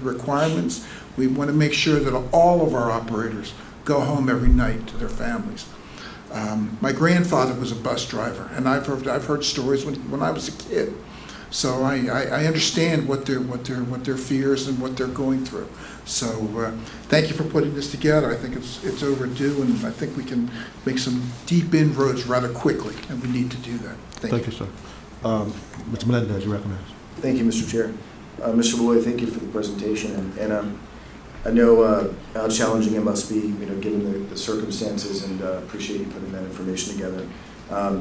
requirements. We want to make sure that all of our operators go home every night to their families. My grandfather was a bus driver, and I've heard stories when I was a kid. So I understand what their fears and what they're going through. So thank you for putting this together. I think it's overdue, and I think we can make some deep inroads rather quickly, and we need to do that. Thank you, sir. Mr. Melendez, you recognize. Thank you, Mr. Chair. Mr. Malloy, thank you for the presentation, and I know how challenging it must be, given the circumstances, and appreciate you putting that information together. A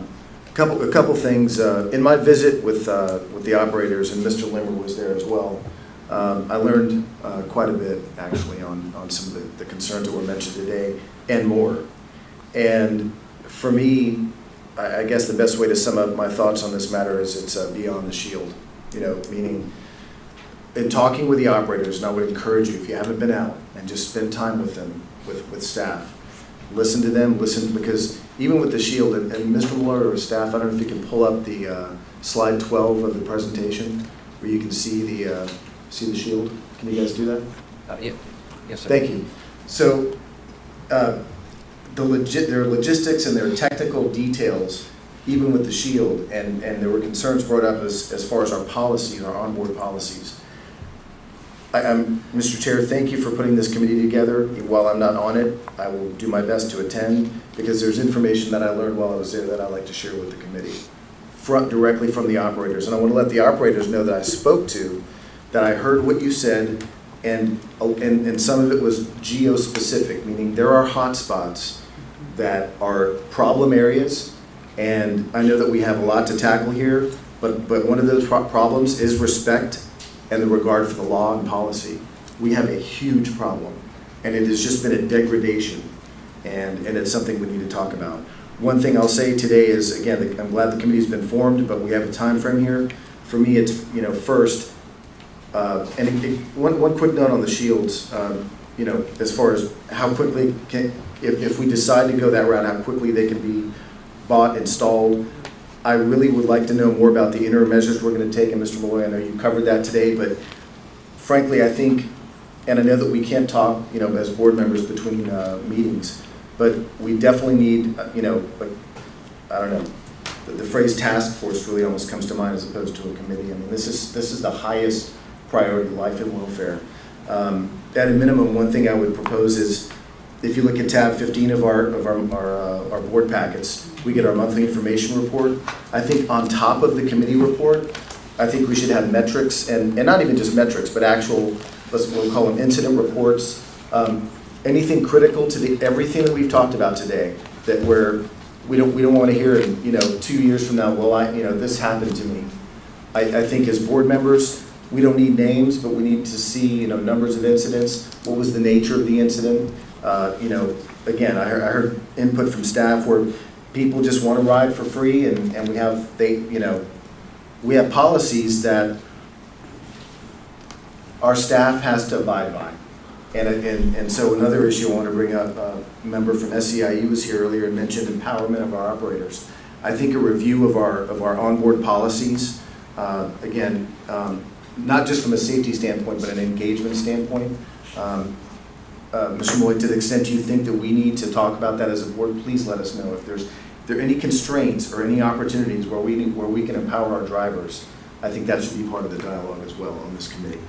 couple things. In my visit with the operators, and Mr. Limmer was there as well, I learned quite a bit, actually, on some of the concerns that were mentioned today, and more. And for me, I guess the best way to sum up my thoughts on this matter is it's beyond the shield. Meaning, in talking with the operators, and I would encourage you, if you haven't been out, and just spend time with them, with staff. Listen to them, because even with the shield, and Mr. Mueller or staff, I don't know if you can pull up the slide 12 of the presentation, where you can see the shield. Can you guys do that? Yeah. Yes, sir. Thank you. So their logistics and their technical details, even with the shield, and there were concerns brought up as far as our policies, our onboard policies. Mr. Chair, thank you for putting this committee together. While I'm not on it, I will do my best to attend, because there's information that I learned while I was there that I'd like to share with the committee, directly from the operators. And I want to let the operators know that I spoke to, that I heard what you said, and some of it was geo-specific, meaning there are hot spots that are problem areas, and I know that we have a lot to tackle here, but one of those problems is respect and the regard for the law and policy. We have a huge problem, and it has just been a degradation, and it's something we need to talk about. One thing I'll say today is, again, I'm glad the committee's been formed, but we have a time frame here. For me, it's, first, one quick note on the shields, as far as how quickly if we decide to go that route, how quickly they can be bought, installed. I really would like to know more about the interim measures we're going to take, and Mr. Malloy, I know you covered that today, but frankly, I think, and I know that we can't talk, as board members between meetings, but we definitely need, I don't know, the phrase task force really almost comes to mind as opposed to a committee. I mean, this is the highest priority, life and welfare. At a minimum, one thing I would propose is, if you look at tab 15 of our board packets, we get our monthly information report. I think on top of the committee report, I think we should have metrics, and not even just metrics, but actual, we'll call them incident reports, anything critical to everything that we've talked about today, that we don't want to hear in 2 years from now, well, this happened to me. I think as board members, we don't need names, but we need to see, numbers of incidents. What was the nature of the incident? Again, I heard input from staff where people just want to ride for free, and we have policies that our staff has to abide by. And so another issue I want to bring up, a member from SEIU was here earlier and mentioned empowerment of our operators. I think a review of our onboard policies, again, not just from a safety standpoint, but an engagement standpoint. Mr. Malloy, to the extent you think that we need to talk about that as a board, please let us know. If there are any constraints or any opportunities where we can empower our drivers, I think that should be part of the dialogue as well on this committee.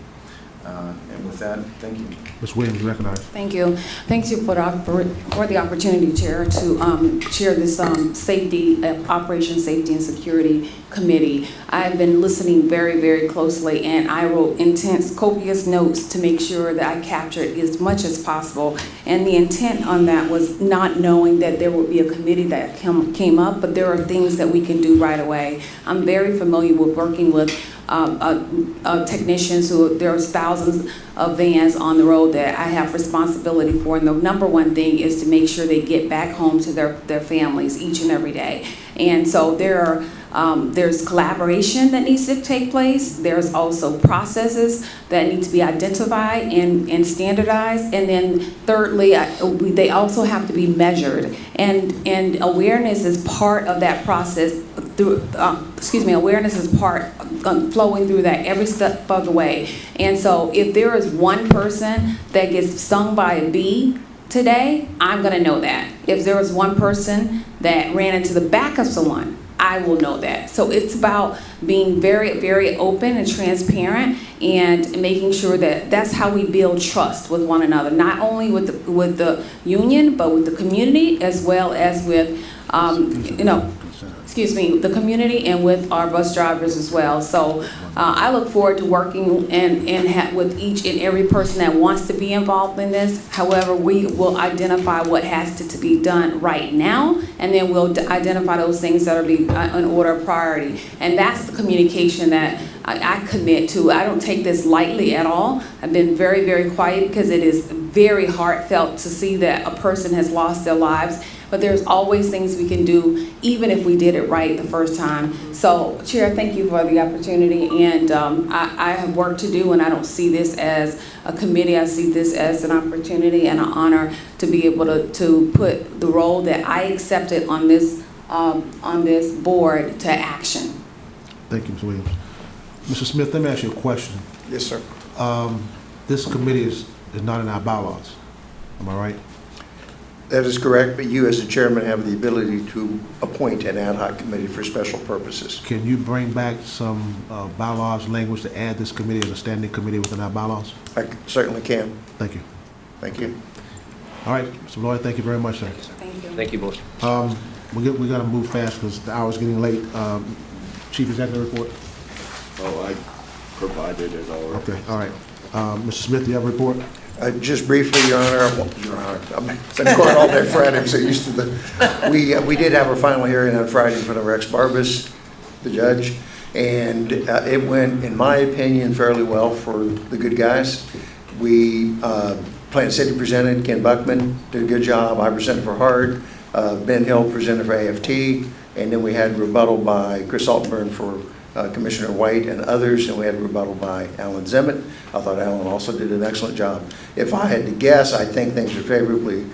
And with that, thank you. Ms. Williams, recognized. Thank you. Thank you for the opportunity, Chair, to chair this Operations Safety and Security Committee. I've been listening very, very closely, and I wrote copious notes to make sure that I captured as much as possible. And the intent on that was not knowing that there would be a committee that came up, but there are things that we can do right away. I'm very familiar with working with technicians there's thousands of vans on the road that I have responsibility for, and the number one thing is to make sure they get back home to their families each and every day. And so there's collaboration that needs to take place. There's also processes that need to be identified and standardized. And then thirdly, they also have to be measured. And awareness is part of that process. Awareness is part flowing through that every step of the way. And so if there is one person that gets stung by a bee today, I'm going to know that. If there was one person that ran into the back of someone, I will know that. So it's about being very, very open and transparent and making sure that that's how we build trust with one another, not only with the union, but with the community as well as with, the community and with our bus drivers as well. So I look forward to working with each and every person that wants to be involved in this. However, we will identify what has to be done right now, and then we'll identify those things that are in order of priority. And that's the communication that I commit to. I don't take this lightly at all. I've been very, very quiet because it is very heartfelt to see that a person has lost their lives. But there's always things we can do, even if we did it right the first time. So, Chair, thank you for the opportunity. And I have work to do, and I don't see this as a committee. I see this as an opportunity and an honor to be able to put the role that I accepted on this board to action. Thank you, Ms. Williams. Mr. Smith, let me ask you a question. Yes, sir. This committee is not in our bylaws. Am I right? That is correct, but you as the chairman have the ability to appoint an ad hoc committee for special purposes. Can you bring back some bylaws language to add this committee as a standing committee within our bylaws? I certainly can. Thank you. Thank you. All right, Mr. Lloyd, thank you very much, sir. Thank you. Thank you, both. We got to move fast because the hour's getting late. Chief Executive Report? Oh, I provided it already. Okay, all right. Mr. Smith, do you have a report? Just briefly, Your Honor, I've been in court all day Friday, I'm so used to we did have our final hearing on Friday in front of Rex Barbas, the judge, and it went, in my opinion, fairly well for the good guys. Plant City presented, Ken Buckman did a good job, I presented for HART, Ben Hill presented for AFT, and then we had rebuttal by Chris Altenburn for Commissioner White and others, and we had a rebuttal by Alan Zimmett. I thought Alan also did an excellent job. If I had to guess, I think things are favorably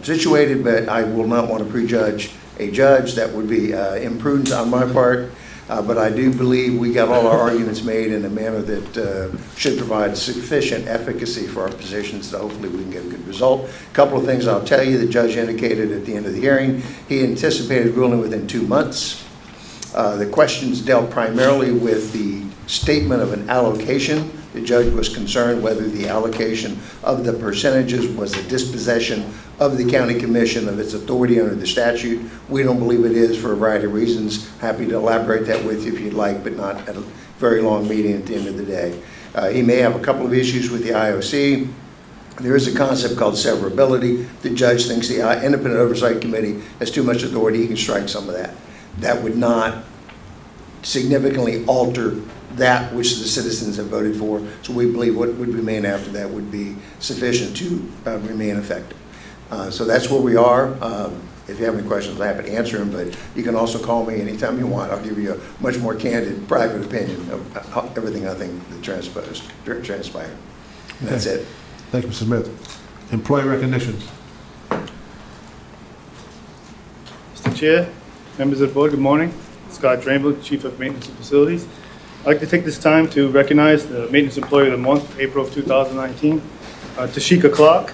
situated, but I will not want to prejudge a judge. That would be imprudent on my part. But I do believe we got all our arguments made in a manner that should provide sufficient efficacy for our positions, so hopefully we can get a good result. A couple of things I'll tell you. The judge indicated at the end of the hearing he anticipated ruling within 2 months. The questions dealt primarily with the statement of an allocation. The judge was concerned whether the allocation of the percentages was a dispossession of the county commission of its authority under the statute. We don't believe it is for a variety of reasons. Happy to elaborate that with you if you'd like, but not at a very long meeting at the end of the day. He may have a couple of issues with the IOC. There is a concept called severability. The judge thinks the Independent Oversight Committee has too much authority. He can strike some of that. That would not significantly alter that which the citizens have voted for. So we believe what would remain after that would be sufficient to remain effective. So that's where we are. If you have any questions, I'm happy to answer them, but you can also call me anytime you want. I'll give you a much more candid, private opinion of everything I think that transpired. And that's it. Thank you, Mr. Smith. Employee recognitions. Mr. Chair, members of the board, good morning. Scott Drainville, Chief of Maintenance and Facilities. I'd like to take this time to recognize the Maintenance Employee of the Month for April of 2019, Tashika Clark.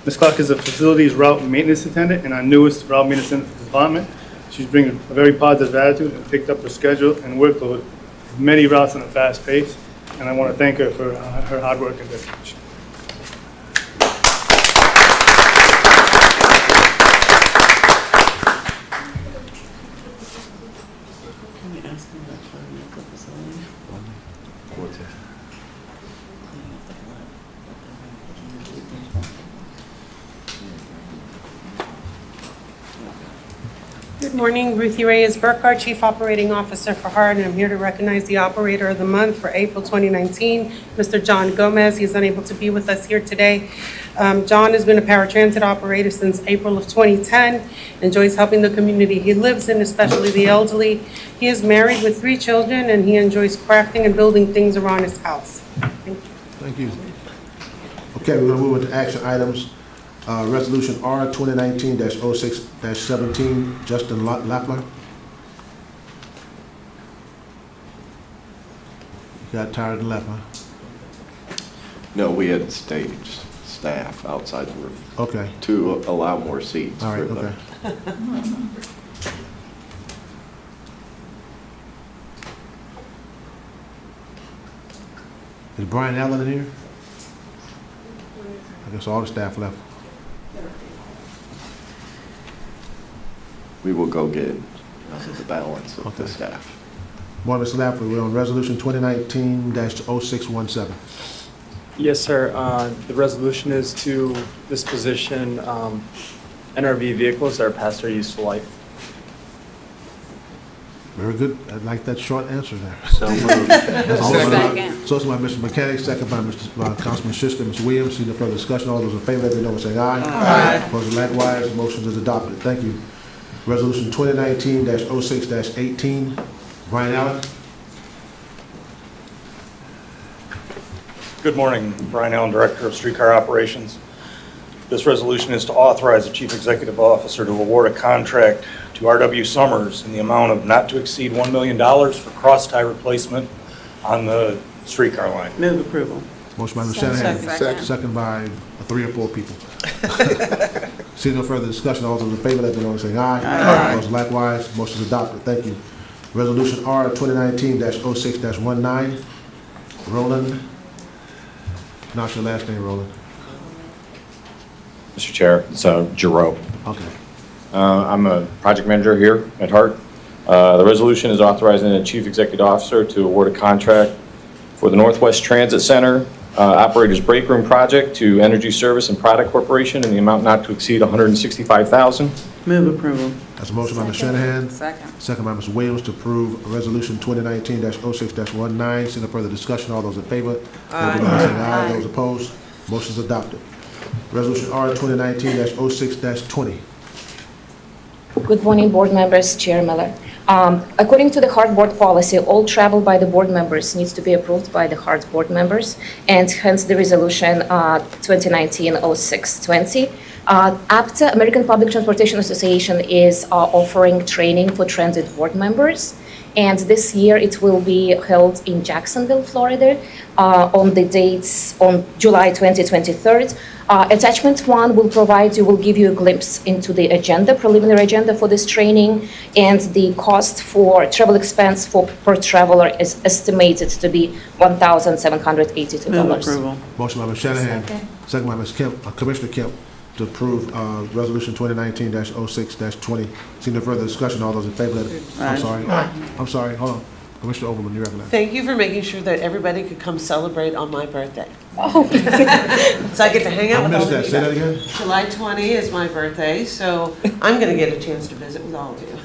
Ms. Clark is a facilities route maintenance attendant and our newest route maintenance attendant for the department. She's bringing a very positive attitude and picked up her schedule and workload, many routes on a fast pace, and I want to thank her for her hard work and dedication. Good morning, Ruthie Reyes Burkhardt, Chief Operating Officer for HART, and I'm here to recognize the Operator of the Month for April 2019, Mr. John Gomez. He's unable to be with us here today. John has been a paratransit operator since April of 2010, enjoys helping the community he lives in, especially the elderly. He is married with 3 children, and he enjoys crafting and building things around his house. Thank you. Thank you. Okay, we're going to move into action items. Resolution R 2019-06-17, Justin Lappler. You got tired and left, huh? No, we had staged staff outside the room. Okay. To allow more seats. All right, for okay. Is Brian Allen in here? I guess all the staff left. We will go get the balance of the staff. Morning, Mr. Lappler, we're on resolution 2019-0617. Yes, sir. The resolution is to disposition NRV vehicles that are past their useful life. Very good. I like that short answer there. So moved. Second. So it's by Mr. Mechanic, second by Councilman Schuster, Ms. Williams. See no further discussion. All those in favor, let me know by saying aye. Aye. Opposed, likewise. The motion is adopted. Thank you. Resolution 2019-06-18. Brian Allen. Good morning, Brian Allen, Director of Streetcar Operations. This resolution is to authorize the Chief Executive Officer to award a contract to R.W. Summers in the amount of not to exceed $1 million for cross-tie replacement on the streetcar line. Move approval. Motion by Ms. Shanahan. Second by 3 or 4 people. See no further discussion. All those in favor, let me know by saying aye. Aye. Opposed, likewise. Motion is adopted. Thank you. Resolution R 2019-06-19. Roland. Not your last name, Roland. Mr. Chair, it's Giroux. Okay. I'm a project manager here at HART. The resolution is authorizing the Chief Executive Officer to award a contract for the Northwest Transit Center Operators Break Room Project to Energy Service and Product Corporation in the amount not to exceed $165,000. Move approval. That's a motion by Ms. Shanahan. Second. Second by Ms. Williams to approve resolution 2019-06-19. See no further discussion. All those in favor? Aye. Aye. Those opposed? Motion is adopted. Resolution R 2019-06-20. Good morning, board members, Chair Miller. According to the HART board policy, all travel by the board members needs to be approved by the HART board members, and hence the resolution 2019-06-20. APTA, American Public Transportation Association, is offering training for transit board members, and this year it will be held in Jacksonville, Florida, on the dates on July 2023. Attachment 1 will give you a glimpse into the agenda, preliminary agenda for this training, and the cost for travel expense per traveler is estimated to be $1,782. Move approval. Motion by Ms. Shanahan. Second by Ms. Kemp, Commissioner Kemp, to approve resolution 2019-06-20. See no further discussion. All those in favor, I'm sorry, hold on. Commissioner Overman, you're recognized. Thank you for making sure that everybody could come celebrate on my birthday. Oh. So I get to hang out with all of you. Say that again? July 20 is my birthday, so I'm going to get a chance to visit with all of you.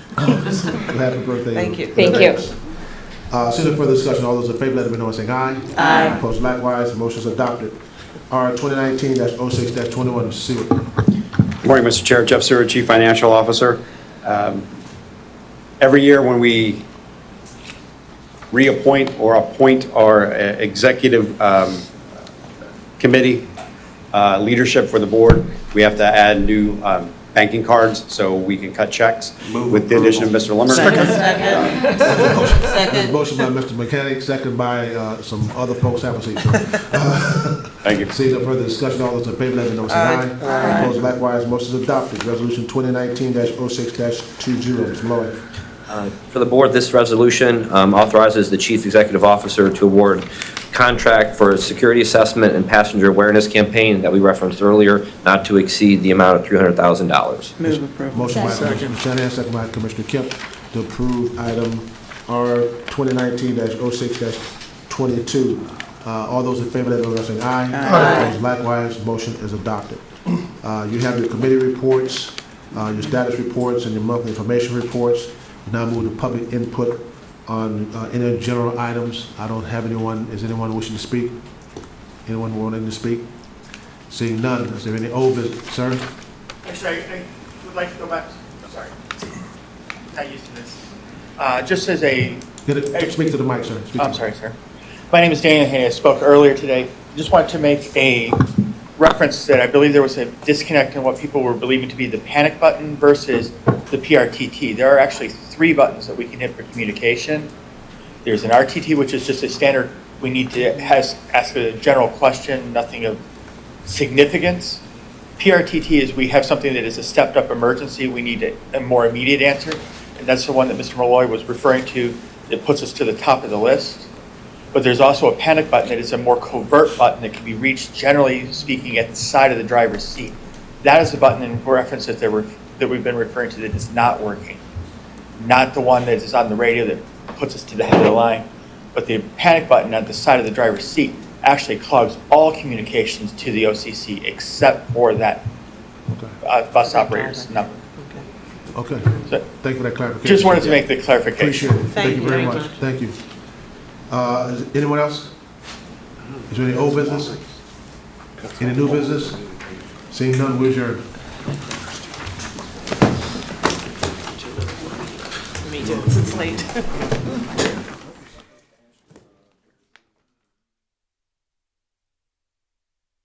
Happy birthday. Thank you. Thank you. Seeing no further discussion, all those in favor, let it be known by saying aye. Aye. Opposed likewise, motion is adopted. R 2019-06-21, Mr. Seward. Good morning, Mr. Chair. Jeff Seward, Chief Financial Officer. Every year when we reappoint or appoint our executive committee leadership for the board, we have to add new banking cards so we can cut checks with the addition of Mr. Limmer. Second. There's a motion by Mr. Mechanic, second by some other folks have a seat. Thank you. Seeing no further discussion, all those in favor, let it be known by saying aye. Opposed likewise, motion is adopted. Resolution 2019-06-20, Mr. Malloy. For the board, this resolution authorizes the chief executive officer to award contract for a security assessment and passenger awareness campaign that we referenced earlier, not to exceed the amount of $300,000. Move approval. Motion by Commissioner Shanahan, second by Commissioner Kemp to approve item R 2019-06-22. All those in favor, let it be known by saying aye. Opposed likewise, motion is adopted. You have your committee reports, your status reports, and your monthly information reports. We now move to public input on any general items. I don't have anyone. Is anyone wishing to speak? Anyone wanting to speak? Seeing none, is there any old business? Sir? Actually, I would like to go back, I'm sorry, not used to this. Just as a... Speak to the mic, sir. I'm sorry, sir. My name is Daniel Hay. I spoke earlier today. Just wanted to make a reference that I believe there was a disconnect in what people were believing to be the panic button versus the PRTT. There are actually 3 buttons that we can hit for communication. There's an RTT, which is just a standard. We need to ask a general question, nothing of significance. PRTT is we have something that is a stepped up emergency. We need a more immediate answer. And that's the one that Mr. Malloy was referring to. It puts us to the top of the list. But there's also a panic button that is a more covert button that can be reached, generally speaking, at the side of the driver's seat. That is the button in reference that we've been referring to that is not working. Not the one that is on the radio that puts us to the head of the line, but the panic button at the side of the driver's seat actually clogs all communications to the OCC except for that bus operator's number. Okay. So, thank you for that clarification. just wanted to make the clarification. Appreciate it. Thank you very much. Thank you. Is anyone else? Is there any old business? Any new business? Seeing none, we adjourn. Me too, it's late.